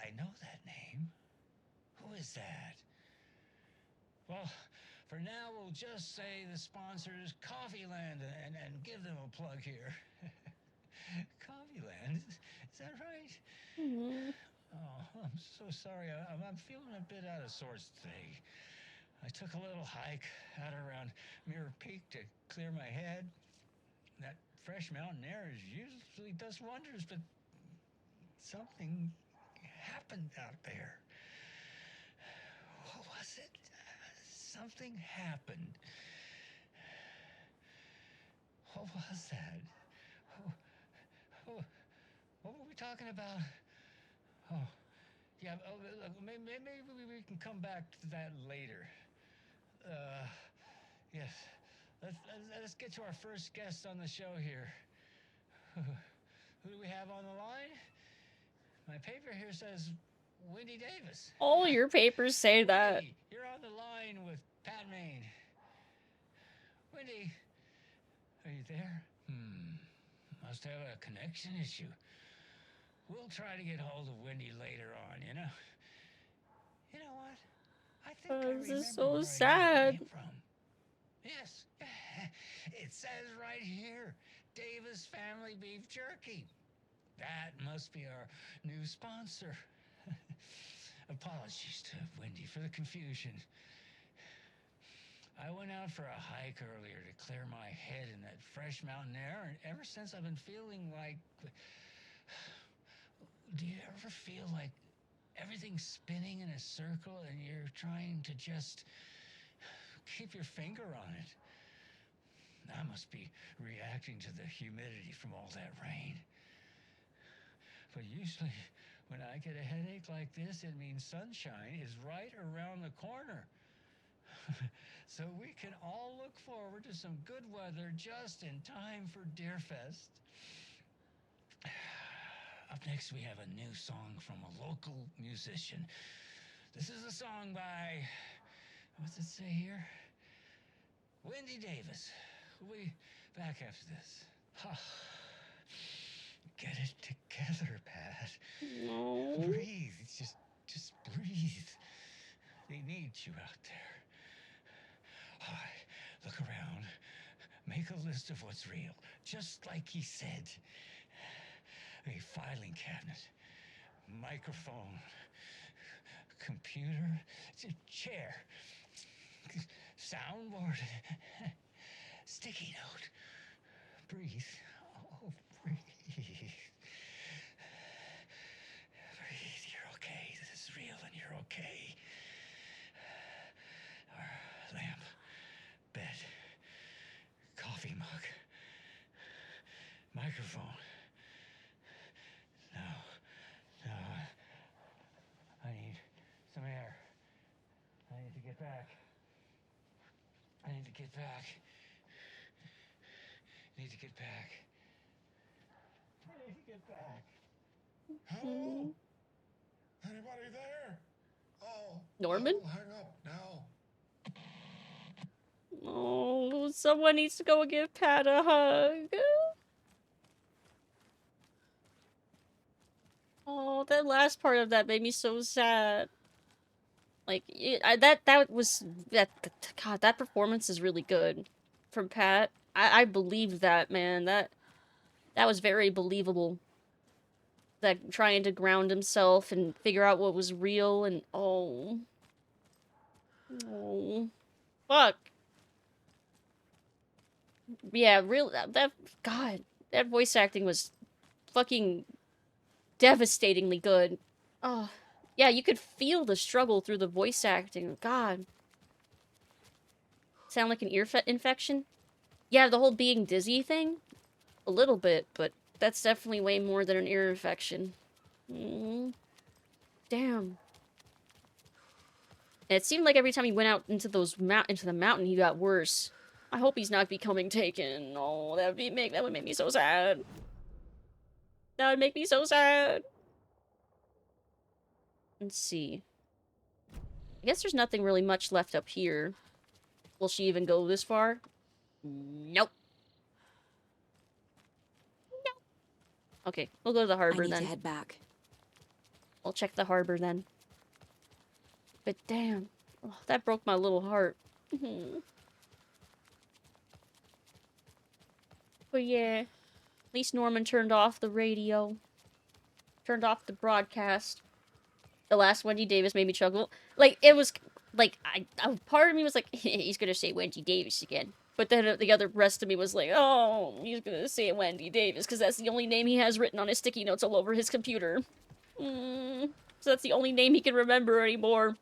I know that name. Who is that? Well, for now, we'll just say the sponsors Coffeeland and give them a plug here. Coffeeland? Is that right? Mm-hmm. Oh, I'm so sorry. I'm feeling a bit out of sorts today. I took a little hike out around Mirror Peak to clear my head. That fresh mountain air usually does wonders, but something happened out there. What was it? Something happened. What was that? What were we talking about? Oh, yeah. Oh, maybe we can come back to that later. Yes. Let's get to our first guest on the show here. Who do we have on the line? My paper here says Wendy Davis. All your papers say that. Wendy, you're on the line with Pat Main. Wendy, are you there? Must have a connection issue. We'll try to get hold of Wendy later on, you know? You know what? I think I remember this is so where sad. I came from. Yes. It says right here, Davis Family Beef Jerky. That must be our new sponsor. Apologies to Wendy for the confusion. I went out for a hike earlier to clear my head in that fresh mountain air, and ever since I've been feeling like... Do you ever feel like everything's spinning in a circle and you're trying to just keep your finger on it? I must be reacting to the humidity from all that rain. But usually, when I get a headache like this, it means sunshine is right around the corner. So we can all look forward to some good weather just in time for Deerfest. Up next, we have a new song from a local musician. This is a song by, what's it say here? Wendy Davis. We'll be back after this. Get it together, Pat. No. Breathe. Just breathe. They need you out there. All right, look around. Make a list of what's real, just like he said. A filing cabinet, microphone, computer, chair, soundboard, sticky note. Breathe. Oh, breathe. Breathe. You're okay. This is real and you're okay. Lamp, bed, coffee mug, microphone. No. I need some air. I need to get back. I need to get back. I need to get back. I need to get back. Norman? Oh, hang up now. Oh, someone needs to go and give Pat a hug. Oh, that last part of that made me so sad. Like, that was, God, that performance is really good from Pat. I believed that, man. That was very believable. That trying to ground himself and figure out what was real and, oh. Oh. Fuck. Yeah, real, God, that voice acting was fucking devastatingly good. Oh, yeah, you could feel the struggle through the voice acting. God. Sound like an ear infection? Yeah, the whole being dizzy thing? A little bit, but that's definitely way more than an ear infection. Damn. And it seemed like every time he went out into the mountain, he got worse. I hope he's not becoming taken. Oh, that would make me so sad. That would make me so sad. Let's see. I guess there's nothing really much left up here. Will she even go this far? Nope. Nope. Okay, we'll go to the harbor then. I need to head back. We'll check the harbor then. But damn, oh, that broke my little heart. But yeah, at least Norman turned off the radio. Turned off the broadcast. The last Wendy Davis made me chuckle. Like, it was, like, part of me was like, he's gonna say Wendy Davis again. But then the other rest of me was like, oh, he's gonna say Wendy Davis, because that's the only name he has written on his sticky notes all over his computer. So that's the only name he can remember anymore.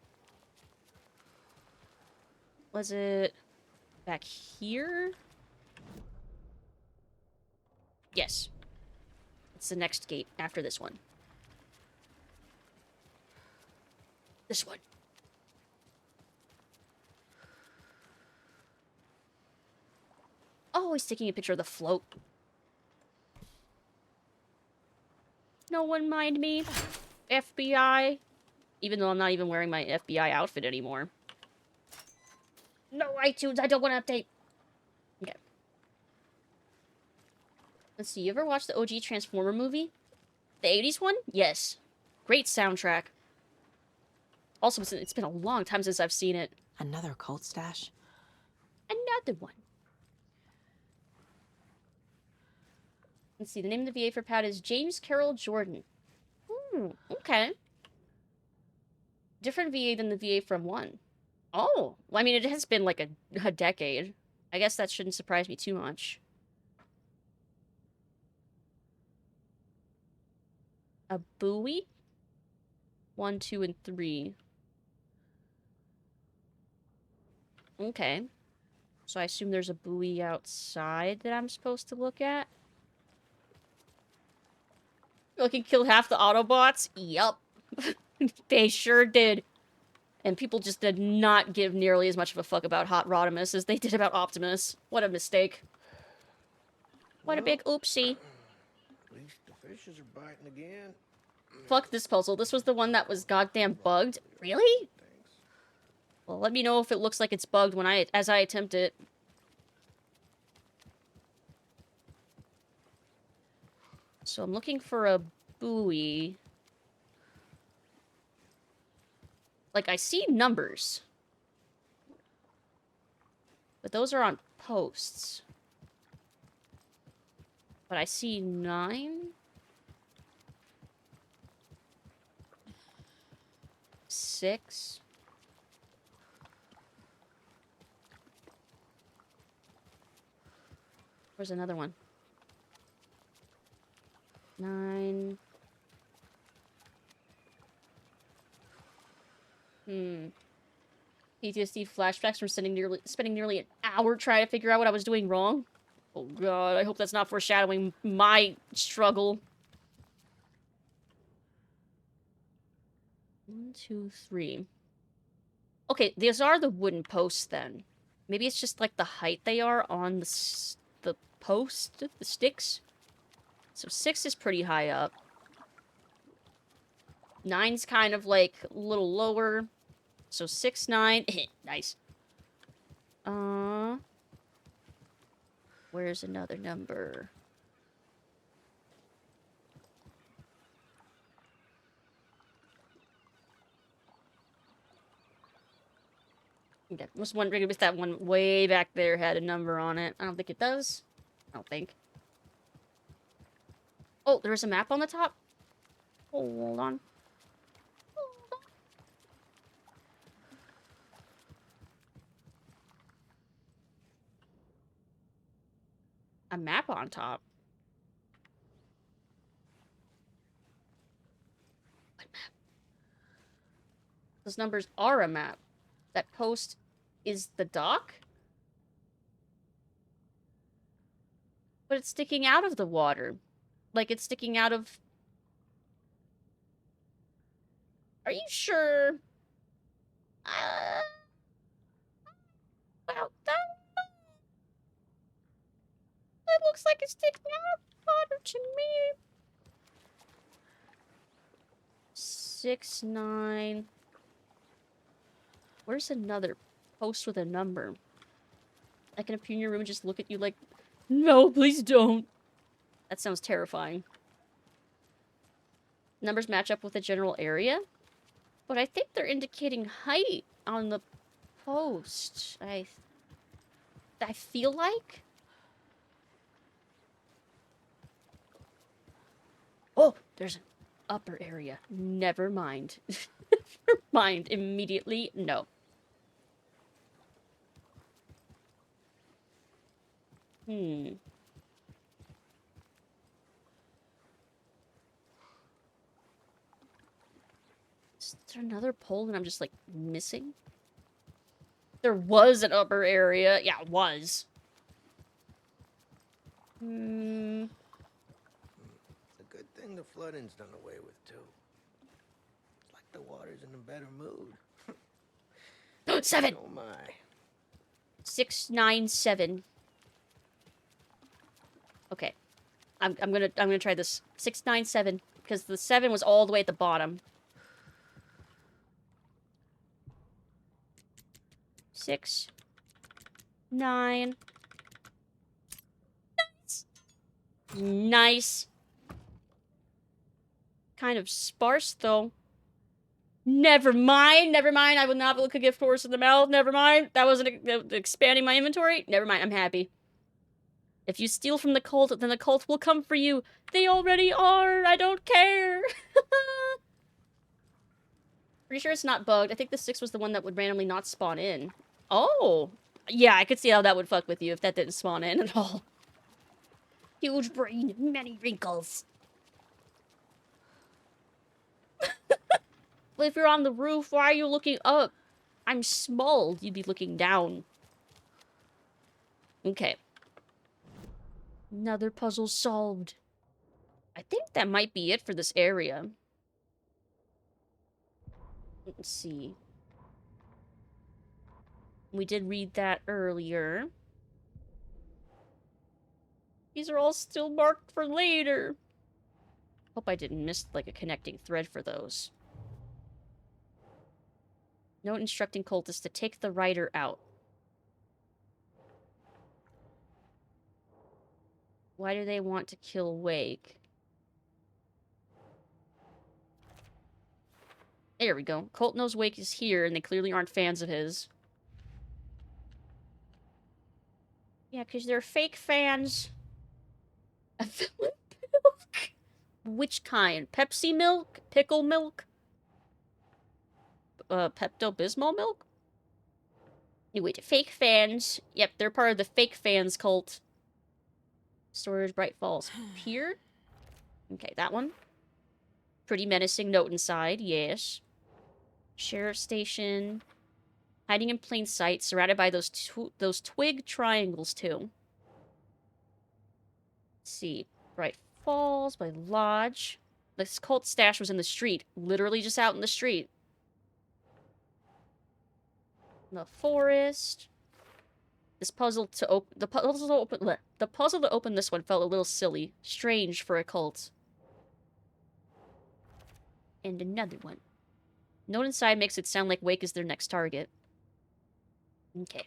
Was it back here? Yes. It's the next gate after this one. This one. Oh, he's taking a picture of the float. No one mind me. FBI. Even though I'm not even wearing my FBI outfit anymore. No iTunes, I don't want to update. Okay. Let's see, you ever watched the OG Transformer movie? The 80s one? Yes. Great soundtrack. Also, it's been a long time since I've seen it. Another cult stash? Another one. Let's see, the name of the VA for Pat is James Carroll Jordan. Okay. Different VA than the VA from 1. Oh, well, I mean, it has been like a decade. I guess that shouldn't surprise me too much. A buoy? 1, 2, and 3. Okay. So I assume there's a buoy outside that I'm supposed to look at? Fucking killed half the Autobots? Yup. They sure did. And people just did not give nearly as much of a fuck about Hot Rodimus as they did about Optimus. What a mistake. What a big oopsie. At least the fishes are biting again. Fuck this puzzle. This was the one that was goddamn bugged. Really? Well, let me know if it looks like it's bugged as I attempt it. So I'm looking for a buoy. Like, I see numbers. But those are on posts. But I see 9. 6. Where's another one? 9. PTSD flashbacks from spending nearly an hour trying to figure out what I was doing wrong. Oh god, I hope that's not foreshadowing my struggle. 1, 2, 3. Okay, these are the wooden posts then. Maybe it's just like the height they are on the post, the sticks. So 6 is pretty high up. 9's kind of like a little lower. So 6, 9. Nice. Where's another number? I was wondering if that one way back there had a number on it. I don't think it does. I don't think. Oh, there's a map on the top? Hold on. A map on top? What map? Those numbers are a map. That post is the dock? But it's sticking out of the water. Like it's sticking out of... Are you sure? Well, that looks like it's sticking out of the water to me. 6, 9... Where's another post with a number? I can appear in your room and just look at you like, no, please don't. That sounds terrifying. Numbers match up with the general area, but I think they're indicating height on the post. I feel like. Oh, there's an upper area. Never mind. Never mind. Immediately, no. Is there another pole that I'm just, like, missing? There was an upper area. Yeah, it was. It's a good thing the flooding's done away with, too. It's like the water's in a better mood. 7! Oh, my. 6, 9, 7. Okay. I'm gonna try this. 6, 9, 7. Because the 7 was all the way at the bottom. 6, 9. Nice. Nice. Kind of sparse, though. Never mind. Never mind. I would not look a gift horse in the mouth. Never mind. That wasn't expanding my inventory. Never mind. I'm happy. If you steal from the cult, then the cult will come for you. They already are. I don't care. Pretty sure it's not bugged. I think the 6 was the one that would randomly not spawn in. Oh. Yeah, I could see how that would fuck with you if that didn't spawn in at all. Huge brain, many wrinkles. Well, if you're on the roof, why are you looking up? I'm small. You'd be looking down. Okay. Another puzzle solved. I think that might be it for this area. Let's see. We did read that earlier. These are all still marked for later. Hope I didn't miss, like, a connecting thread for those. Note instructing cultists to take the rider out. Why do they want to kill Wake? There we go. Colt knows Wake is here, and they clearly aren't fans of his. Yeah, because they're fake fans. A villain milk? Which kind? Pepsi milk? Pickle milk? Pepto-Bismol milk? Anyway, fake fans. Yep, they're part of the fake fans cult. Storage Bright Falls Pier. Okay, that one. Pretty menacing note inside, yes. Sheriff Station. Hiding in plain sight, surrounded by those twig triangles, too. Let's see. Bright Falls, by Lodge. This cult stash was in the street. Literally just out in the street. The forest. This puzzle to open... The puzzle to open this one felt a little silly. Strange for a cult. And another one. Note inside makes it sound like Wake is their next target. Okay.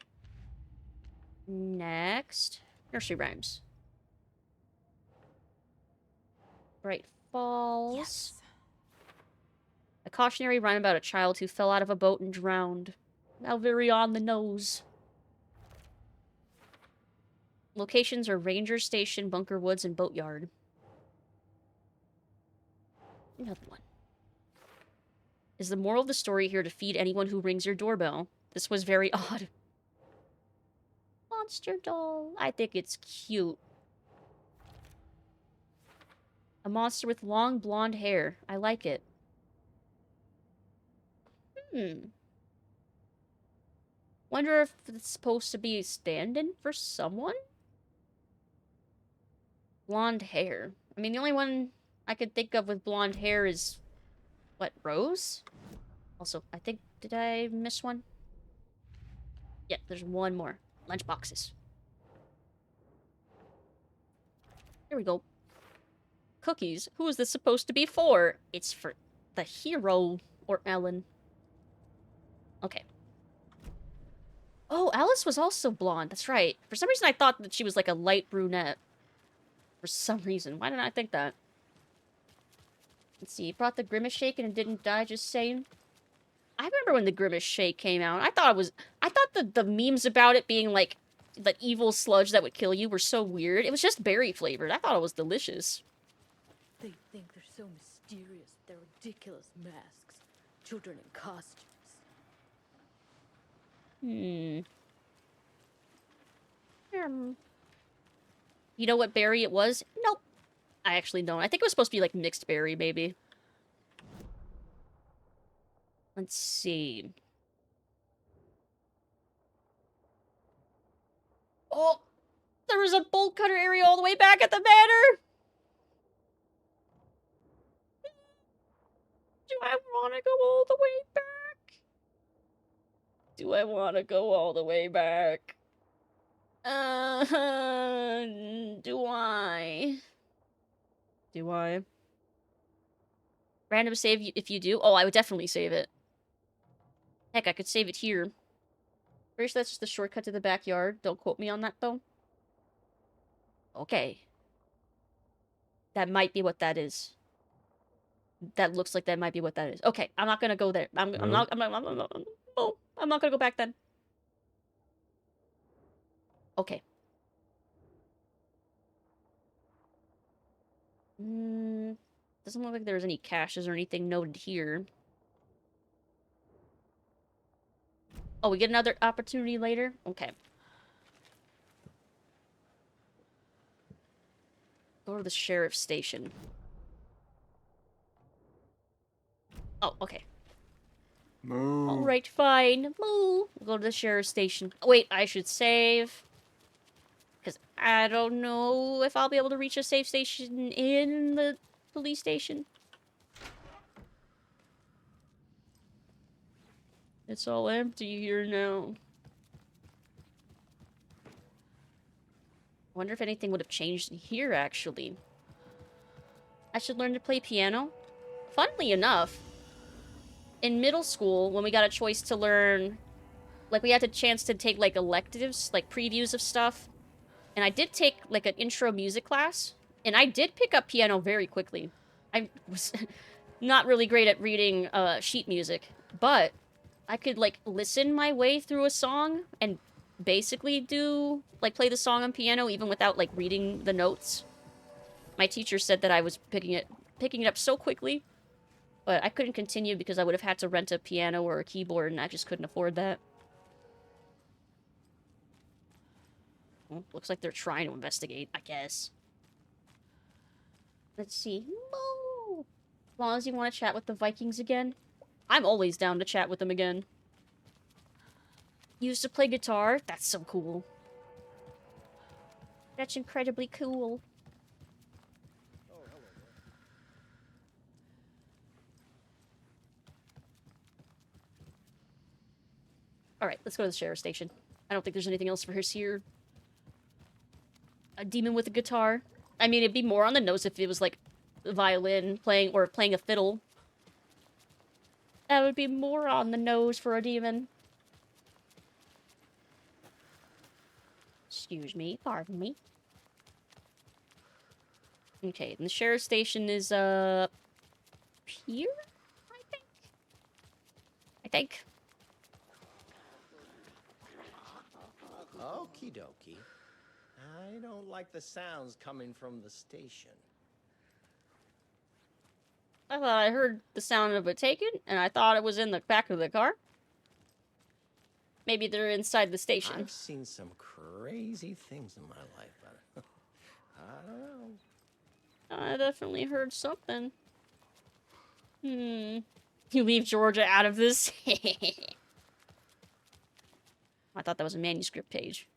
Next. Nursery rhymes. Bright Falls. Yes. A cautionary rhyme about a child who fell out of a boat and drowned. How very on the nose. Locations are Ranger Station, Bunker Woods, and Boatyard. Another one. Is the moral of the story here to feed anyone who rings your doorbell? This was very odd. Monster doll. I think it's cute. A monster with long blonde hair. I like it. Wonder if it's supposed to be stand-in for someone? Blonde hair. I mean, the only one I could think of with blonde hair is... What, Rose? Also, I think... Did I miss one? Yeah, there's one more. Lunchboxes. Here we go. Cookies. Who is this supposed to be for? It's for the hero, or Ellen. Okay. Oh, Alice was also blonde. That's right. For some reason, I thought that she was like a light brunette. For some reason. Why didn't I think that? Let's see. Brought the Grimace Shake and it didn't die, just saying. I remember when the Grimace Shake came out. I thought the memes about it being like the evil sludge that would kill you were so weird. It was just berry flavored. I thought it was delicious. They think they're so mysterious, their ridiculous masks. Children in costumes. You know what berry it was? Nope. I actually don't. I think it was supposed to be like mixed berry, maybe. Let's see. Oh! There was a bolt cutter area all the way back at the manor! Do I want to go all the way back? Do I want to go all the way back? Do I? Do I? Random save if you do? Oh, I would definitely save it. Heck, I could save it here. Pretty sure that's just the shortcut to the backyard. Don't quote me on that, though. Okay. That might be what that is. That looks like that might be what that is. Okay, I'm not gonna go there. I'm not gonna go back then. Okay. Doesn't look like there's any caches or anything noted here. Oh, we get another opportunity later? Okay. Go to the sheriff's station. Oh, okay. Moo. Alright, fine. Moo. We'll go to the sheriff's station. Oh, wait, I should save. Because I don't know if I'll be able to reach a safe station in the police station. It's all empty here now. Wonder if anything would have changed here, actually. I should learn to play piano. Funnily enough, in middle school, when we got a choice to learn... Like, we had a chance to take, like, electives, like, previews of stuff. And I did take, like, an intro music class. And I did pick up piano very quickly. I was not really great at reading sheet music. But I could, like, listen my way through a song and basically do, like, play the song on piano even without, like, reading the notes. My teacher said that I was picking it up so quickly. But I couldn't continue because I would have had to rent a piano or a keyboard, and I just couldn't afford that. Well, looks like they're trying to investigate, I guess. Let's see. Moo! As long as you want to chat with the Vikings again. I'm always down to chat with them again. Used to play guitar? That's so cool. That's incredibly cool. Alright, let's go to the sheriff's station. I don't think there's anything else for us here. A demon with a guitar. I mean, it'd be more on the nose if it was, like, a violin playing, or playing a fiddle. That would be more on the nose for a demon. Excuse me, pardon me. Okay, and the sheriff's station is, here? I think. Okie dokie. I don't like the sounds coming from the station. I thought I heard the sound of it taken, and I thought it was in the back of the car. Maybe they're inside the station. I've seen some crazy things in my life, but I don't know. I definitely heard something. You leave Georgia out of this? I thought that was a manuscript page.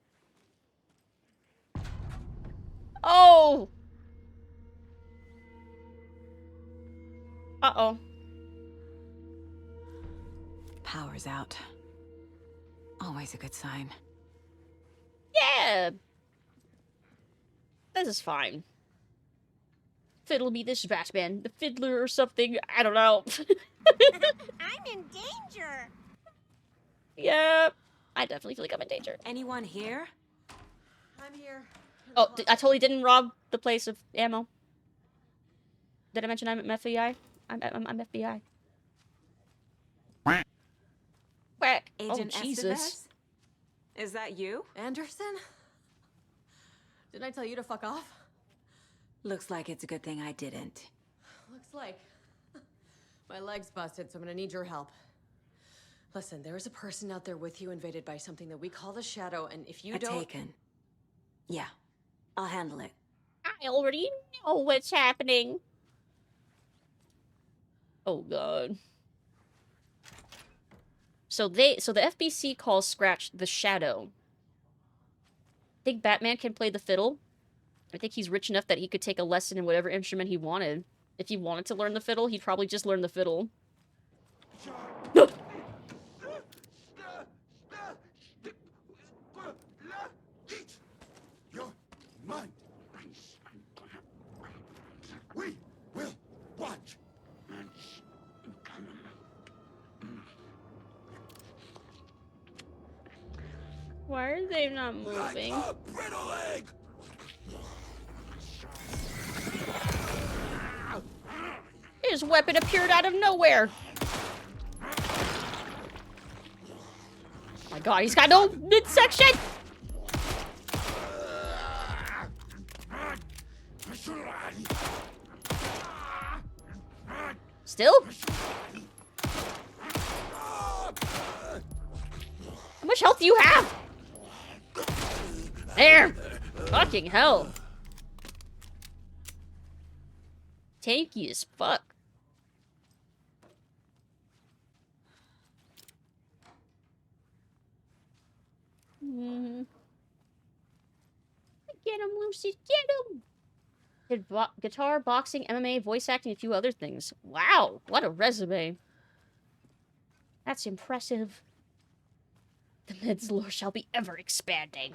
Oh! Uh-oh. Power's out. Always a good sign. Yeah! This is fine. Fiddle me this Batman. The fiddler or something. I don't know. I'm in danger. Yeah. I definitely feel like I'm in danger. Anyone here? I'm here. Oh, I totally didn't rob the place of ammo. Did I mention I'm FBI? I'm FBI. Quack. Agent Oh, Jesus. Estevez? Is that you? Anderson? Didn't I tell you to fuck off? Looks like it's a good thing I didn't. Looks like. My leg's busted, so I'm gonna need your help. Listen, there is a person out there with you invaded by something that we call the Shadow, and if you don't... Taken. Yeah, I'll handle it. I already know what's happening. Oh, God. So the FBC calls Scratch the Shadow. I think Batman can play the fiddle. I think he's rich enough that he could take a lesson in whatever instrument he wanted. If he wanted to learn the fiddle, he'd probably just learn the fiddle. Your mind. We will watch. Why are they not moving? Like a brittle egg. His weapon appeared out of nowhere. My God, he's got no midsection. Still? How much health do you have? There! Fucking hell. Tanky as fuck. Get him, Lucid, get him! Did guitar, boxing, MMA, voice acting, a few other things. Wow, what a resume. That's impressive. The Med's lore shall be ever expanding.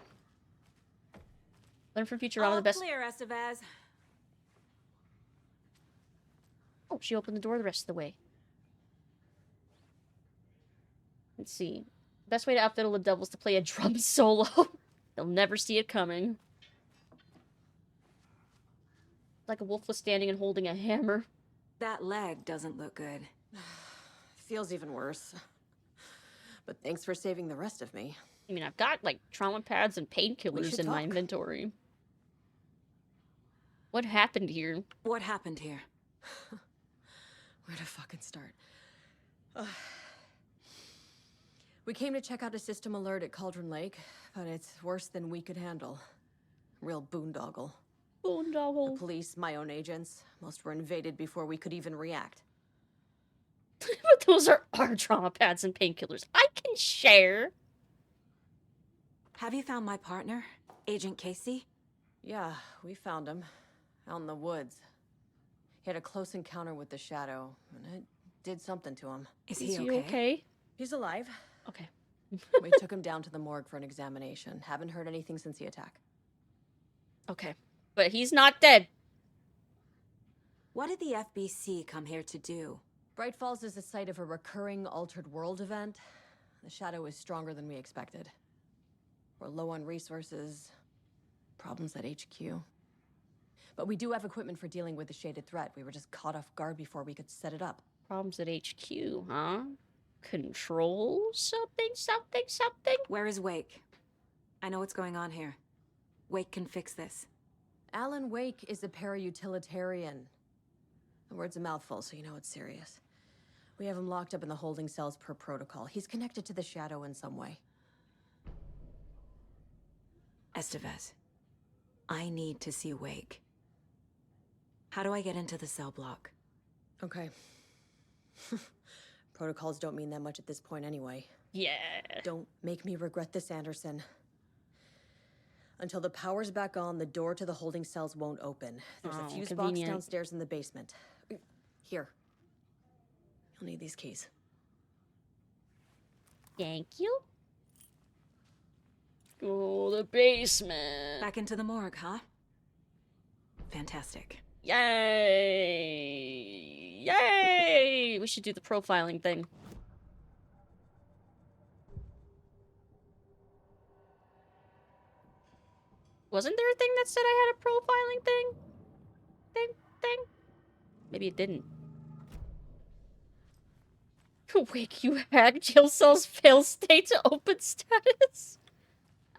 Learn from Futurama the best. Clear, Estevez. Oh, she opened the door the rest of the way. Let's see. Best way to outfiddle the devil is to play a drum solo. They'll never see it coming. Like a wolf was standing and holding a hammer. That leg doesn't look good. Feels even worse. But thanks for saving the rest of me. I mean, I've got, like, trauma pads and painkillers should in my talk. inventory. What happened here? What happened here? Where to fucking start? We came to check out a system alert at Cauldron Lake, but it's worse than we could handle. Real boondoggle. Boondoggle. The police, my own agents, most were invaded before we could even react. But those are our trauma pads and painkillers. I can share. Have you found my partner, Agent Casey? Yeah, we found him. Out in the woods. He had a close encounter with the Shadow, and it did something to him. Is he okay? He's alive. Okay. We took him down to the morgue for an examination. Haven't heard anything since the attack. Okay. But he's not dead. What did the FBC come here to do? Bright Falls is the site of a recurring altered world event. The shadow is stronger than we expected. We're low on resources, problems at HQ. But we do have equipment for dealing with the shaded threat. We were just caught off guard before we could set it up. Problems at HQ, huh? Control something, something, something? Where is Wake? I know what's going on here. Wake can fix this. Alan Wake is a para-utilitarian. The word's a mouthful, so you know it's serious. We have him locked up in the holding cells per protocol. He's connected to the shadow in some way. Estevez, I need to see Wake. How do I get into the cell block? Okay. Protocols don't mean that much at this point anyway. Yeah. Don't make me regret this, Anderson. Until the power's back on, the door to the holding cells won't open. There's a fuse box downstairs in the basement. Here. You'll need these keys. Thank you. Oh, the basement. Back into the morgue, huh? Fantastic. Yay! Yay! We should do the profiling thing. Wasn't there a thing that said I had a profiling thing? Thing? Maybe it didn't. Wake, you hack jail cell's fail state to open status?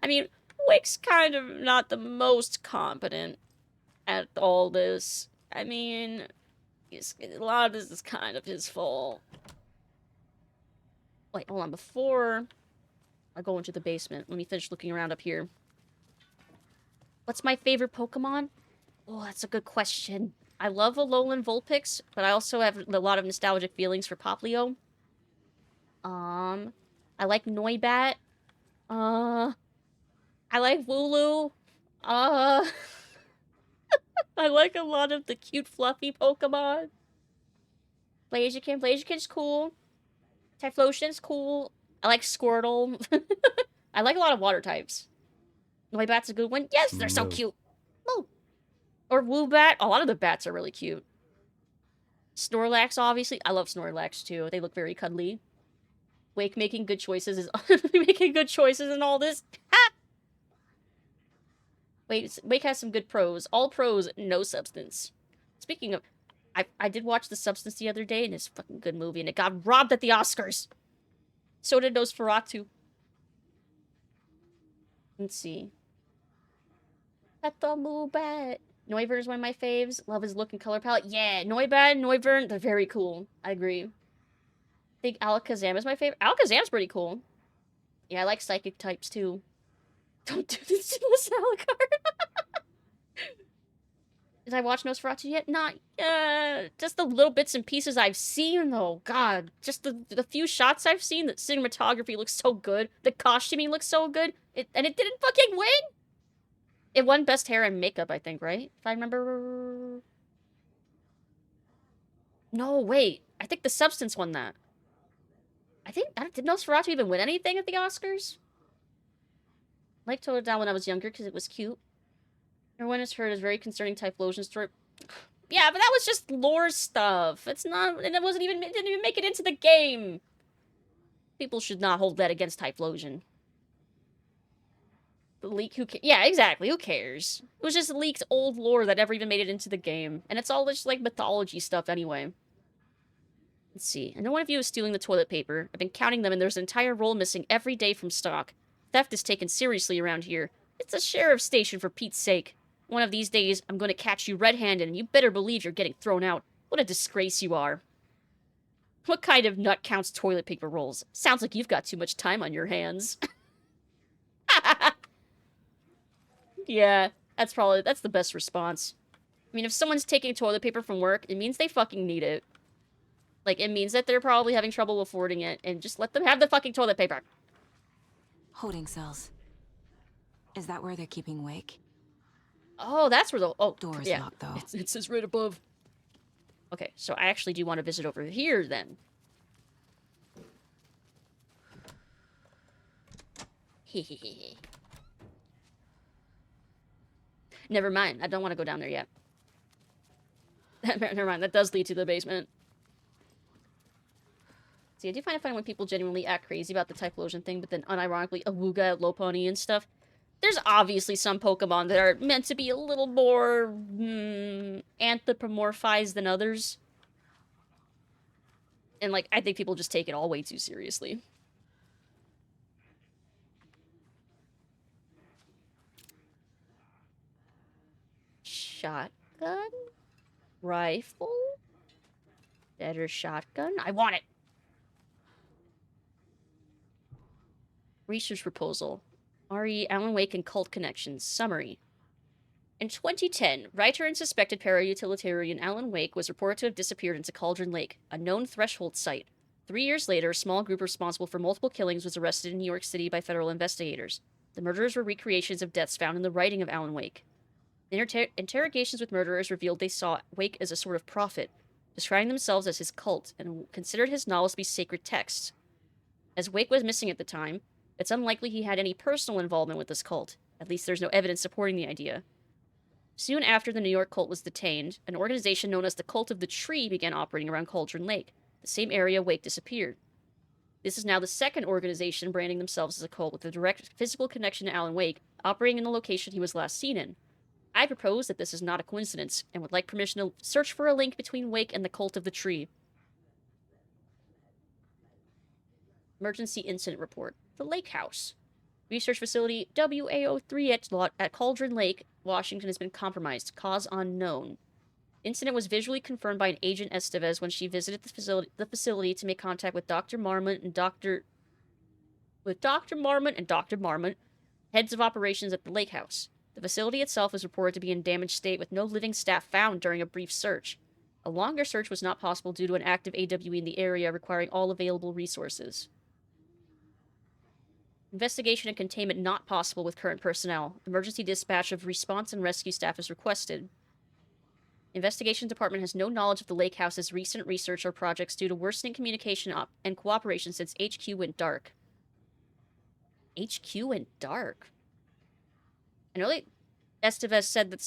I mean, Wake's kind of not the most competent at all this. I mean, a lot of this is kind of his fault. Wait, hold on. Before I go into the basement, let me finish looking around up here. What's my favorite Pokemon? Oh, that's a good question. I love Alolan Vulpix, but I also have a lot of nostalgic feelings for Poplio. I like Noibat. I like Wooloo. I like a lot of the cute, fluffy Pokemon. Blaziken. Blaziken's cool. Typhlosion's cool. I like Squirtle. I like a lot of water types. Noibat's a good one. Yes, they're so cute. Woo. Or Woobat. A lot of the bats are really cute. Snorlax, obviously. I love Snorlax, too. They look very cuddly. Wake making good choices is making good choices in all this. Ha! Wait, Wake has some good pros. All pros, no substance. Speaking of, I did watch The Substance the other day, and it's a fucking good movie, and it got robbed at the Oscars. So did Nosferatu. Let's see. Pet the Moobat. Noivern is one of my faves. Love his look and color palette. Yeah, Noibat and Noivern, they're very cool. I agree. I think Alakazam is my favorite. Alakazam's pretty cool. Yeah, I like psychic types, too. Don't do this to us, Alucard. Did I watch Nosferatu yet? Not just the little bits and pieces I've seen, though. God, just the few shots I've seen, the cinematography looks so good. The costuming looks so good. And it didn't fucking win! It won Best Hair and Makeup, I think, right? If I remember... No, wait. I think The Substance won that. Did Nosferatu even win anything at the Oscars? I liked Total Down when I was younger because it was cute. Everyone has heard his very concerning Typhlosion story. Yeah, but that was just lore stuff. It's not, and it didn't even make it into the game. People should not hold that against Typhlosion. The leak, yeah, exactly, who cares? It was just leaked old lore that never even made it into the game. And it's all just, like, mythology stuff anyway. Let's see. I know one of you is stealing the toilet paper. I've been counting them, and there's an entire roll missing every day from stock. Theft is taken seriously around here. It's a sheriff's station, for Pete's sake. One of these days, I'm going to catch you red-handed, and you better believe you're getting thrown out. What a disgrace you are. What kind of nut counts toilet paper rolls? Sounds like you've got too much time on your hands. Yeah, that's the best response. I mean, if someone's taking toilet paper from work, it means they fucking need it. Like, it means that they're probably having trouble affording it, and just let them have the fucking toilet paper. Holding cells. Is that where they're keeping Wake? Oh, that's where the... Oh, door is yeah. locked, though. It says right above. Okay, so I actually do want to visit over here, then. Hehehe. Never mind. I don't want to go down there yet. Never mind. That does lead to the basement. See, I do find it funny when people genuinely act crazy about the Typhlosion thing, but then unironically Awooga, Lopunny, and stuff. There's obviously some Pokemon that are meant to be a little more anthropomorphized than others. And, like, I think people just take it all way too seriously. Shotgun? Rifle? Better shotgun? I want it! Research proposal. RE, Alan Wake, and Cult Connections. Summary. In 2010, writer and suspected para-utilitarian Alan Wake was reported to have disappeared into Cauldron Lake, a known threshold site. 3 years later, a small group responsible for multiple killings was arrested in New York City by federal investigators. The murderers were recreations of deaths found in the writing of Alan Wake. Interrogations with murderers revealed they saw Wake as a sort of prophet, describing themselves as his cult, and considered his novels to be sacred texts. As Wake was missing at the time, it's unlikely he had any personal involvement with this cult. At least there's no evidence supporting the idea. Soon after the New York cult was detained, an organization known as the Cult of the Tree began operating around Cauldron Lake, the same area Wake disappeared. This is now the second organization branding themselves as a cult with a direct physical connection to Alan Wake, operating in the location he was last seen in. I propose that this is not a coincidence, and would like permission to search for a link between Wake and the Cult of the Tree. Emergency Incident Report. The Lake House. Research Facility WA03 at Cauldron Lake, Washington has been compromised. Cause unknown. Incident was visually confirmed by an Agent Estevez when she visited the facility to make contact with Dr. Marmont and Dr. Marmont, heads of operations at the Lake House. The facility itself is reported to be in damaged state with no living staff found during a brief search. A longer search was not possible due to an active AWE in the area requiring all available resources. Investigation and containment not possible with current personnel. Emergency dispatch of response and rescue staff is requested. Investigation Department has no knowledge of the Lake House's recent research or projects due to worsening communication and cooperation since HQ went dark. HQ went dark? I know Estevez said that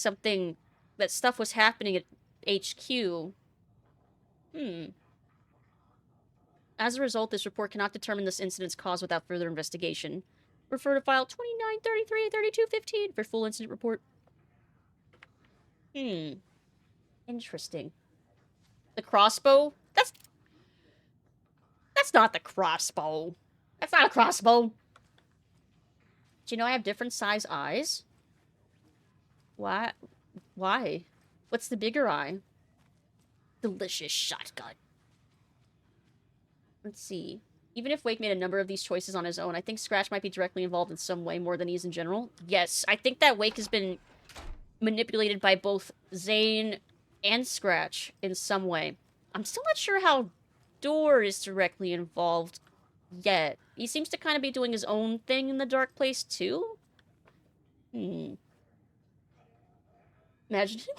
stuff was happening at HQ. As a result, this report cannot determine this incident's cause without further investigation. Refer to file 2933-3215 for full incident report. Interesting. The crossbow? That's not the crossbow. That's not a crossbow. Do you know I have different size eyes? Why? What's the bigger eye? Delicious shotgun. Let's see. Even if Wake made a number of these choices on his own, I think Scratch might be directly involved in some way more than he is in general. Yes, I think that Wake has been manipulated by both Zane and Scratch in some way. I'm still not sure how Door is directly involved yet. He seems to kind of be doing his own thing in the Dark Place, too? Imagine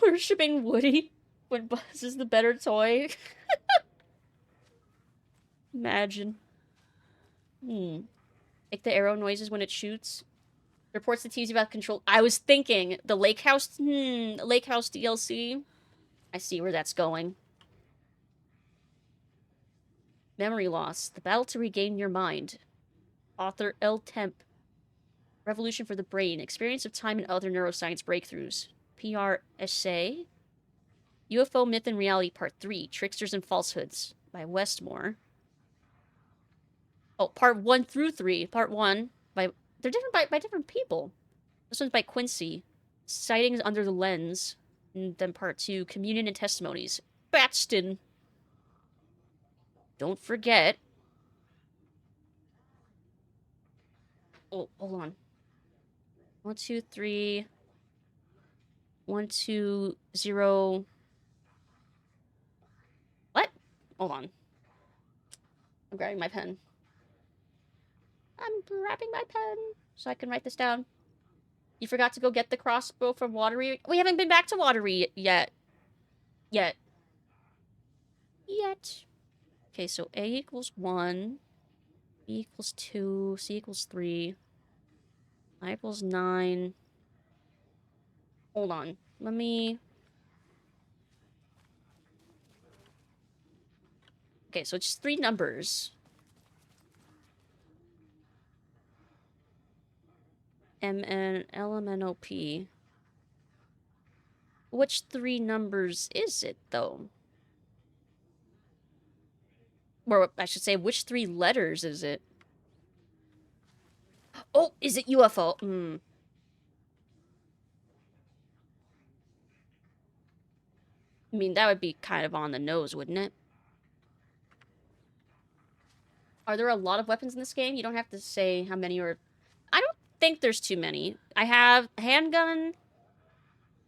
worshipping Woody when Buzz is the better toy. Imagine. Make the arrow noises when it shoots. Reports to TZ about control. I was thinking the Lake House. Lake House DLC. I see where that's going. Memory loss. The battle to regain your mind. Author L. Temp. Revolution for the brain. Experience of time and other neuroscience breakthroughs. PR Essay. UFO Myth and Reality Part 3. Tricksters and Falsehoods. By Westmore. Oh, Part 1 through 3. Part 1 by... They're different by different people. This one's by Quincy. Sightings Under the Lens. And then Part 2. Communion and Testimonies. Baxton. Don't forget. Oh, hold on. 1, 2, 3. 1, 2, 0. What? Hold on. I'm grabbing my pen. I'm grabbing my pen so I can write this down. You forgot to go get the crossbow from Watery. We haven't been back to Watery yet. Okay, so A equals 1. B equals 2. C equals 3. I equals 9. Hold on. Let me... Okay, so it's just 3 numbers. LMNOP. Which 3 numbers is it, though? Or I should say, which 3 letters is it? Oh, is it UFO? I mean, that would be kind of on the nose, wouldn't it? Are there a lot of weapons in this game? You don't have to say how many or... I don't think there's too many. I have handgun,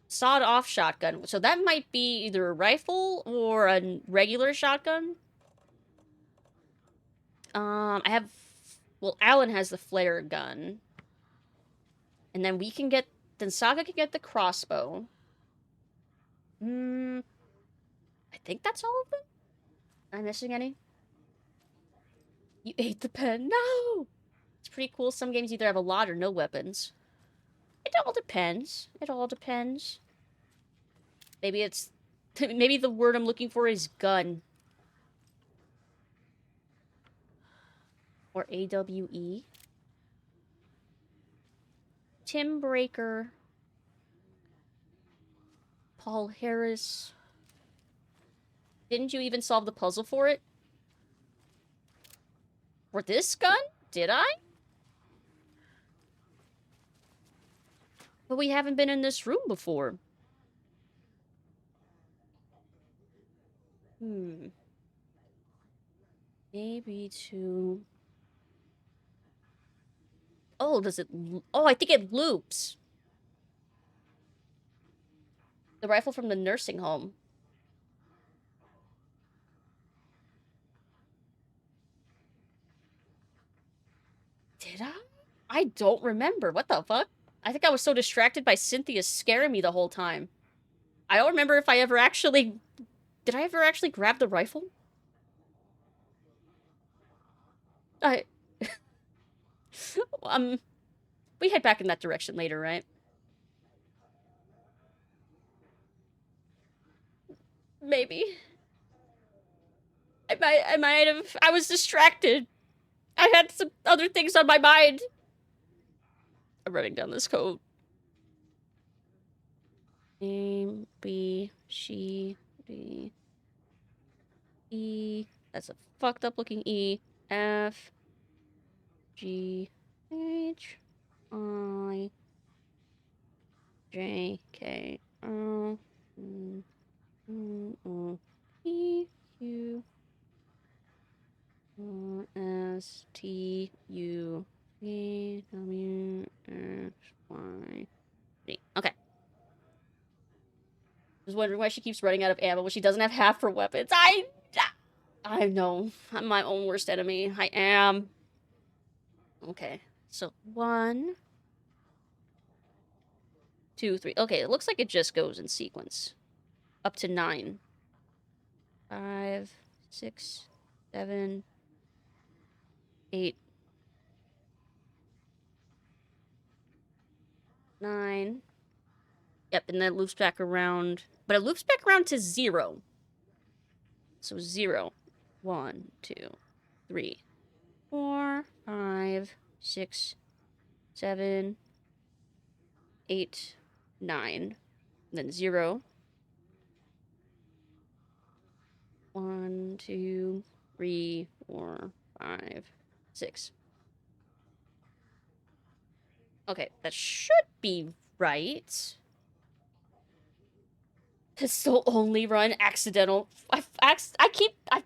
sawed-off shotgun. So that might be either a rifle or a regular shotgun. I have... Well, Alan has the flare gun. And then we can get... Then Saga can get the crossbow. I think that's all of them? Am I missing any? You ate the pen. No! It's pretty cool. Some games either have a lot or no weapons. It all depends. It all depends. Maybe it's... Maybe the word I'm looking for is gun. Or AWE. Tim Breaker. Paul Harris. Didn't you even solve the puzzle for it? For this gun? Did I? But we haven't been in this room before. Maybe to... Oh, does it... Oh, I think it loops. The rifle from the nursing home. Did I? I don't remember. What the fuck? I think I was so distracted by Cynthia scaring me the whole time. I don't remember if I ever actually... Did I ever actually grab the rifle? We head back in that direction later, right? Maybe. I might have... I was distracted. I had some other things on my mind. I'm writing down this code. A, B, C, D, E. That's a fucked up looking E. F, G, H, I, J, K, L, M, N, O, P, Q, R, S, T, U, V, W, X, Y, Z. Okay. I was wondering why she keeps running out of ammo when she doesn't have half her weapons. I know. I'm my own worst enemy. I am. Okay. So 1, 2, 3. Okay, it looks like it just goes in sequence. Up to 9. 5, 6, 7, 8, 9. Yep, and then it loops back around. But it loops back around to 0. So 0. 1, 2, 3, 4, 5, 6, 7, 8, 9. Then 0. 1, 2, 3, 4, 5, 6. Okay, that should be right. Pistol only run, accidental. I've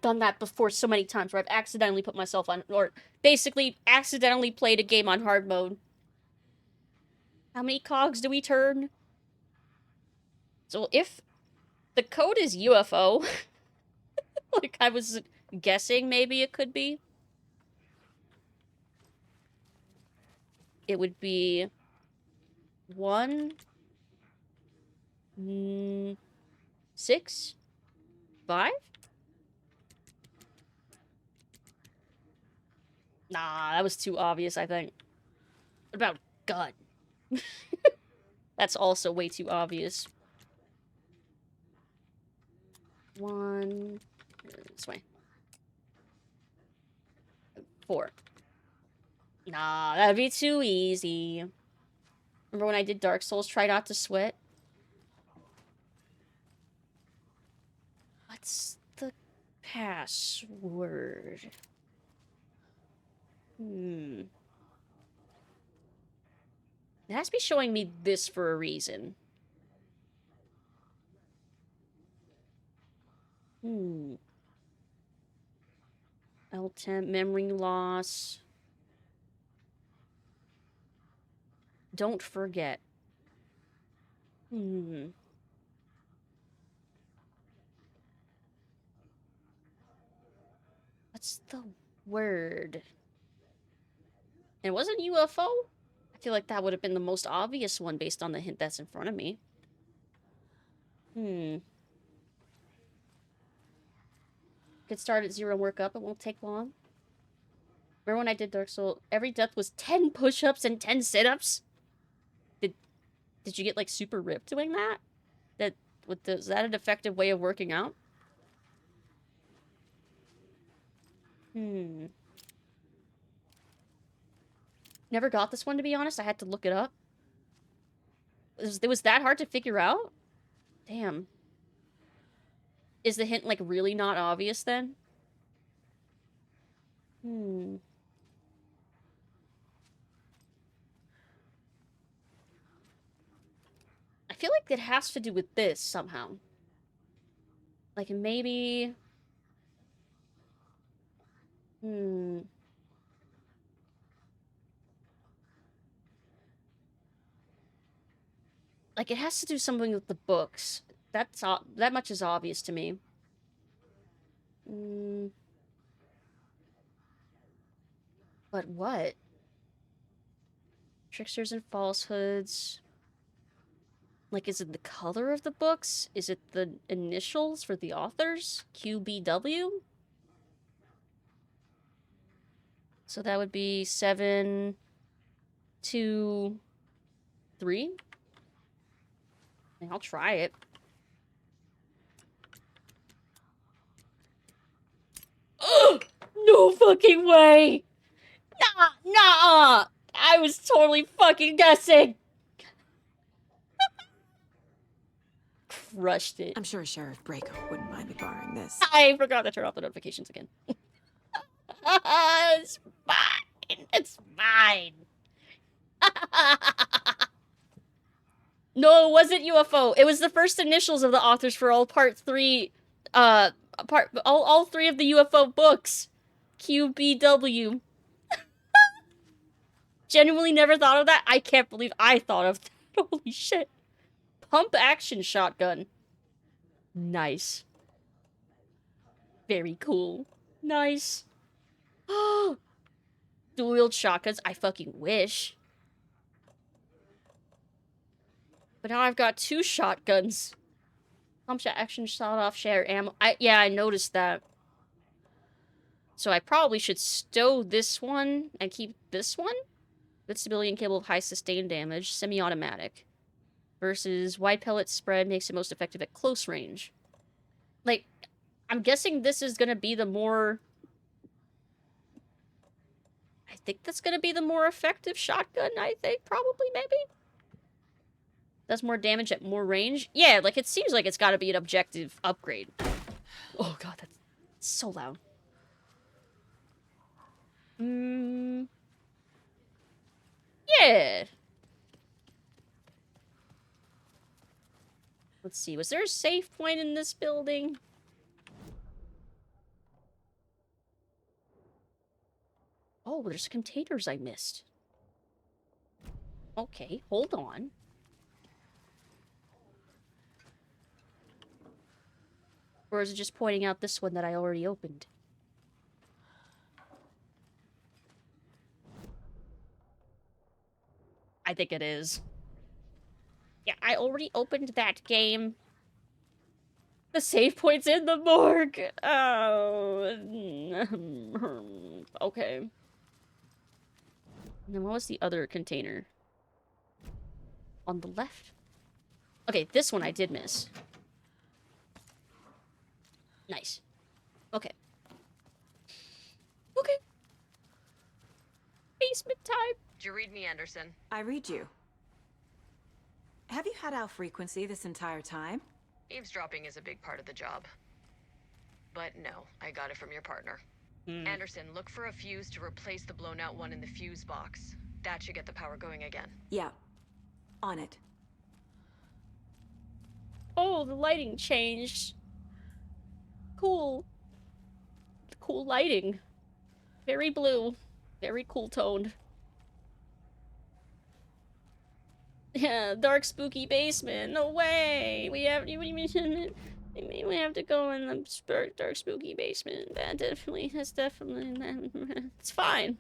done that before so many times where I've accidentally put myself on, or basically accidentally played a game on hard mode. How many cogs do we turn? So if the code is UFO, like I was guessing maybe it could be, it would be 1, 6, 5? Nah, that was too obvious, I think. What about gun? That's also way too obvious. 1... This way. 4. Nah, that'd be too easy. Remember when I did Dark Souls, try not to sweat? What's the password? It has to be showing me this for a reason. L-temp, memory loss. Don't forget. What's the word? And it wasn't UFO? I feel like that would have been the most obvious one based on the hint that's in front of me. Get started at 0 and work up. It won't take long. Remember when I did Dark Souls? Every death was 10 push-ups and 10 sit-ups? Did you get, like, super ripped doing that? Is that an effective way of working out? Never got this one, to be honest. I had to look it up. It was that hard to figure out? Damn. Is the hint, like, really not obvious, then? I feel like it has to do with this, somehow. Like, maybe... Like, it has to do something with the books. That much is obvious to me. But what? Tricksters and falsehoods. Like, is it the color of the books? Is it the initials for the authors? QBW? So that would be 7, 2, 3? I'll try it. Ugh! No fucking way! Nah! I was totally fucking guessing! Crushed it. I'm sure Sheriff Braco wouldn't mind me borrowing this. I forgot to turn off the notifications again. It's fine. It's fine. No, it wasn't UFO. It was the first initials of the authors for all part 3, all 3 of the UFO books. QBW. Genuinely never thought of that. I can't believe I thought of that. Holy shit. Pump action shotgun. Nice. Very cool. Nice. Dual-wield shotguns. I fucking wish. But now I've got 2 shotguns. Pump shot action, sawed-off, share ammo. Yeah, I noticed that. So I probably should stow this one and keep this one? Good stability and capable of high sustained damage. Semi-automatic. Versus wide pellet spread makes it most effective at close range. Like, I'm guessing this is gonna be the more... I think that's gonna be the more effective shotgun, I think. Probably, maybe? Does more damage at more range? Yeah, like, it seems like it's gotta be an objective upgrade. Oh god, that's so loud. Yeah! Let's see, was there a save point in this building? Oh, there's containers I missed. Okay, hold on. Or is it just pointing out this one that I already opened? I think it is. Yeah, I already opened that game. The save point's in the morgue. Oh. Okay. And then what was the other container? On the left? Okay, this one I did miss. Nice. Okay. Okay. Basement time. Did you read me, Anderson? I read you. Have you had our frequency this entire time? Eavesdropping is a big part of the job. But no, I got it from your partner. Anderson, look for a fuse to replace the blown out one in the fuse box. That should get the power going again. Yeah. On it. Oh, the lighting changed. Cool. Cool lighting. Very blue. Very cool toned. Yeah, dark spooky basement. No way. We have we have to go in the dark spooky basement. That's definitely it's fine.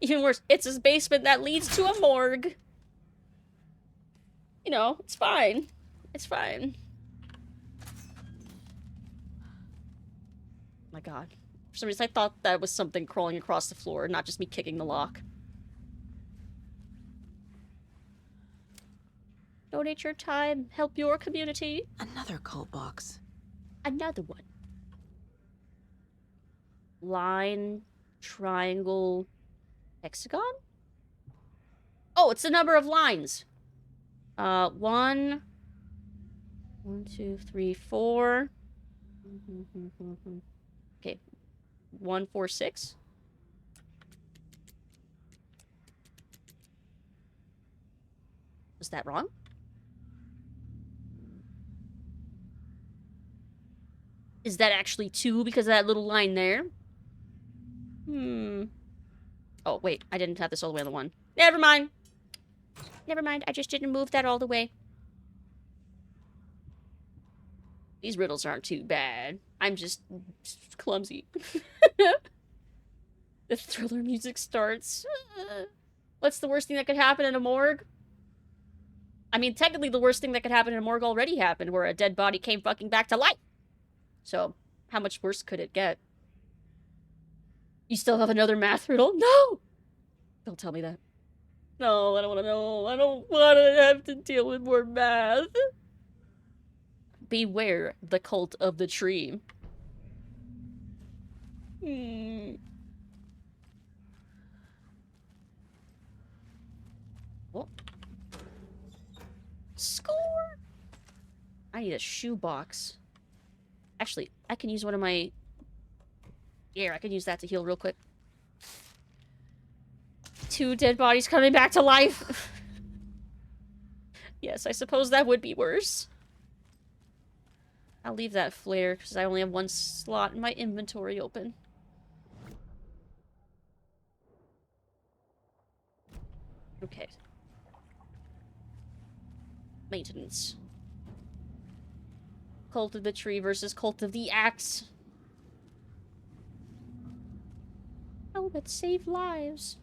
Even worse, it's his basement that leads to a morgue. You know, it's fine. It's fine. Oh my god. For some reason I thought that was something crawling across the floor, not just me kicking the lock. Donate your time, help your community. Another cult box. Another one. Line, triangle, hexagon? Oh, it's the number of lines. 1, 2, 3, 4. Okay. 1, 4, 6. Was that wrong? Is that actually 2 because of that little line there? Oh, wait. I didn't have this all the way on the 1. Never mind. Never mind. I just didn't move that all the way. These riddles aren't too bad. I'm just clumsy. The thriller music starts. What's the worst thing that could happen in a morgue? I mean, technically the worst thing that could happen in a morgue already happened, where a dead body came fucking back to life. So, how much worse could it get? You still have another math riddle? No! Don't tell me that. No, I don't want to know. I don't want to have to deal with more math. Beware the cult of the tree. Oh. Score! I need a shoebox. Actually, I can use one of my... Yeah, I can use that to heal real quick. 2 dead bodies coming back to life. Yes, I suppose that would be worse. I'll leave that flare, because I only have 1 slot in my inventory open. Okay. Maintenance. Cult of the Tree versus Cult of the Axe. Oh, let's save lives.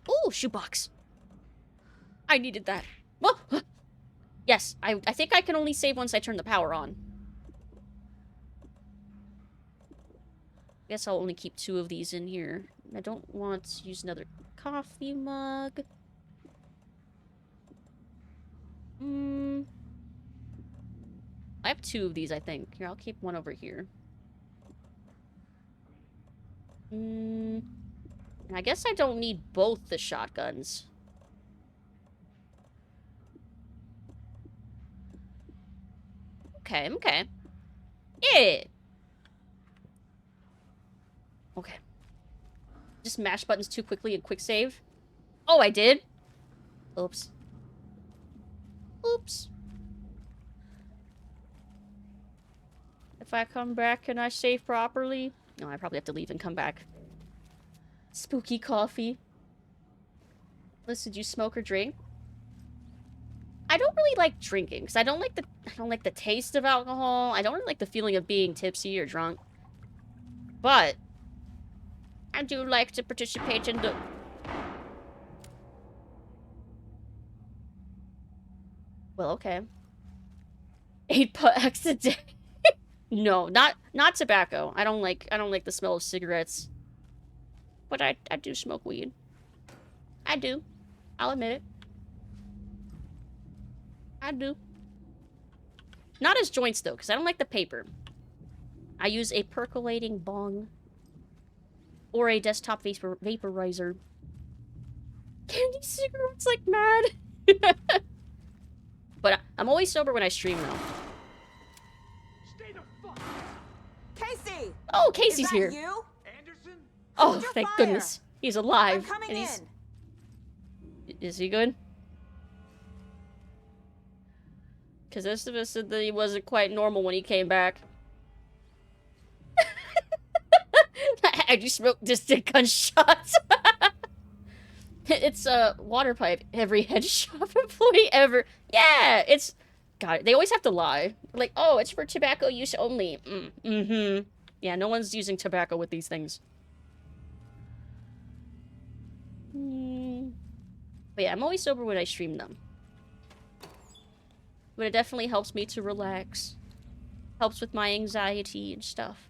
Oh, shoebox. I needed that. Oh! Yes, I think I can only save once I turn the power on. Guess I'll only keep 2 of these in here. I don't want to use another coffee mug. I have 2 of these, I think. Here, I'll keep 1 over here. I guess I don't need both the shotguns. Okay, okay. Yeah! Okay. Just mash buttons too quickly and quick save. Oh, I did? Oops. Oops. If I come back, can I save properly? No, I probably have to leave and come back. Spooky coffee. Listen, did you smoke or drink? I don't really like drinking, because I don't like the taste of alcohol. I don't really like the feeling of being tipsy or drunk. But I do like to participate in the... Well, okay. 8 packs a day. No, not tobacco. I don't like the smell of cigarettes. But I do smoke weed. I do. I'll admit it. I do. Not as joints, though, because I don't like the paper. I use a percolating bong. Or a desktop vaporizer. Candy cigarettes like mad. But I'm always sober when I stream, though. Casey! Oh, Casey's here. You? Oh, thank goodness. He's alive. I'm coming and he's... in. Is he good? Because Estivus said that he wasn't quite normal when he came back. I just smoked distant gunshots. It's a water pipe. Every head shop employee ever. Yeah, it's... God, they always have to lie. Like, oh, it's for tobacco use only. Mm-hmm. Yeah, no one's using tobacco with these things. But yeah, I'm always sober when I stream them. But it definitely helps me to relax. Helps with my anxiety and stuff.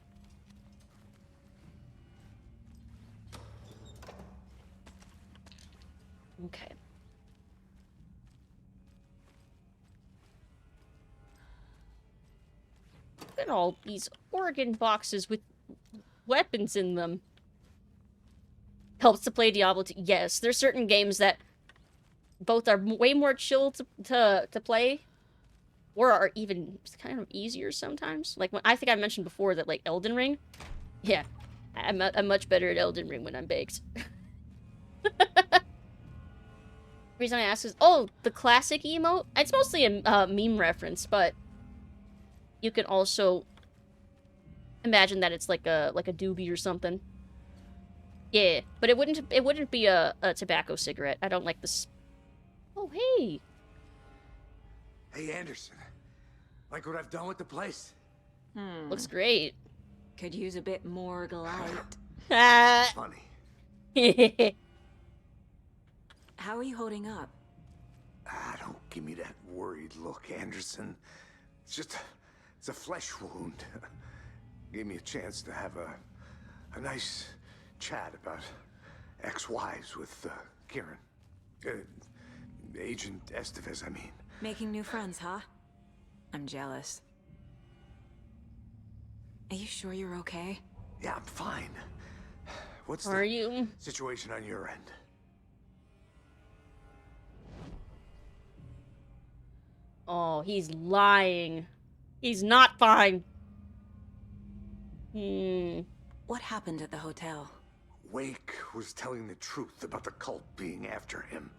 Okay. Look at all these organ boxes with weapons in them. Helps to play Diablo 2. Yes, there's certain games that both are way more chill to play, or are even kind of easier sometimes. Like, when I think I mentioned before that, like, Elden Ring. Yeah, I'm much better at Elden Ring when I'm baked. Reason I ask is, oh, the classic emote? It's mostly a meme reference, but you can also imagine that it's like a doobie or something. Yeah, but it wouldn't be a tobacco cigarette. I don't like this. Oh, hey. Hey, Anderson. Like what I've done with the place? Looks great. Could use a bit more light. Funny. How are you holding up? Don't give me that worried look, Anderson. It's a flesh wound. Gave me a chance to have a nice chat about ex-wives with Kieran. Agent Estevez, I mean. Making new friends, huh? I'm jealous. Are you sure you're okay? Yeah, I'm fine. What's Are you? Situation on your end? Oh, he's lying. He's not fine. What happened at the hotel? Wake was telling the truth about the cult being after him.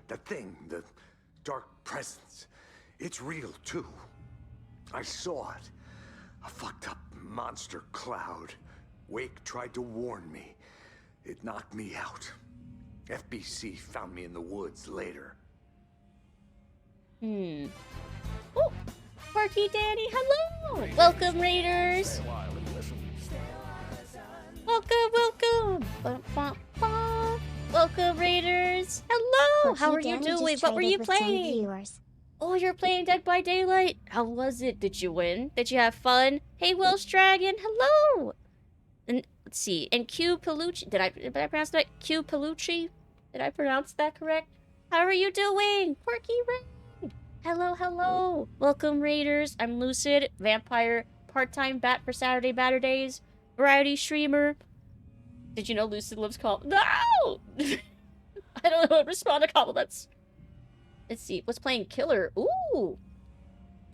That thing, the dark presence, it's real too. I saw it. A fucked up monster cloud. Wake tried to warn me. It knocked me out. FBC found me in the woods later. Oh, Parky Daddy, hello! Welcome, Raiders! Welcome! Welcome, Raiders! Hello! How are you doing? What were you playing? Oh, you're playing Dead by Daylight? How was it? Did you win? Did you have fun? Hey, Welsh Dragon, hello! And let's see, and Q Pelucci, did I pronounce that? Q Pelucci? Did I pronounce that correct? How are you doing? Porky Raid! Hello! Welcome, Raiders. I'm Lucid, vampire, part-time bat for Saturday Batter Days, variety streamer. Did you know Lucid loves No! I don't know how to respond to compliments. Let's see, what's playing Killer? Ooh!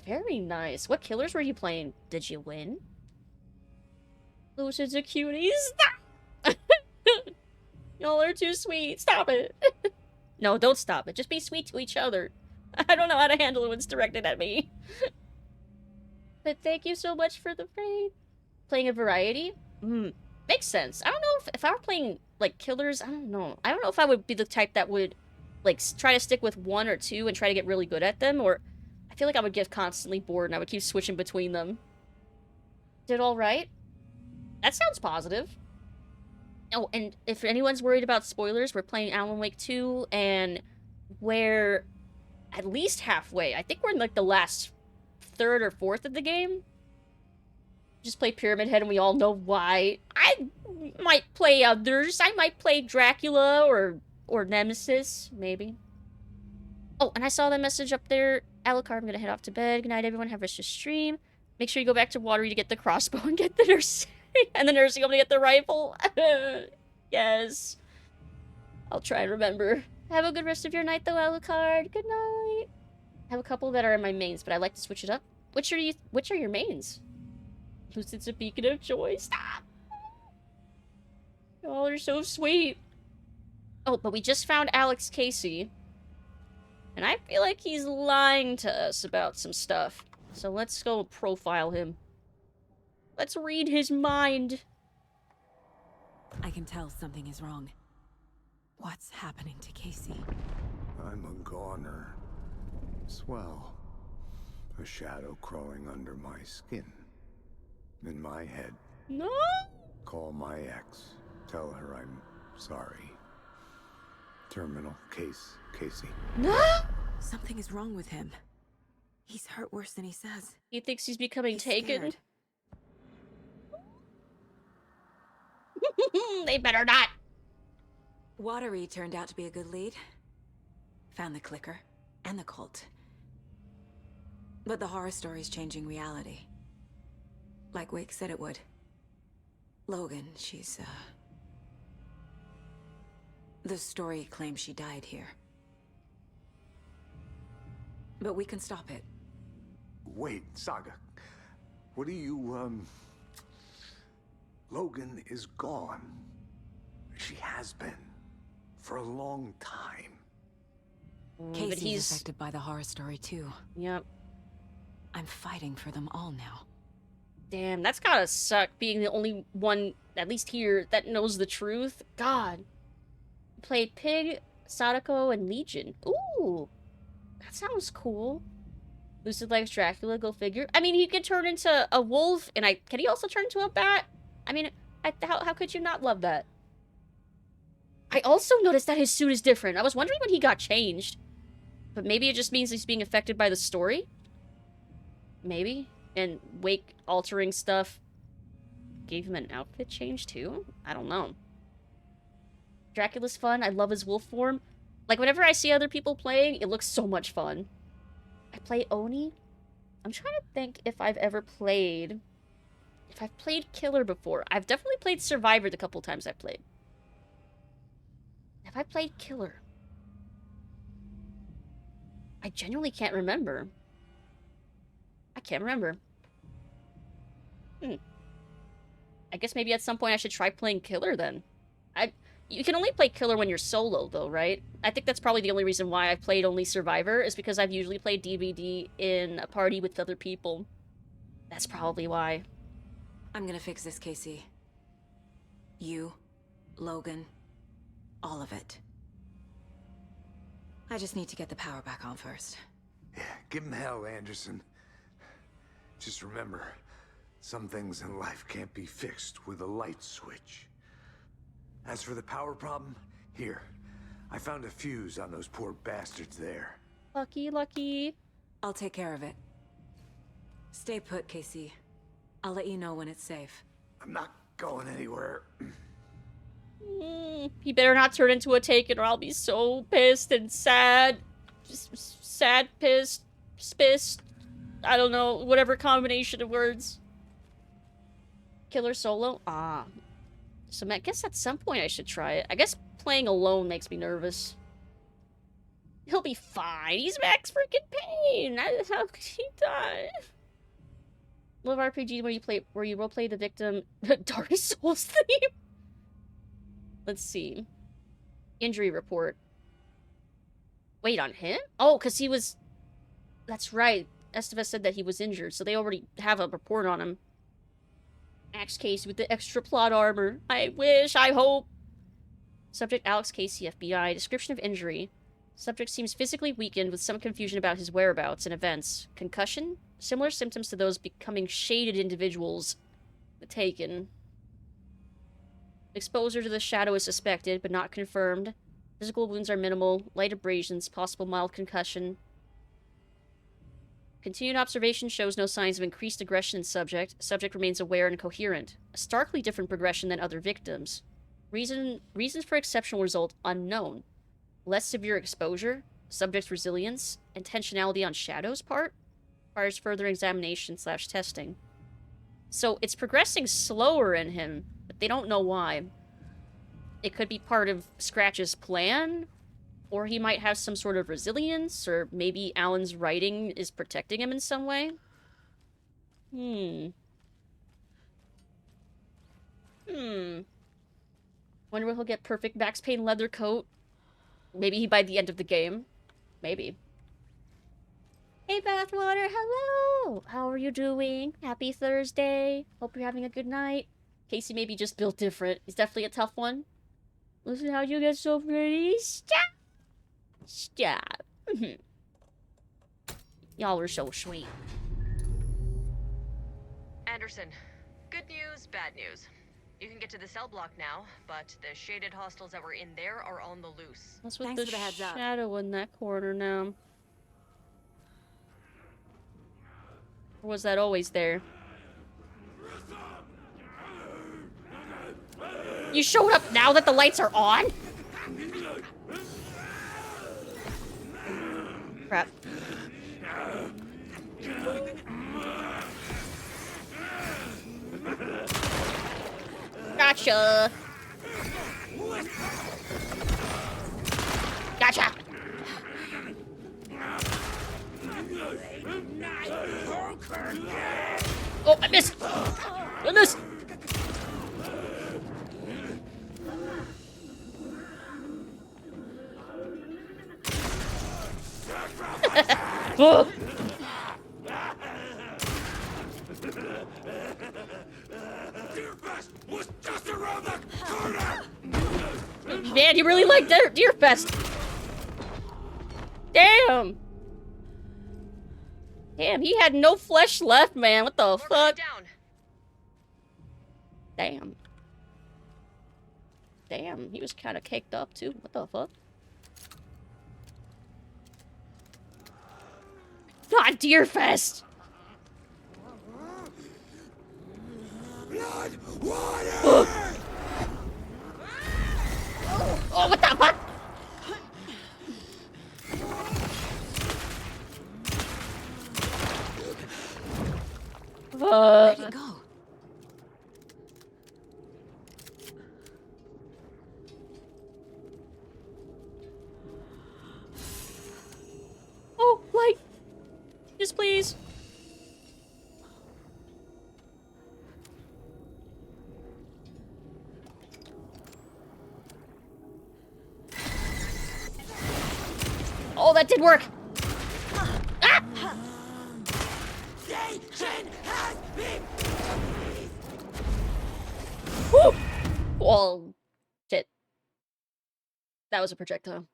Very nice. What killers were you playing? Did you win? Lucid's a cutie. Stop! Y'all are too sweet. Stop it. No, don't stop it. Just be sweet to each other. I don't know how to handle it when it's directed at me. But thank you so much for the raid. Playing a variety? Makes sense. I don't know if I were playing, like, killers, I don't know. I don't know if I would be the type that would, like, try to stick with one or two and try to get really good at them, or I feel like I would get constantly bored and I would keep switching between them. Did all right? That sounds positive. Oh, and if anyone's worried about spoilers, we're playing Alan Wake 2, and we're at least halfway. I think we're in, like, the last third or fourth of the game. Just play Pyramid Head and we all know why. I might play others. I might play Dracula or Nemesis, maybe. Oh, and I saw the message up there. Alucard, I'm gonna head off to bed. Good night, everyone. Have a rest of stream. Make sure you go back to Watery to get the crossbow and get the nurse and the nursing home to get the rifle. Yes. I'll try and remember. Have a good rest of your night, though, Alucard. Good night. I have a couple that are in my mains, but I like to switch it up. Which are your mains? Lucid's a beacon of joy. Stop! Y'all are so sweet. Oh, but we just found Alex Casey. And I feel like he's lying to us about some stuff. So let's go profile him. Let's read his mind. I can tell something is wrong. What's happening to Casey? I'm a goner. Swell. A shadow crawling under my skin. In my head. No! Call my ex. Tell her I'm sorry. Terminal case, Casey. No! Something is wrong with him. He's hurt worse than he says. He thinks he's becoming taken. They better not. Watery turned out to be a good lead. Found the clicker and the cult. But the horror story's changing reality. Like Wake said it would. Logan, she's, the story claims she died here. But we can stop it. Wait, Saga. What do you, Logan is gone. She has been. For a long time. Casey's affected by the horror story, too. Yep. I'm fighting for them all now. Damn, that's gotta suck, being the only one, at least here, that knows the truth. God. Played Pig, Sadako, and Legion. Ooh. That sounds cool. Lucid likes Dracula, go figure. I mean, he could turn into a wolf, and can he also turn into a bat? I mean, how could you not love that? I also noticed that his suit is different. I was wondering when he got changed. But maybe it just means he's being affected by the story? Maybe? And Wake altering stuff gave him an outfit change too? I don't know. Dracula's fun. I love his wolf form. Like, whenever I see other people playing, it looks so much fun. I play Oni? I'm trying to think if I've ever played... If I've played Killer before. I've definitely played Survivor the couple times I've played. Have I played Killer? I genuinely can't remember. I can't remember. I guess maybe at some point I should try playing Killer then. You can only play Killer when you're solo, though, right? I think that's probably the only reason why I've played only Survivor, is because I've usually played DVD in a party with other people. That's probably why. I'm gonna fix this, Casey. You, Logan, all of it. I just need to get the power back on first. Yeah, give him hell, Anderson. Just remember, some things in life can't be fixed with a light switch. As for the power problem, here. I found a fuse on those poor bastards there. Lucky, lucky. I'll take care of it. Stay put, Casey. I'll let you know when it's safe. I'm not going anywhere. He better not turn into a Taken or I'll be so pissed and sad. Just sad, pissed, spissed. I don't know, whatever combination of words. Killer solo? Ah. So I guess at some point I should try it. I guess playing alone makes me nervous. He'll be fine. He's Max freaking Payne. How could he die? Love RPG where you roleplay the victim. Dark Souls theme. Let's see. Injury report. Wait, on him? Oh, because he was... That's right. Estevez said that he was injured, so they already have a report on him. Axe Casey with the extra plot armor. I wish, I hope. Subject Alex Casey, FBI. Description of injury. Subject seems physically weakened with some confusion about his whereabouts and events. Concussion? Similar symptoms to those becoming shaded individuals. Taken. Exposure to the shadow is suspected, but not confirmed. Physical wounds are minimal. Light abrasions. Possible mild concussion. Continued observation shows no signs of increased aggression in subject. Subject remains aware and coherent. A starkly different progression than other victims. Reasons for exceptional result unknown. Less severe exposure. subject's resilience, intentionality on Shadow's part, requires further examination/testing. So it's progressing slower in him, but they don't know why. It could be part of Scratch's plan, or he might have some sort of resilience, or maybe Alan's writing is protecting him in some way. Wonder if he'll get perfect Max Payne leather coat. Maybe by the end of the game. Maybe. Hey, Bathwater, hello! How are you doing? Happy Thursday. Hope you're having a good night. Casey maybe just built different. He's definitely a tough one. Listen, how'd you get so pretty? Stop! Stop. Y'all are so sweet. Anderson, good news, bad news. You can get to the cell block now, but the shaded hostels that were in there are on the loose. What's with the shadow in that corner now? Or was that always there? You showed up now that the lights are on? Crap. Gotcha. Gotcha. Oh, I missed. Goodness. Oh. Was just around the corner. Man, you really like Deerfest. Damn. Damn, he had no flesh left, man. What the fuck? Damn. Damn, he was kind of caked up, too. What the fuck? God, Deerfest! Blood, water! Oh, what the fuck? Where'd it go? Oh, light! Yes, please. Oh, that did work. Ah! Woo! Well, shit. That was a projectile.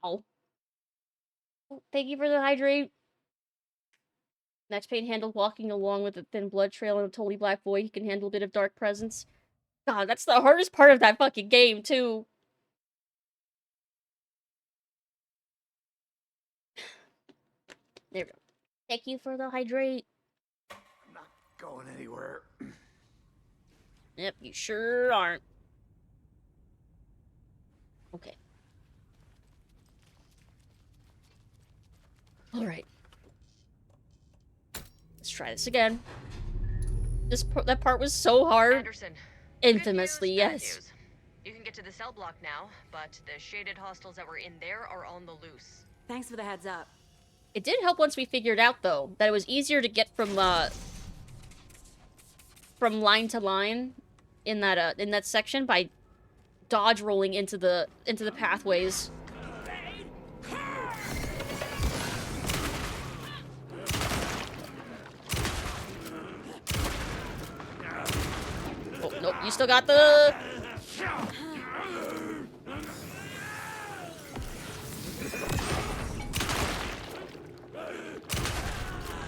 Ow. Thank you for the hydrate. Max Payne handled walking along with a thin blood trail and a totally black boy. He can handle a bit of dark presence. God, that's the hardest part of that fucking game, too. There we go. Thank you for the hydrate. I'm not going anywhere. Yep, you sure aren't. Okay. Alright. Let's try this again. That part was so hard. Anderson, Infamously, good news, bad yes. news. You can get to the cell block now, but the shaded hostels that were in there are on the loose. Thanks for the heads up. It did help once we figured out, though, that it was easier to get from line to line in that section by dodge rolling into the pathways. Oh, nope, you still got the...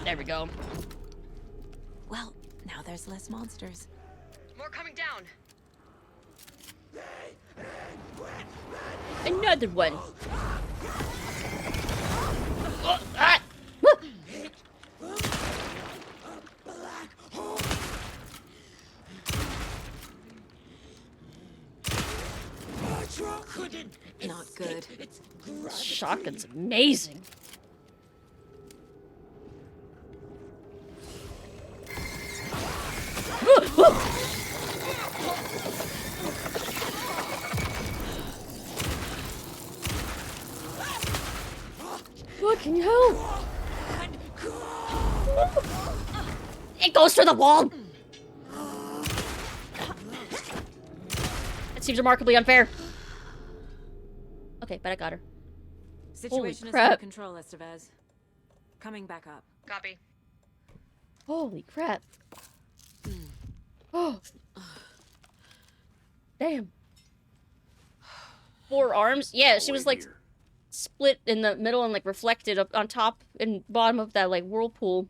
There we go. Well, now there's less monsters. More coming down. Another one. Oh, ah! Not good. This shotgun's amazing. Fucking hell! It goes through the wall! It seems remarkably unfair. Okay, but I got her. Situation is crap. under control, Estevez. Coming back up. Copy. Holy crap. Oh. Damn. 4 arms? Yeah, she was like split in the middle and like reflected up on top and bottom of that like whirlpool.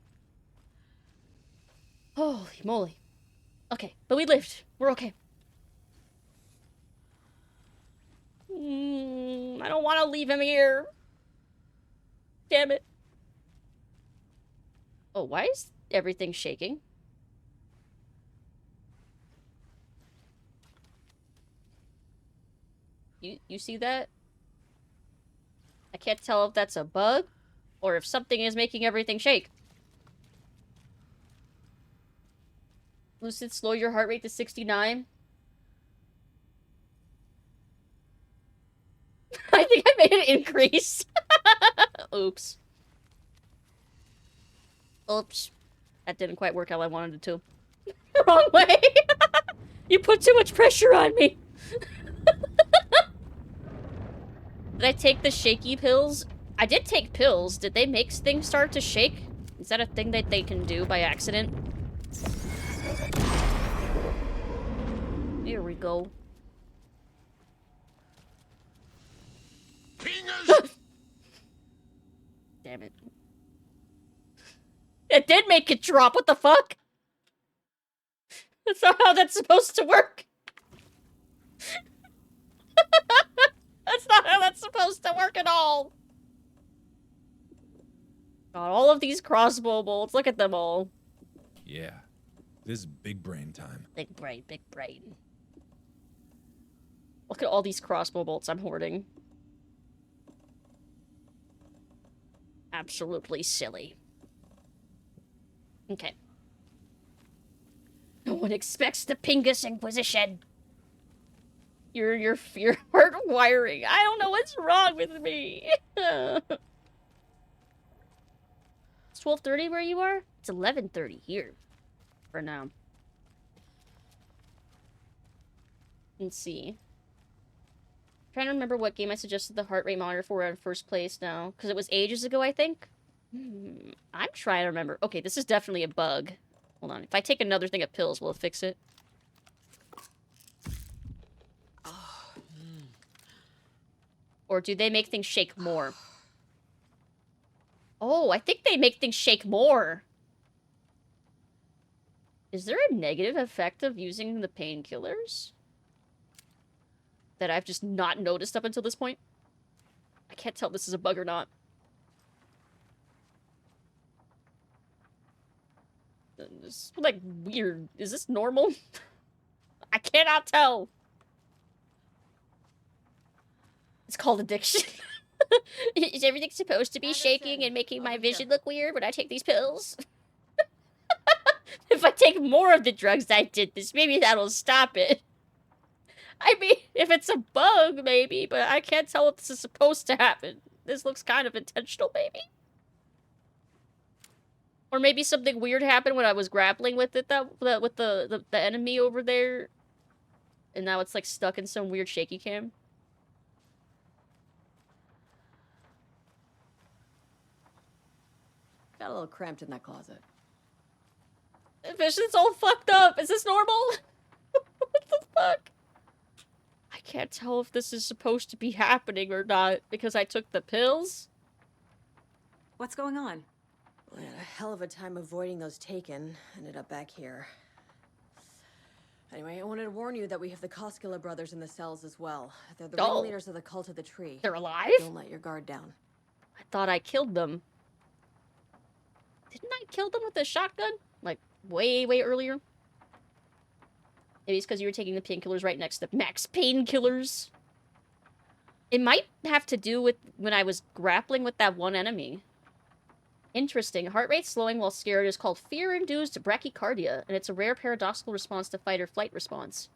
Holy moly. Okay, but we lived. We're okay. I don't want to leave him here. Damn it. Oh, why is everything shaking? You see that? I can't tell if that's a bug or if something is making everything shake. Lucid, slow your heart rate to 69. I think I made it increase. Oops. Oops. That didn't quite work how I wanted it to. Wrong way! You put too much pressure on me! Did I take the shaky pills? I did take pills. Did they make things start to shake? Is that a thing that they can do by accident? Here we go. Damn it. It did make it drop, what the fuck? That's not how that's supposed to work. That's not how that's supposed to work at all. God, all of these crossbow bolts, look at them all. Yeah, this is big brain time. Big brain, big brain. Look at all these crossbow bolts I'm hoarding. Absolutely silly. Okay. No one expects the Pingus Inquisition. Your heart wiring. I don't know what's wrong with me. It's 12:30 where you are? It's 11:30 here. For now. Let's see. I'm trying to remember what game I suggested the heart rate monitor for in first place now. Because it was ages ago, I think. I'm trying to remember. Okay, this is definitely a bug. Hold on. If I take another thing of pills, will it fix it? Or do they make things shake more? Oh, I think they make things shake more. Is there a negative effect of using the painkillers? That I've just not noticed up until this point? I can't tell if this is a bug or not. This is, like, weird. Is this normal? I cannot tell. It's called addiction. Is everything supposed to be shaking and making my vision look weird when I take these pills? If I take more of the drugs I did this, maybe that'll stop it. I mean, if it's a bug, maybe, but I can't tell if this is supposed to happen. This looks kind of intentional, maybe? Or maybe something weird happened when I was grappling with it, with the enemy over there. And now it's, like, stuck in some weird shaky cam. Got a little cramped in that closet. Vision's all fucked up. Is this normal? What the fuck? I can't tell if this is supposed to be happening or not because I took the pills. What's going on? We had a hell of a time avoiding those taken. Ended up back here. Anyway, I wanted to warn you that we have the Koskela brothers in the cells as well. They're the ringleaders of the cult of the tree. They're alive? Don't let your guard down. I thought I killed them. Didn't I kill them with a shotgun? Like, way, way earlier? Maybe it's because you were taking the painkillers right next to Max Painkillers. It might have to do with when I was grappling with that one enemy. Interesting. Heart rate slowing while scared is called fear-induced brachycardia, and it's a rare paradoxical response to fight or flight response.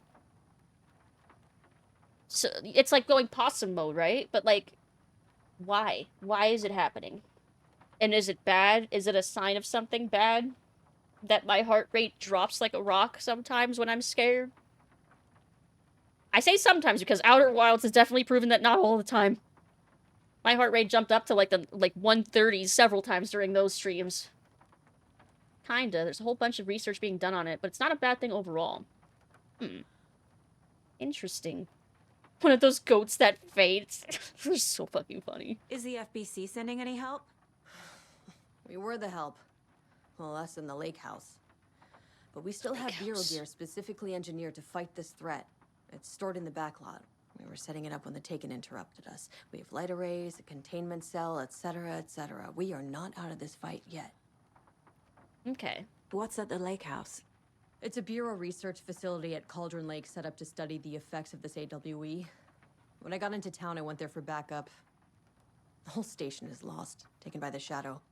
So, it's like going possum mode, right? But, like, why? Why is it happening? And is it bad? Is it a sign of something bad? That my heart rate drops like a rock sometimes when I'm scared? I say sometimes because Outer Wilds has definitely proven that not all the time. My heart rate jumped up to like the 130s several times during those streams. Kinda. There's a whole bunch of research being done on it, but it's not a bad thing overall. Interesting. One of those goats that fades. They're so fucking funny. Is the FBC sending any help? We were the help. Well, us in the lake house. But we still have bureau gear specifically engineered to fight this threat. It's stored in the backlot. We were setting it up when the Taken interrupted us. We have light arrays, a containment cell, etc., etc. We are not out of this fight yet. Okay. What's at the lake house? It's a bureau research facility at Cauldron Lake set up to study the effects of this AWE. When I got into town, I went there for backup. The whole station is lost, taken by the Shadow.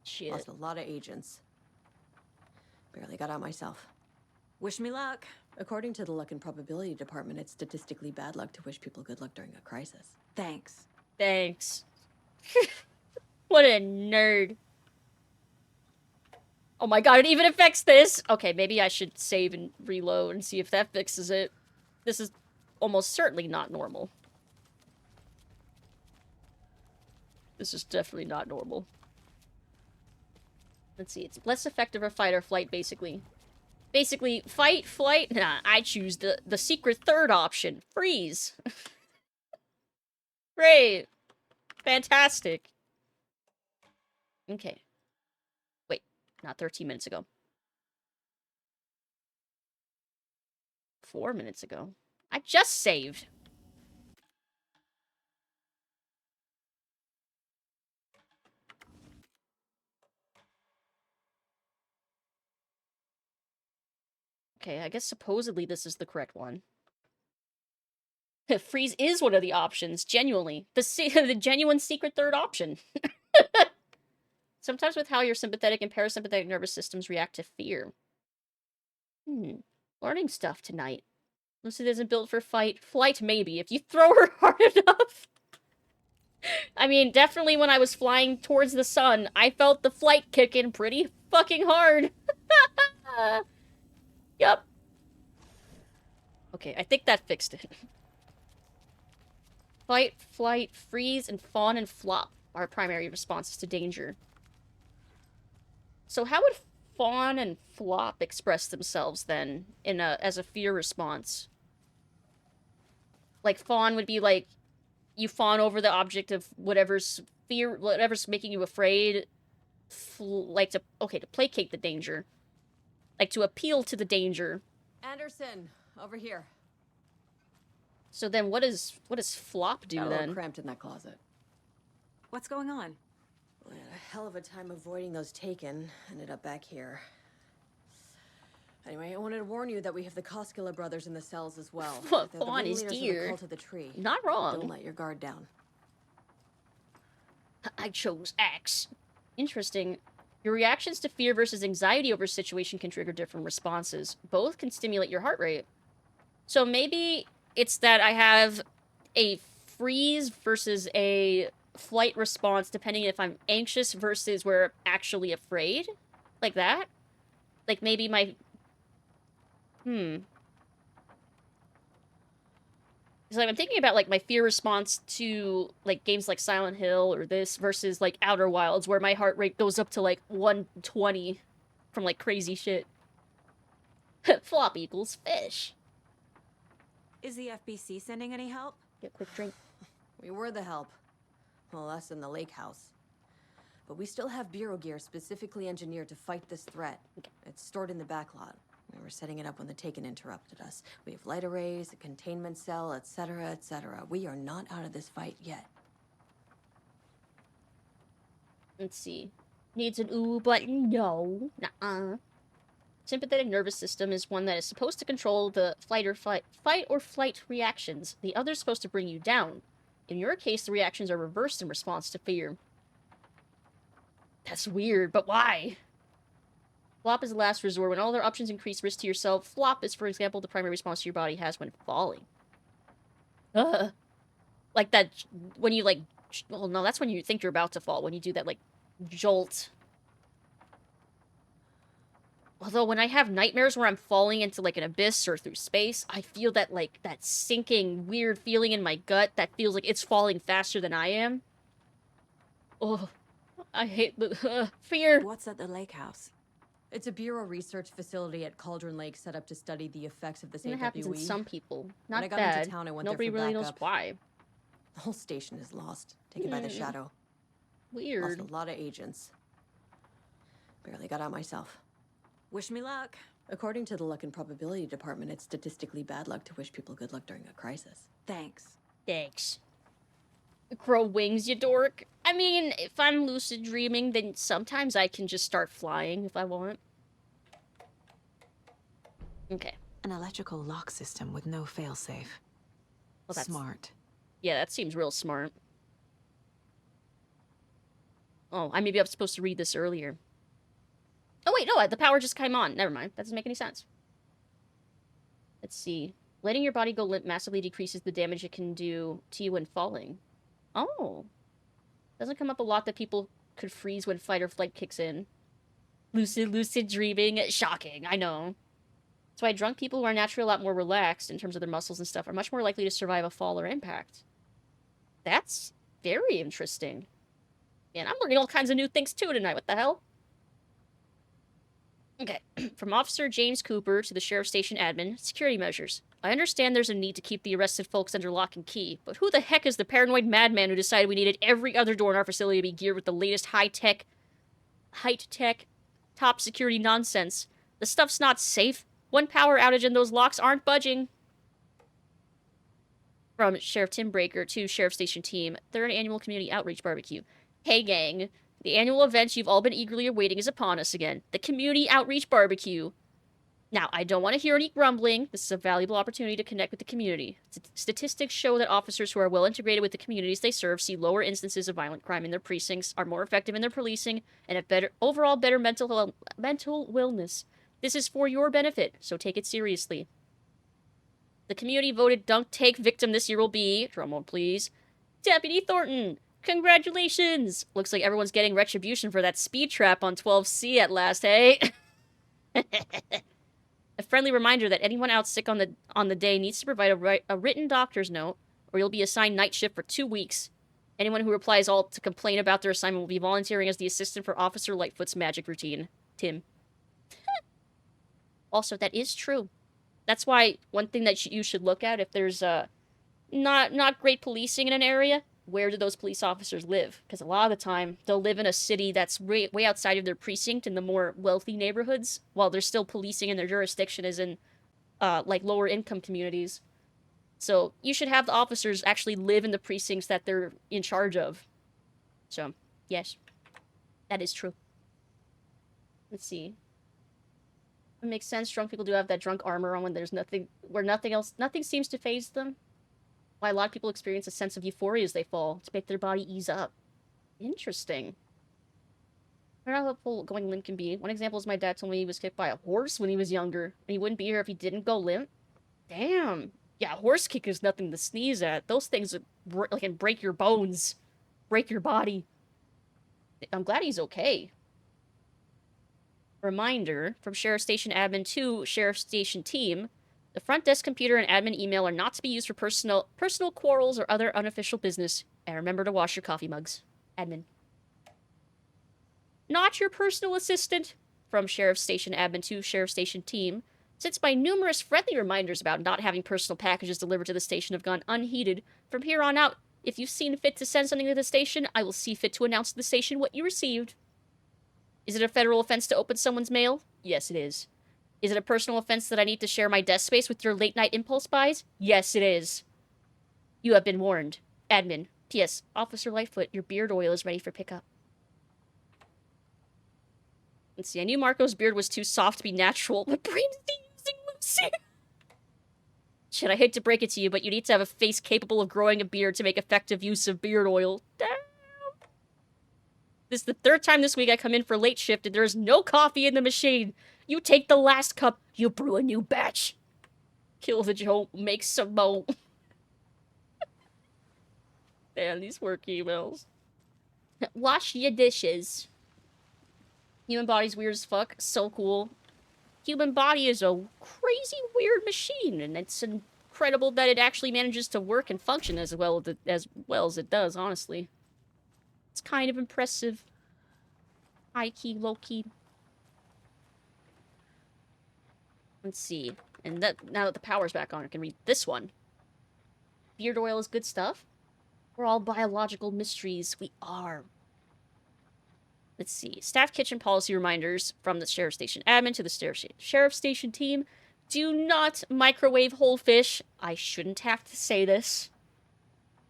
Shit. Lost a lot of agents. Barely got out myself. Wish me luck. According to the luck and probability department, it's statistically bad luck to wish people good luck during a crisis. Thanks. Thanks. What a nerd. Oh my god, it even affects this! Okay, maybe I should save and reload and see if that fixes it. This is almost certainly not normal. This is definitely not normal. Let's see, it's less effective for fight or flight, basically. Basically, fight, flight, nah, I choose the secret third option. Freeze. Great. Fantastic. Okay. Wait, not 13 minutes ago. 4 minutes ago. I just saved. Okay, I guess supposedly this is the correct one. Freeze is one of the options, genuinely. The genuine secret third option. Sometimes with how your sympathetic and parasympathetic nervous systems react to fear. Learning stuff tonight. Lucid isn't built for fight. Flight, maybe, if you throw her hard enough. I mean, definitely when I was flying towards the sun, I felt the flight kick in pretty fucking hard. Yup. Okay, I think that fixed it. Fight, flight, freeze, and fawn and flop are primary responses to danger. So how would fawn and flop express themselves then in as a fear response? Like fawn would be like you fawn over the object of whatever's making you afraid, like to placate the danger, like to appeal to the danger. Anderson, over here. So then, what does flop do Got a then? little cramped in that closet. What's going on? We had a hell of a time avoiding those Taken. Ended up back here. Anyway, I wanted to warn you that we have the Koskela brothers in the cells as well. Fawn is dear. The cult of the tree. Not wrong. Don't let your guard down. I chose X. Interesting. Your reactions to fear versus anxiety over a situation can trigger different responses. Both can stimulate your heart rate. So maybe it's that I have a freeze versus a flight response depending if I'm anxious versus where I'm actually afraid. Like that? Like maybe my... Because I'm thinking about, like, my fear response to, like, games like Silent Hill or this versus, like, Outer Wilds, where my heart rate goes up to, like, 120 from, like, crazy shit. Flop equals fish. Is the FBC sending any help? Get a quick drink. We were the help. Well, us in the lake house. But we still have bureau gear specifically engineered to fight this threat. Okay. It's stored in the backlot. We were setting it up when the Taken interrupted us. We have light arrays, a containment cell, etc., etc. We are not out of this fight yet. Let's see. Needs an ooh button? No. Nuh-uh. Sympathetic nervous system is one that is supposed to control the fight or flight reactions. The other is supposed to bring you down. In your case, the reactions are reversed in response to fear. That's weird, but why? Flop is the last resort. When all other options increase risk to yourself, flop is, for example, the primary response your body has when falling. Like that, when you, like, well, no, that's when you think you're about to fall, when you do that, like, jolt. Although, when I have nightmares where I'm falling into, like, an abyss or through space, I feel that, like, that sinking, weird feeling in my gut that feels like it's falling faster than I am. Oh, I hate the, fear. What's at the lake house? It's a Bureau research facility at Cauldron Lake set up to study the effects of this And it AWE. happens in some people. Not When I got bad. into town, I went Nobody there for really knows backup. why. The whole station is lost, taken by the Shadow. Weird. Lost a lot of agents. Barely got out myself. Wish me luck. According to the Luck and Probability Department, it's statistically bad luck to wish people good luck during a crisis. Thanks. Thanks. Grow wings, you dork. I mean, if I'm lucid dreaming, then sometimes I can just start flying if I want. Okay. An electrical lock system with no failsafe. Well, that's smart. Yeah, that seems real smart. Oh, maybe I was supposed to read this earlier. Oh, wait, no, the power just came on. Never mind. That doesn't make any sense. Let's see. Letting your body go limp massively decreases the damage it can do to you when falling. Oh. Doesn't come up a lot that people could freeze when fight or flight kicks in. Lucid dreaming. Shocking, I know. That's why drunk people who are naturally a lot more relaxed in terms of their muscles and stuff are much more likely to survive a fall or impact. That's very interesting. Man, I'm learning all kinds of new things too tonight. What the hell? Okay. From Officer James Cooper to the Sheriff Station admin, security measures. I understand there's a need to keep the arrested folks under lock and key, but who the heck is the paranoid madman who decided we needed every other door in our facility to be geared with the latest high-tech, top security nonsense? The stuff's not safe. One power outage and those locks aren't budging. From Sheriff Tim Breaker to Sheriff Station Team, third annual community outreach barbecue. Hey gang, the annual event you've all been eagerly awaiting is upon us again. The community outreach barbecue. Now, I don't want to hear any grumbling. This is a valuable opportunity to connect with the community. Statistics show that officers who are well integrated with the communities they serve see lower instances of violent crime in their precincts, are more effective in their policing, and have better mental wellness. This is for your benefit, so take it seriously. The community voted dunk take victim this year will be, drumroll please, Deputy Thornton. Congratulations! Looks like everyone's getting retribution for that speed trap on 12C at last, hey? A friendly reminder that anyone out sick on the day needs to provide a written doctor's note, or you'll be assigned night shift for 2 weeks. Anyone who replies all to complain about their assignment will be volunteering as the assistant for Officer Lightfoot's magic routine. Tim. Also, that is true. That's why one thing that you should look at if there's not great policing in an area, where do those police officers live? Because a lot of the time, they'll live in a city that's way outside of their precinct in the more wealthy neighborhoods, while they're still policing in their jurisdiction as in, like, lower income communities. So, you should have the officers actually live in the precincts that they're in charge of. So, yes. That is true. Let's see. It makes sense. Drunk people do have that drunk armor on when there's nothing seems to faze them. Why a lot of people experience a sense of euphoria as they fall, to make their body ease up. Interesting. I don't know how helpful going limp can be. One example is my dad told me he was kicked by a horse when he was younger, and he wouldn't be here if he didn't go limp. Damn. Yeah, a horse kick is nothing to sneeze at. Those things can break your bones. Break your body. I'm glad he's okay. Reminder, from Sheriff Station Admin to Sheriff Station Team, the front desk computer and admin email are not to be used for personal quarrels or other unofficial business. And remember to wash your coffee mugs. Admin. Not your personal assistant. From Sheriff Station Admin to Sheriff Station Team, since my numerous friendly reminders about not having personal packages delivered to the station have gone unheeded, from here on out, if you've seen fit to send something to the station, I will see fit to announce to the station what you received. Is it a federal offense to open someone's mail? Yes, it is. Is it a personal offense that I need to share my desk space with your late-night impulse buys? Yes, it is. You have been warned. Admin. P.S. Officer Lightfoot, your beard oil is ready for pickup. Let's see, I knew Marco's beard was too soft to be natural, but brain is using Lucid. Shit, I hate to break it to you, but you need to have a face capable of growing a beard to make effective use of beard oil. Damn. This is the third time this week I come in for late shift and there is no coffee in the machine. You take the last cup, you brew a new batch. Kill the Joe, make some more. Damn, these work emails. Wash your dishes. Human body's weird as fuck. So cool. Human body is a crazy weird machine, and it's incredible that it actually manages to work and function as well as it does, honestly. It's kind of impressive. High key, low key. Let's see. And that now that the power's back on, I can read this one. Beard oil is good stuff. We're all biological mysteries. We are. Let's see. Staff kitchen policy reminders from the sheriff station admin to the sheriff station team. Do not microwave whole fish. I shouldn't have to say this.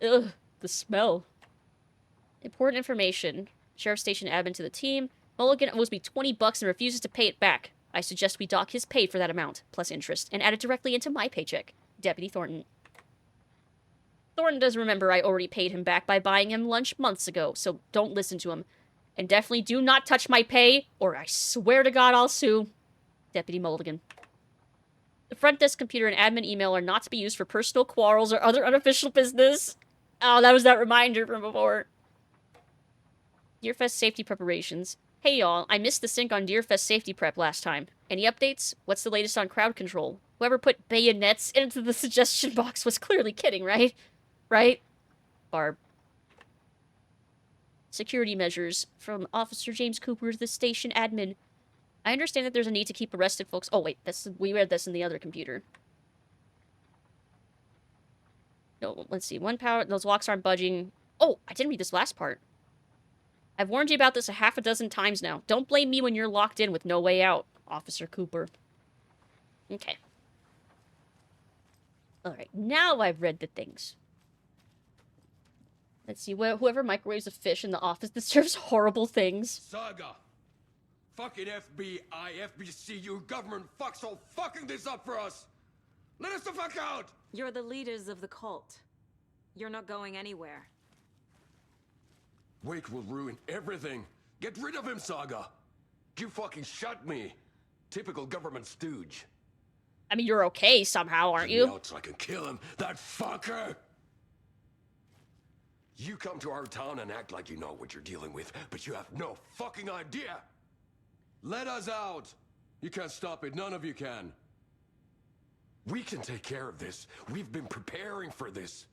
Ugh, the smell. Important information. Sheriff station admin to the team. Mulligan owes me $20 and refuses to pay it back. I suggest we dock his pay for that amount, plus interest, and add it directly into my paycheck. Deputy Thornton. Thornton does remember I already paid him back by buying him lunch months ago, so don't listen to him. And definitely do not touch my pay, or I swear to God I'll sue. Deputy Mulligan. The front desk computer and admin email are not to be used for personal quarrels or other unofficial business. Oh, that was that reminder from before. Deerfest safety preparations. Hey y'all, I missed the sync on Deerfest safety prep last time. Any updates? What's the latest on crowd control? Whoever put bayonets into the suggestion box was clearly kidding, right? Right? Barb. Security measures from Officer James Cooper, the station admin. I understand that there's a need to keep arrested folks. Oh wait, we read this in the other computer. No, let's see. One power. Those locks aren't budging. Oh, I didn't read this last part. I've warned you about this a half a dozen times now. Don't blame me when you're locked in with no way out, Officer Cooper. Okay. Alright, now I've read the things. Let's see, whoever microwaves a fish in the office deserves horrible things. Saga! Fucking FBI, FBC, your government fucks all fucking this up for us! Let us the fuck out! You're the leaders of the cult. You're not going anywhere. Wake will ruin everything. Get rid of him, Saga! You fucking shot me. Typical government stooge. I mean, you're okay somehow, aren't you? Out so I can kill him, that fucker! You come to our town and act like you know what you're dealing with, but you have no fucking idea! Let us out! You can't stop it, none of you can. We can take care of this. We've been preparing for this.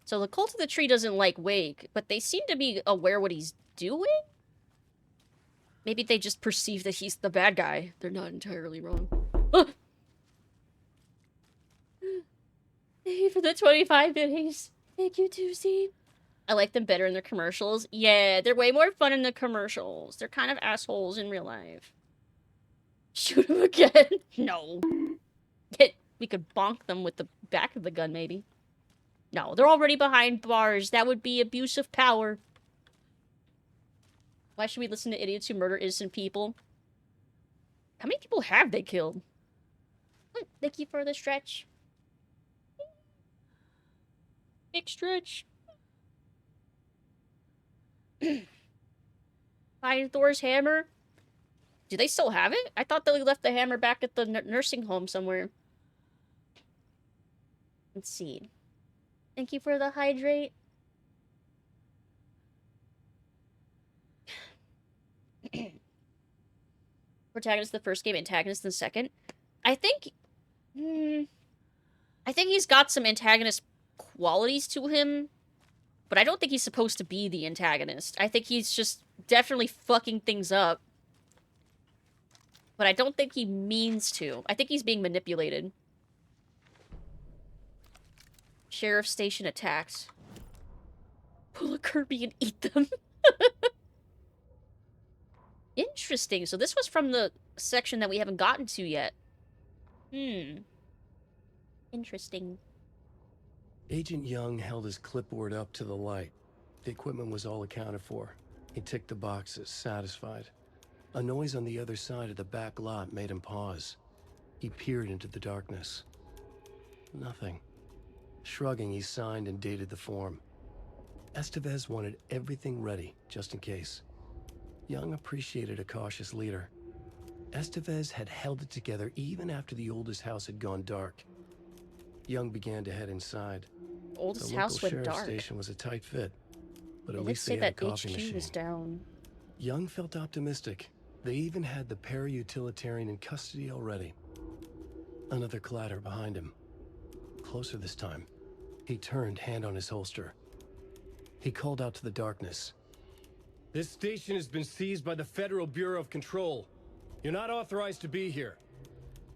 So the Cult of the Tree doesn't like Wake, but they seem to be aware what he's doing? Maybe they just perceive that he's the bad guy. They're not entirely wrong. Thank you for the 25 biddies. Thank you, Tuesday. I like them better in their commercials. Yeah, they're way more fun in the commercials. They're kind of assholes in real life. Shoot him again? No. We could bonk them with the back of the gun, maybe. No, they're already behind bars. That would be abuse of power. Why should we listen to idiots who murder innocent people? How many people have they killed? Thank you for the stretch. Big stretch. Find Thor's hammer. Do they still have it? I thought they left the hammer back at the nursing home somewhere. Let's see. Thank you for the hydrate. Protagonist the first game, antagonist the second. I think he's got some antagonist qualities to him, but I don't think he's supposed to be the antagonist. I think he's just definitely fucking things up. But I don't think he means to. I think he's being manipulated. Sheriff station attacks. Pull a Kirby and eat them. Interesting. So this was from the section that we haven't gotten to yet. Interesting. Agent Young held his clipboard up to the light. The equipment was all accounted for. He ticked the boxes, satisfied. A noise on the other side of the back lot made him pause. He peered into the darkness. Nothing. Shrugging, he signed and dated the form. Estevez wanted everything ready, just in case. Young appreciated a cautious leader. Estevez had held it together even after the oldest house had gone dark. Young began to head inside. Oldest The house local went sheriff's dark. station was a tight fit, but They at did least say they had a that coffee HQ machine. was down. Young felt optimistic. They even had the para-utilitarian in custody already. Another clatter behind him. Closer this time. He turned, hand on his holster. He called out to the darkness. This station has been seized by the Federal Bureau of Control. You're not authorized to be here.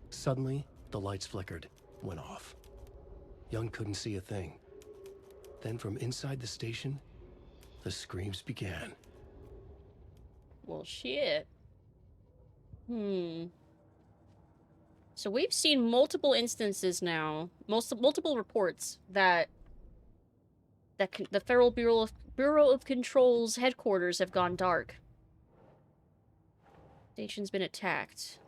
Suddenly, the lights flickered, went off. Young couldn't see a thing. Then from inside the station, the screams began. Well, shit. So we've seen multiple instances now, multiple reports that the Federal Bureau of Control's headquarters have gone dark. Station's been attacked.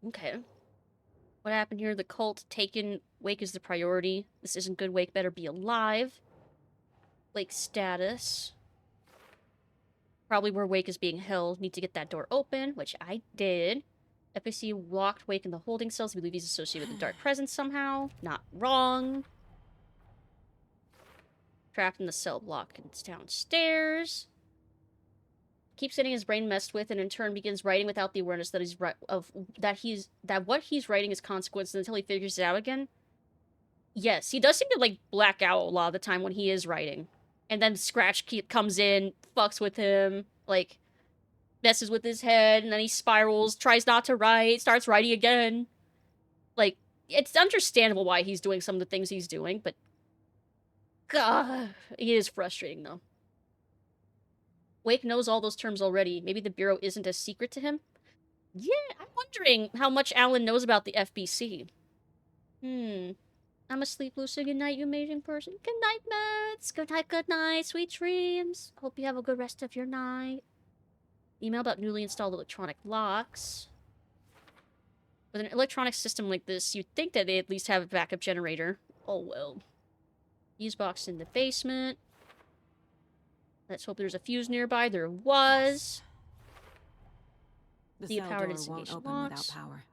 Okay. What happened here? The cult taken. Wake is the priority. This isn't good. Wake better be alive. Wake status. Probably where Wake is being held. Need to get that door open, which I did. FAC locked Wake in the holding cells. We believe he's associated with the dark presence somehow. Not wrong. Trapped in the cell block. It's downstairs. Keeps getting his brain messed with, and in turn begins writing without the awareness that that what he's writing is consequences until he figures it out again. Yes, he does seem to like black out a lot of the time when he is writing, and then Scratch comes in, fucks with him, like messes with his head, and then he spirals, tries not to write, starts writing again. Like, it's understandable why he's doing some of the things he's doing, but God, it is frustrating though. Wake knows all those terms already. Maybe the Bureau isn't as secret to him? Yeah, I'm wondering how much Alan knows about the FBC. I'm asleep, Lucid. Good night, you amazing person. Good night, Mets. Good night. Sweet dreams. Hope you have a good rest of your night. Email about newly installed electronic locks. With an electronic system like this, you'd think that they at least have a backup generator. Oh well. Fuse box in the basement. Let's hope there's a fuse nearby. There was. The The cell power door disengage won't open locks. without power.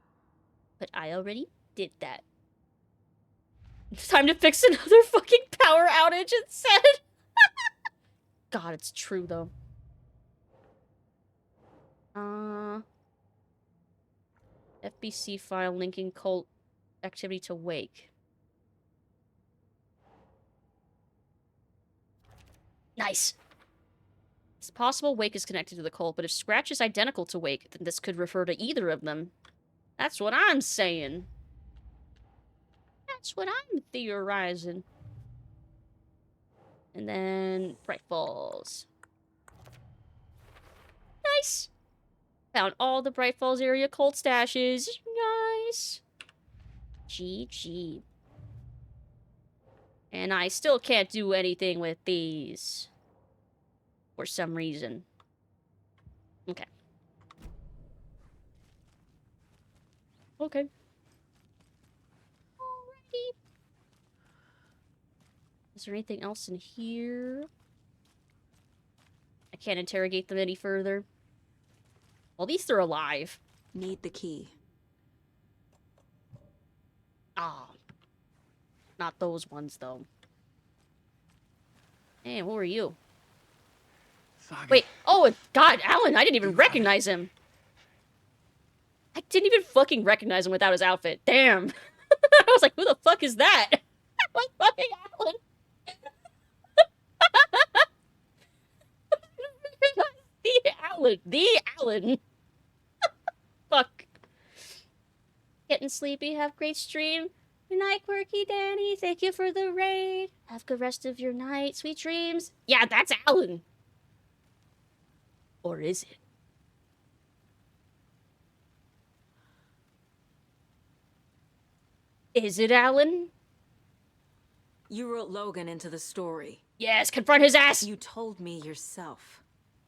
But I already did that. It's time to fix another fucking power outage, it said. God, it's true, though. FBC file linking cult activity to Wake. Nice. It's possible Wake is connected to the cult, but if Scratch is identical to Wake, then this could refer to either of them. That's what I'm saying. That's what I'm theorizing. And then Bright Falls. Nice. Found all the Bright Falls area cult stashes. Nice. GG. And I still can't do anything with these. For some reason. Okay. Okay. Alrighty. Is there anything else in here? I can't interrogate them any further. Well, at least they're alive. Need the key. Ah. Not those ones, though. Hey, who are you? Saga. Wait. Oh, God, Alan, I didn't even recognize him. I didn't even fucking recognize him without his outfit. Damn. I was like, who the fuck is that? That was fucking Alan. The Alan. Fuck. Getting sleepy, have great stream. Good night, Quirky Danny. Thank you for the raid. Have good rest of your night. Sweet dreams. Yeah, that's Alan. Or is it? Is it Alan? You wrote Logan into the story. Yes, confront his ass! You told me yourself.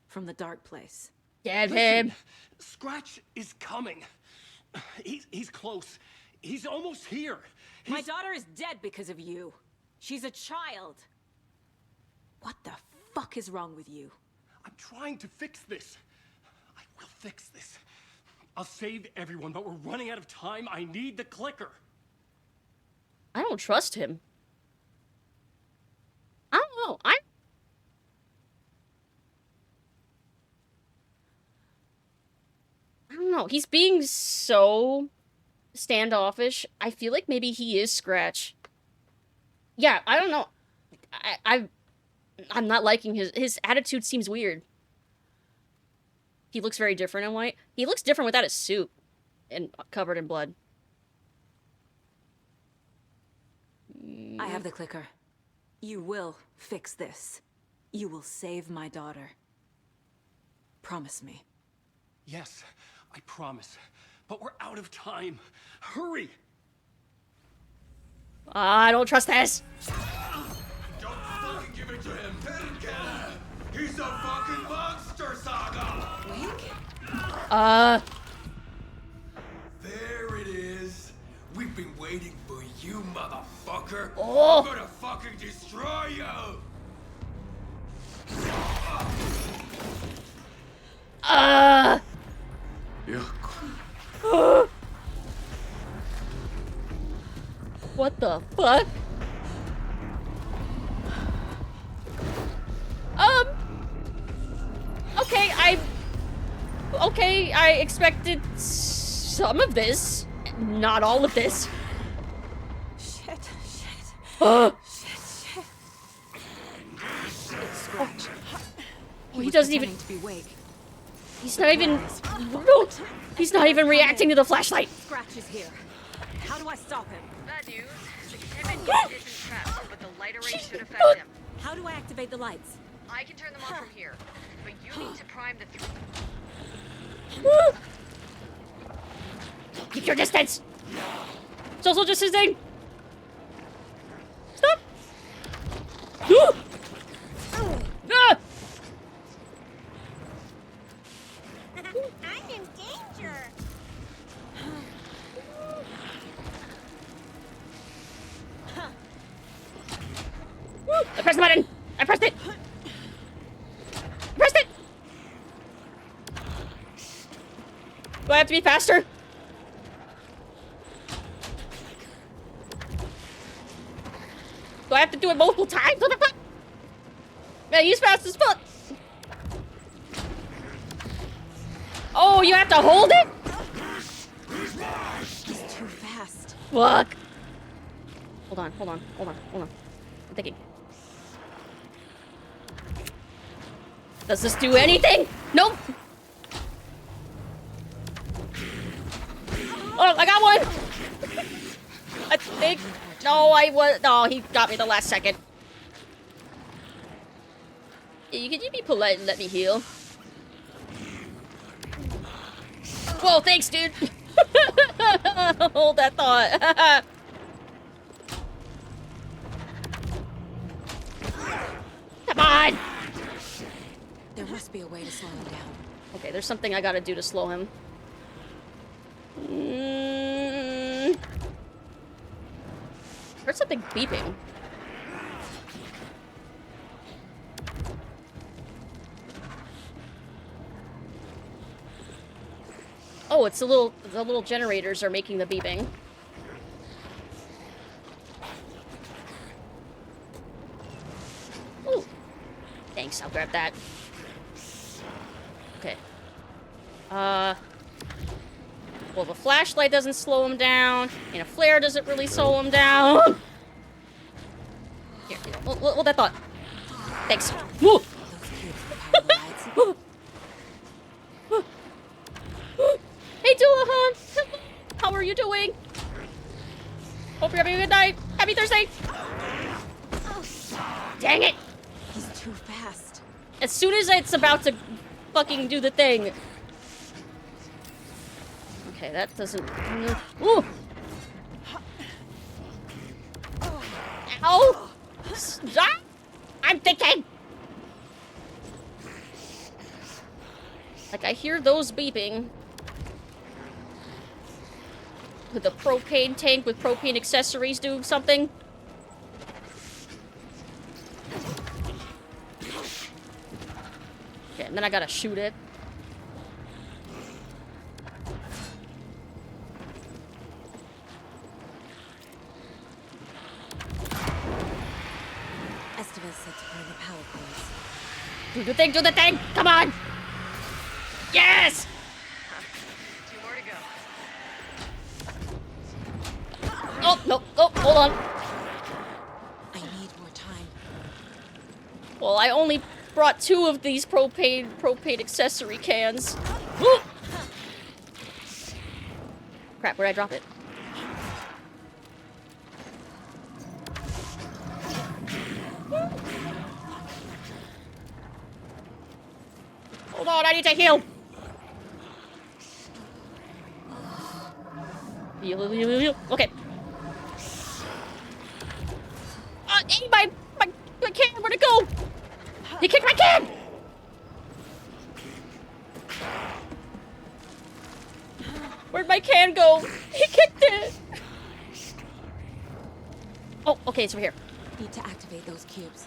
From the dark place. Get him! Scratch is coming. He's close. He's almost here. My daughter is dead because of you. She's a child. What the fuck is wrong with you? I'm trying to fix this. I will fix this. I'll save everyone, but we're running out of time. I need the clicker. I don't trust him. I don't know. I don't know. He's being so standoffish. I feel like maybe he is Scratch. Yeah, I don't know. I'm not liking his attitude seems weird. He looks very different in white. He looks different without his suit and covered in blood. I have the clicker. You will fix this. You will save my daughter. Promise me. Yes, I promise. But we're out of time. Hurry! I don't trust this. Don't fucking give it to him. He's a fucking monster, Saga! There it is. We've been waiting for you, motherfucker. Oh. I'm gonna fucking destroy you! What the fuck? Okay, I expected some of this. Not all of this. Shit. Shit. It's Scratch. Oh, he doesn't even. To be awake. He's not even. No, he's not even reacting to the flashlight. Scratch is here. How do I stop him? Bad news. The containment unit isn't trapped, but the light array should affect him. How do I activate the lights? I can turn them on from here, but you need to prime the Keep your distance. Social distancing. Stop. I'm in danger. I pressed the button. I pressed it. Pressed it. Do I have to be faster? Do I have to do it multiple times? What the fuck? Man, he's fast as fuck. Oh, you have to hold it? He's too fast. Fuck. Hold on. I'm thinking. Does this do anything? Nope. Oh, I got one. I think. No, No, he got me the last second. Could you be polite and let me heal? Whoa, thanks, dude. Hold that thought. Come on. There must be a way to slow him down. Okay, there's something I gotta do to slow him. Heard something beeping. Oh, it's the little generators are making the beeping. Ooh. Thanks, I'll grab that. Okay. Well, the flashlight doesn't slow him down, and a flare doesn't really slow him down. Here, hold that thought. Thanks. Woo! Hey, Dullahan! How are you doing? Hope you're having a good night. Happy Thursday! Dang it! He's too fast. As soon as it's about to fucking do the thing. Okay, that doesn't... Ooh! Ow! thinking? Like, I hear those beeping. With the propane tank with propane accessories do something? Okay, and then I gotta shoot it. Estevez said to find the power cords. Do the thing, do the thing! Come on! Yes! 2 more to go. Oh, no, oh, hold on. I need more time. Well, I only brought 2 of these propane accessory cans. Crap, where'd I drop it? Hold on, I need to heal. Heal. Okay. Hey, my can, where'd it go? You kicked my can! Where'd my can go? He kicked it! Oh, okay, it's over here. Need to activate those cubes.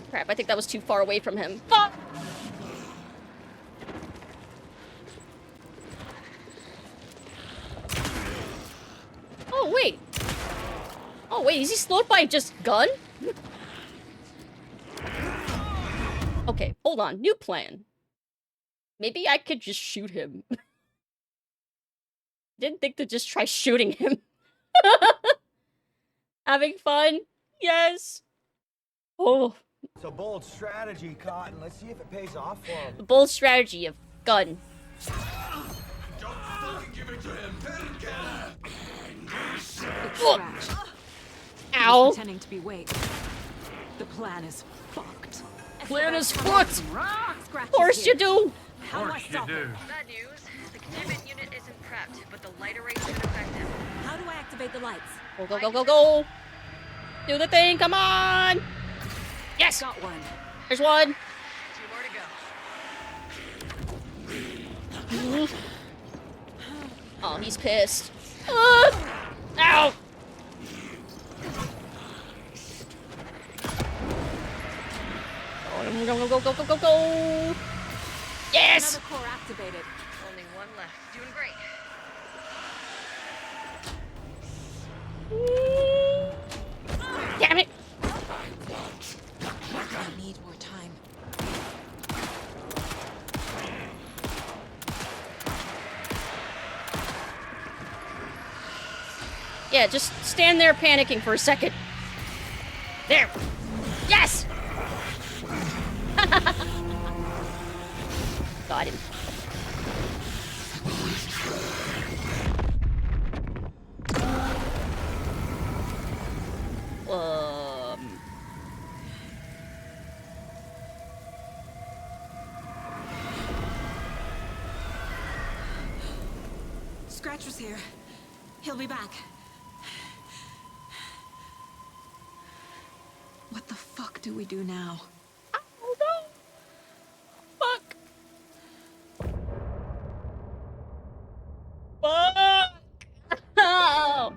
Crap, I think that was too far away from him. Fuck! Oh, wait. Oh, wait, is he slowed by just gun? Okay, hold on. New plan. Maybe I could just shoot him. Didn't think to just try shooting him. Having fun? Yes. Oh. It's a bold strategy, Cotton. Let's see if it pays off for him. The bold strategy of gun. Don't fucking give it to him. It's Scratch. Ow. He's pretending to be Wake. The plan is fucked. Plan is fucked. Scratch Of course you do. How do I stop him? Bad news. The containment unit isn't prepped, but the light array should affect him. How do I activate the lights? Go, go, go, go, go. Do the thing, come on. Yes. Got one. There's one. 2 more to go. Oh, he's pissed. Ow. Go, go, go, go, go, go, go. Yes. Another core activated. Only 1 left. Doing great. Damn it. I need more time. Yeah, just stand there panicking for a second. There. Yes. Got him. Scratch was here. He'll be back. What the fuck do we do now? Oh no! Fuck! Fuck! Oh!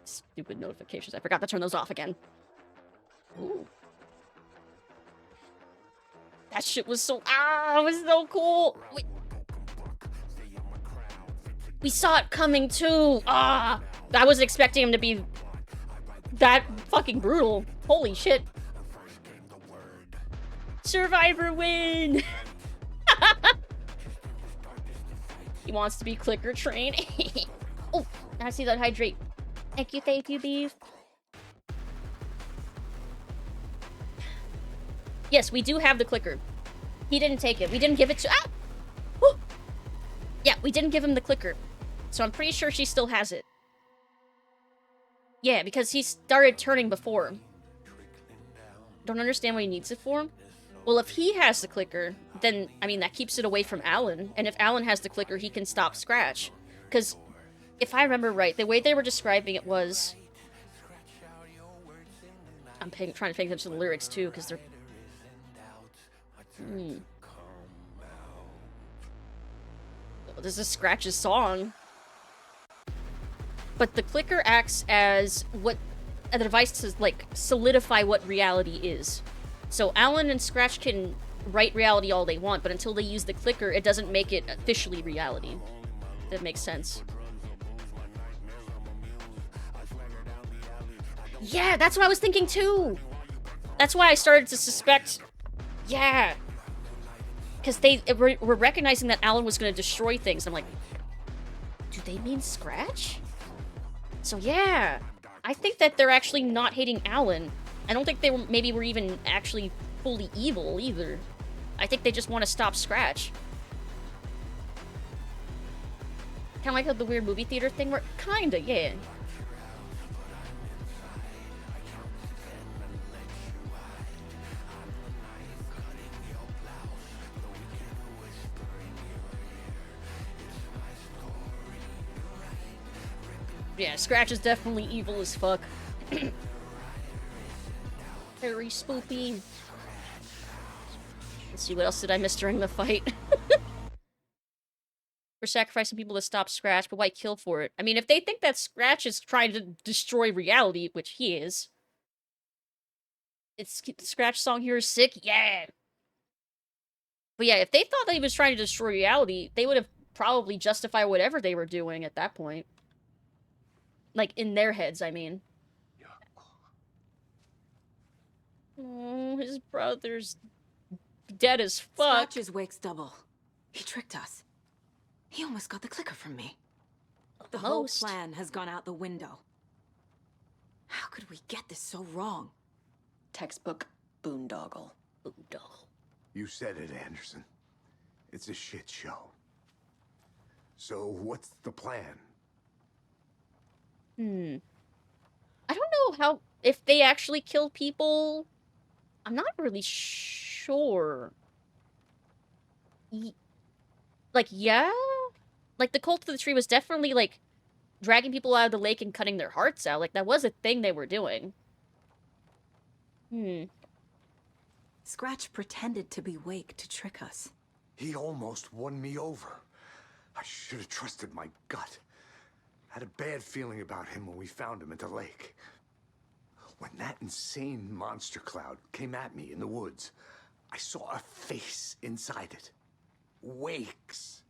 Stupid notifications. I forgot to turn those off again. Ooh. That shit was so... it was so cool! Wait. We saw it coming too! I wasn't expecting him to be that fucking brutal. Holy shit. Survivor win! He wants to be clicker trained. Oh, I see that hydrate. Thank you, beef. Yes, we do have the clicker. He didn't take it. We didn't give it to... Woo! Yeah, we didn't give him the clicker. So I'm pretty sure she still has it. Yeah, because he started turning before. Don't understand what he needs it for. Well, if he has the clicker, then, I mean, that keeps it away from Alan. And if Alan has the clicker, he can stop Scratch. Because if I remember right, the way they were describing it was... I'm trying to pay attention to the lyrics, too, because they're... Oh, this is Scratch's song. But the clicker acts as a device to, like, solidify what reality is. So Alan and Scratch can write reality all they want, but until they use the clicker, it doesn't make it officially reality. That makes sense. Yeah, that's what I was thinking too! That's why I started to suspect... Yeah! Because they were recognizing that Alan was going to destroy things. I'm like, do they mean Scratch? So yeah, I think that they're actually not hating Alan. I don't think they were even actually fully evil either. I think they just want to stop Scratch. Kind of like how the weird movie theater thing worked. Kinda, yeah. Yeah, Scratch is definitely evil as fuck. Very spoopy. Let's see, what else did I miss during the fight? We're sacrificing people to stop Scratch, but why kill for it? I mean, if they think that Scratch is trying to destroy reality, which he is... It's the Scratch song here is sick, yeah! But yeah, if they thought that he was trying to destroy reality, they would have probably justified whatever they were doing at that point. Like, in their heads, I mean. Oh, his brother's dead as fuck. Scratch's wake's double. He tricked us. He almost got the clicker from me. The whole plan has gone out the window. How could we get this so wrong? Textbook boondoggle. Boondoggle. You said it, Anderson. It's a shit show. So what's the plan? I don't know how... If they actually kill people... I'm not really sure. Like, yeah? Like, the cult of the tree was definitely, like, dragging people out of the lake and cutting their hearts out. Like, that was a thing they were doing. Scratch pretended to be Wake to trick us. He almost won me over. I should have trusted my gut. Had a bad feeling about him when we found him at the lake. When that insane monster cloud came at me in the woods, I saw a face inside it. Wake's.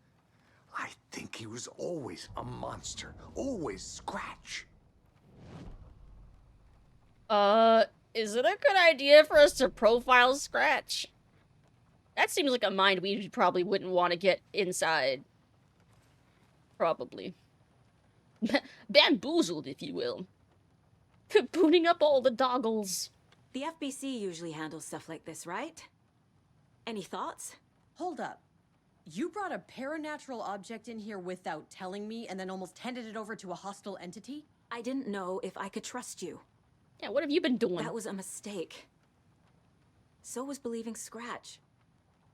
I think he was always a monster. Always Scratch. Is it a good idea for us to profile Scratch? That seems like a mind we probably wouldn't want to get inside. Probably. Bamboozled, if you will. Booting up all the doggles. The FBC usually handles stuff like this, right? Any thoughts? Hold up. You brought a paranatural object in here without telling me and then almost handed it over to a hostile entity? I didn't know if I could trust you. Yeah, what have you been doing? That was a mistake. So was believing Scratch.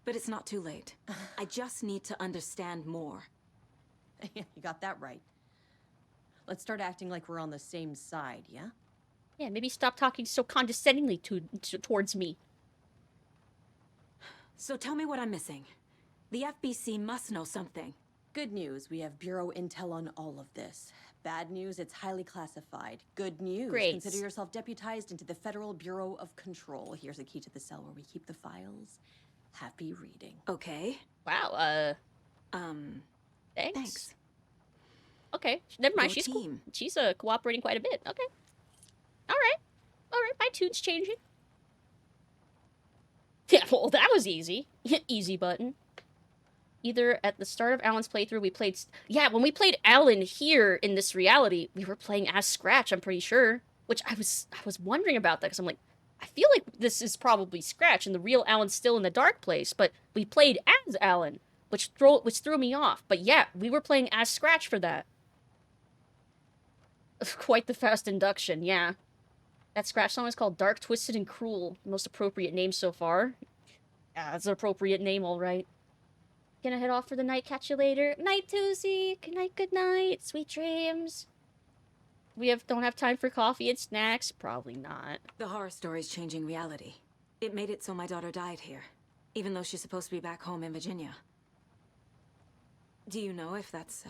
But it's not too late. I just need to understand more. You got that right. Let's start acting like we're on the same side, yeah? Yeah, maybe stop talking so condescendingly towards me. So tell me what I'm missing. The FBC must know something. Good news, we have Bureau intel on all of this. Bad news, it's highly classified. Good news, Great. Consider yourself deputized into the Federal Bureau of Control. Here's a key to the cell where we keep the files. Happy reading. Okay. Wow, Thanks. Okay, never mind. She's cool. She's cooperating quite a bit. Okay. All right. My tune's changing. Yeah, well, that was easy. Easy button. Either at the start of Alan's playthrough, we played... Yeah, when we played Alan here in this reality, we were playing as Scratch, I'm pretty sure. Which I was wondering about that, because I'm like, I feel like this is probably Scratch, and the real Alan's still in the dark place, but we played as Alan, which threw me off. But yeah, we were playing as Scratch for that. Quite the fast induction, yeah. That Scratch song is called Dark, Twisted, and Cruel. Most appropriate name so far. Yeah, that's an appropriate name, all right. Gonna head off for the night. Catch you later. Night, Toozy. Good night, good night. Sweet dreams. Don't have time for coffee and snacks? Probably not. The horror story's changing reality. It made it so my daughter died here, even though she's supposed to be back home in Virginia. Do you know if that's...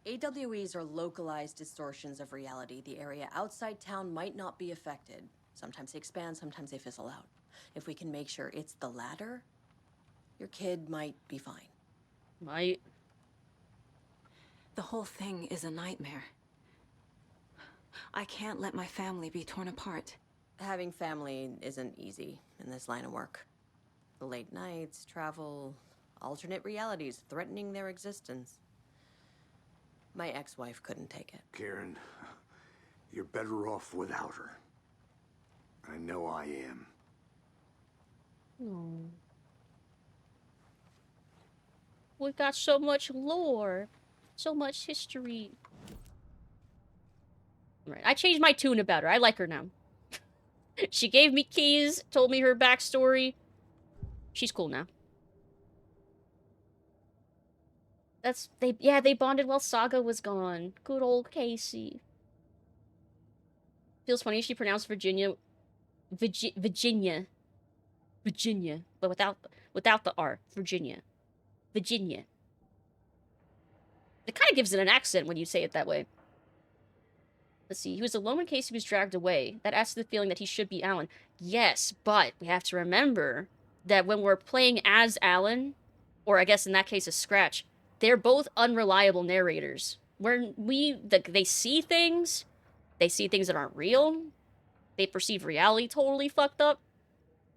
AWEs are localized distortions of reality. The area outside town might not be affected. Sometimes they expand, sometimes they fizzle out. If we can make sure it's the latter, your kid might be fine. Might. The whole thing is a nightmare. I can't let my family be torn apart. Having family isn't easy in this line of work. The late nights, travel, alternate realities threatening their existence. My ex-wife couldn't take it. Karen, you're better off without her. I know I am. Oh. We've got so much lore. So much history. Right. I changed my tune about her. I like her now. She gave me keys, told me her backstory. She's cool now. They bonded while Saga was gone. Good old Casey. Feels funny she pronounced Virginia Virginia, but without the R. Virginia. Virginia. It kind of gives it an accent when you say it that way. Let's see. He was alone when Casey was dragged away. That adds to the feeling that he should be Alan. Yes, but we have to remember that when we're playing as Alan, or I guess in that case a Scratch, they're both unreliable narrators. They see things that aren't real. They perceive reality totally fucked up.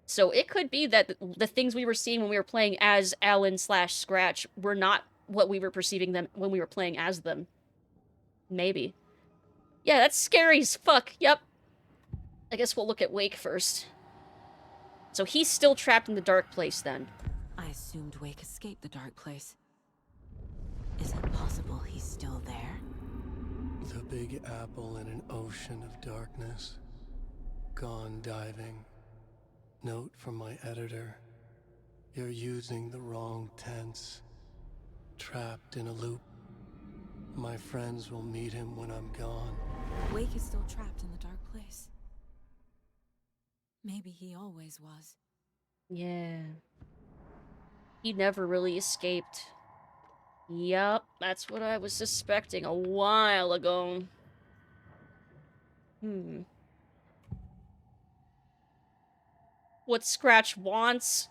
So it could be that the things we were seeing when we were playing as Alan/Scratch were not what we were perceiving them when we were playing as them. Maybe. Yeah, that's scary as fuck. Yep. I guess we'll look at Wake first. So he's still trapped in the dark place then. I assumed Wake escaped the dark place. Is it possible he's still there? The Big Apple in an ocean of darkness. Gone diving. Note from my editor. You're using the wrong tense. Trapped in a loop. My friends will meet him when I'm gone. Wake is still trapped in the dark place. Maybe he always was. Yeah. He never really escaped. Yup, that's what I was suspecting a while ago. What Scratch wants?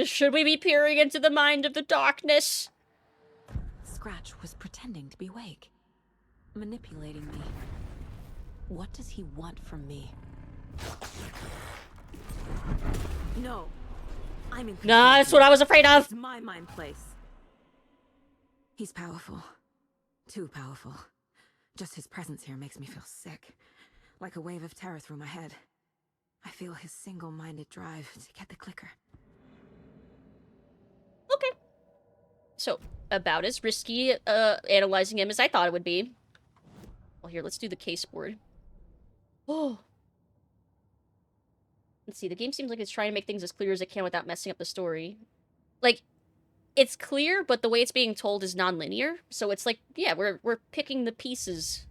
Should we be peering into the mind of the darkness? Scratch was pretending to be Wake. Manipulating me. What does he want from me? No. I'm in control. Nah, that's what I was afraid of. It's my mind place. He's powerful. Too powerful. Just his presence here makes me feel sick. Like a wave of terror through my head. I feel his single-minded drive to get the clicker. Okay. So, about as risky analyzing him as I thought it would be. Well, here, let's do the case board. Oh. Let's see, the game seems like it's trying to make things as clear as it can without messing up the story. Like, it's clear, but the way it's being told is non-linear. So it's like, yeah, we're picking the pieces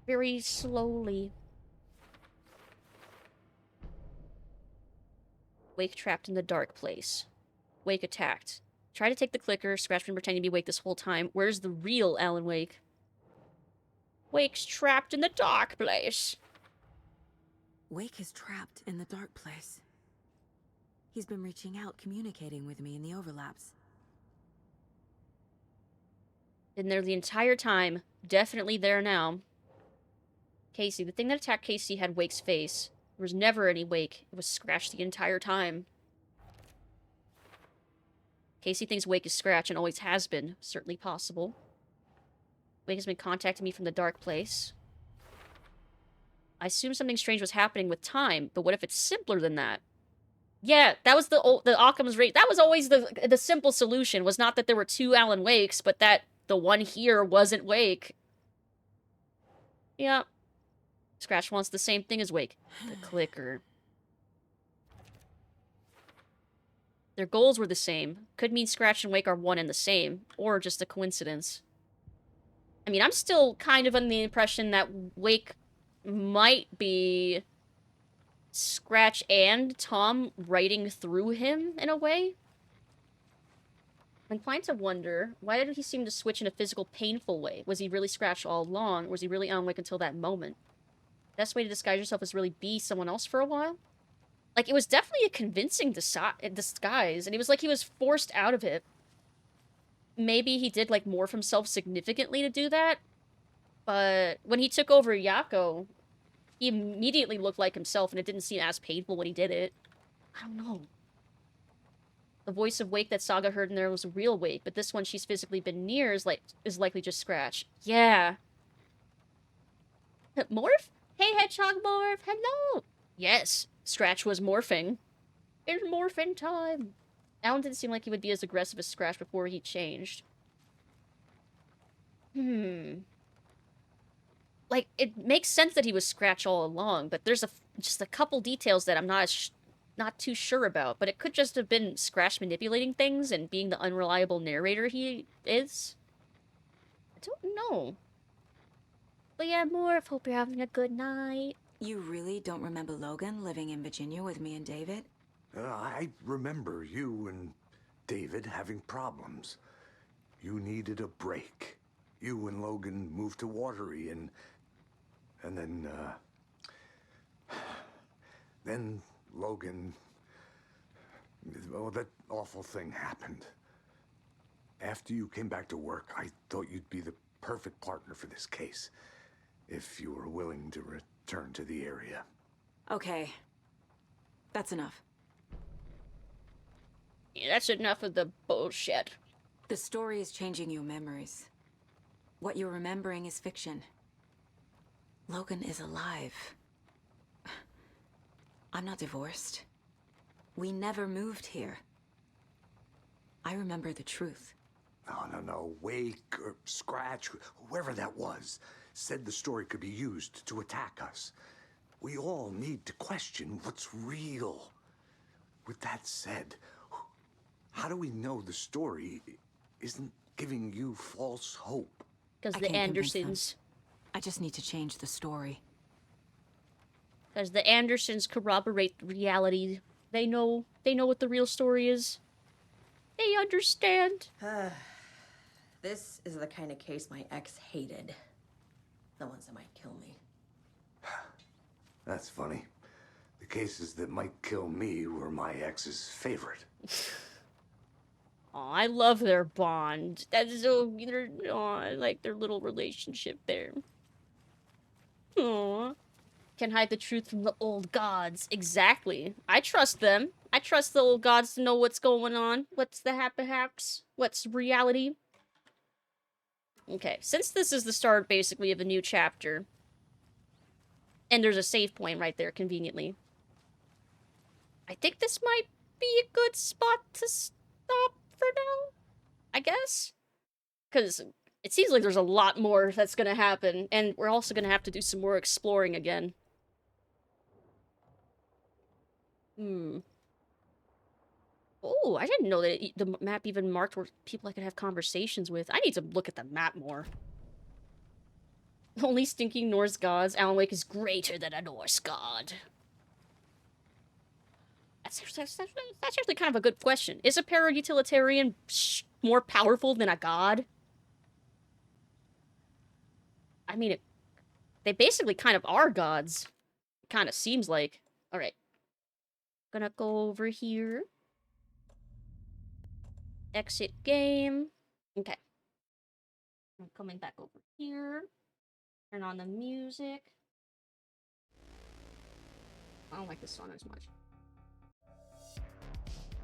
very slowly. Wake trapped in the dark place. Wake attacked. Try to take the clicker. Scratch been pretending to be Wake this whole time. Where's the real Alan Wake? Wake's trapped in the dark place. Wake is trapped in the dark place. He's been reaching out, communicating with me in the overlaps. Been there the entire time. Definitely there now. Casey. The thing that attacked Casey had Wake's face. There was never any Wake. It was Scratch the entire time. Casey thinks Wake is Scratch and always has been. Certainly possible. Wake has been contacting me from the dark place. I assume something strange was happening with time, but what if it's simpler than that? Yeah, that was the Occam's razor. That was always the simple solution, was not that there were two Alan Wakes, but that the one here wasn't Wake. Yeah. Scratch wants the same thing as Wake. The clicker. Their goals were the same. Could mean Scratch and Wake are one and the same, or just a coincidence. I mean, I'm still kind of under the impression that Wake might be Scratch and Tom writing through him in a way. I'm inclined to wonder, why did he seem to switch in a physical, painful way? Was he really Scratch all along, or was he really Alan Wake until that moment? Best way to disguise yourself is really be someone else for a while? Like, it was definitely a convincing disguise, and it was like he was forced out of it. Maybe he did, like, morph himself significantly to do that, but when he took over Yako, he immediately looked like himself, and it didn't seem as painful when he did it. I don't know. The voice of Wake that Saga heard in there was a real Wake, but this one she's physically been near is likely just Scratch. Yeah. Morph? Hey, Hedgehog Morph! Hello! Yes, Scratch was morphing. It's morphin' time! Alan didn't seem like he would be as aggressive as Scratch before he changed. Like, it makes sense that he was Scratch all along, but there's just a couple details that I'm not too sure about. But it could just have been Scratch manipulating things and being the unreliable narrator he is. I don't know. But yeah, Morph, hope you're having a good night. You really don't remember Logan living in Virginia with me and David? I remember you and David having problems. You needed a break. You and Logan moved to Watery and then Logan, well, that awful thing happened. After you came back to work, I thought you'd be the perfect partner for this case, if you were willing to return to the area. Okay. That's enough. Yeah, that's enough of the bullshit. The story is changing your memories. What you're remembering is fiction. Logan is alive. I'm not divorced. We never moved here. I remember the truth. No. Wake or Scratch, whoever that was, said the story could be used to attack us. We all need to question what's real. With that said, how do we know the story isn't giving you false hope? Because the Andersons. I just need to change the story. Because the Andersons corroborate reality. They know what the real story is. They understand. This is the kind of case my ex hated. The ones that might kill me. That's funny. The cases that might kill me were my ex's favorite. Aw, I love their bond. That's so... I like their little relationship there. Aww. Can hide the truth from the old gods. Exactly. I trust them. I trust the old gods to know what's going on. What's the haps? What's reality? Okay, since this is the start, basically, of a new chapter, and there's a save point right there, conveniently, I think this might be a good spot to stop for now, I guess? Because it seems like there's a lot more that's gonna happen, and we're also gonna have to do some more exploring again. Oh, I didn't know that the map even marked where people I could have conversations with. I need to look at the map more. Only stinking Norse gods. Alan Wake is greater than a Norse god. That's actually kind of a good question. Is a para-utilitarian more powerful than a god? I mean, they basically kind of are gods. It kind of seems like. Alright. Gonna go over here. Exit game. Okay. I'm coming back over here. Turn on the music. I don't like this song as much.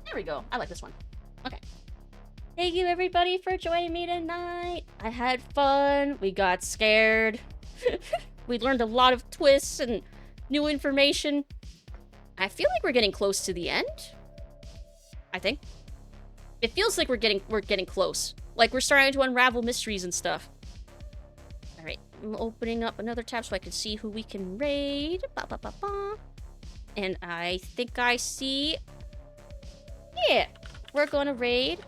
There we go. I like this one. Okay. Thank you everybody for joining me tonight. I had fun. We got scared. We learned a lot of twists and new information. I feel like we're getting close to the end. I think. It feels like we're getting close. Like we're starting to unravel mysteries and stuff. Alright, I'm opening up another tab so I can see who we can raid. And I think I see... Yeah, We're gonna raid.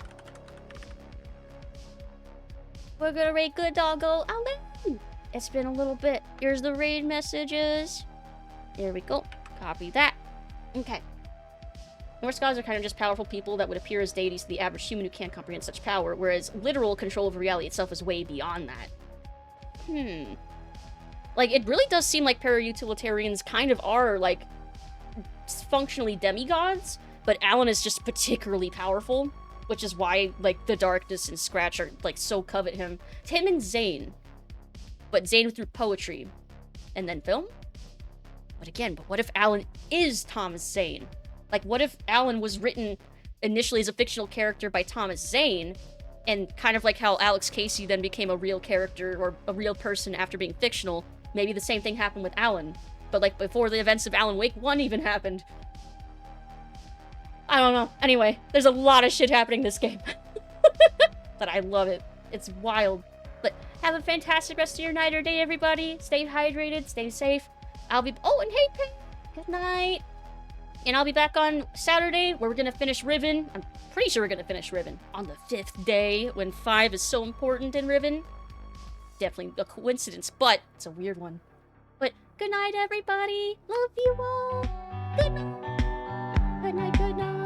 We're gonna raid good doggo Alan. It's been a little bit. Here's the raid messages. There we go. Copy that. Okay. Norse gods are kind of just powerful people that would appear as deities to the average human who can't comprehend such power, whereas literal control over reality itself is way beyond that. Like, it really does seem like para-utilitarians kind of are, like, functionally demigods, but Alan is just particularly powerful, which is why, like, the Darkness and Scratch are, like, so covet him. It's him and Zane. But Zane through poetry. And then film? But what if Alan is Thomas Zane? Like, what if Alan was written initially as a fictional character by Thomas Zane, and kind of like how Alex Casey then became a real character or a real person after being fictional, maybe the same thing happened with Alan. But, like, before the events of Alan Wake 1 even happened. I don't know. Anyway, there's a lot of shit happening in this game. But I love it. It's wild. But have a fantastic rest of your night or day, everybody. Stay hydrated, stay safe. I'll be... Oh, and hey, Pink! Good night. And I'll be back on Saturday, where we're gonna finish Riven. I'm pretty sure we're gonna finish Riven on the 5th day, when 5 is so important in Riven. Definitely a coincidence, but it's a weird one. But good night, everybody. Love you all. Good night. Good night, good night.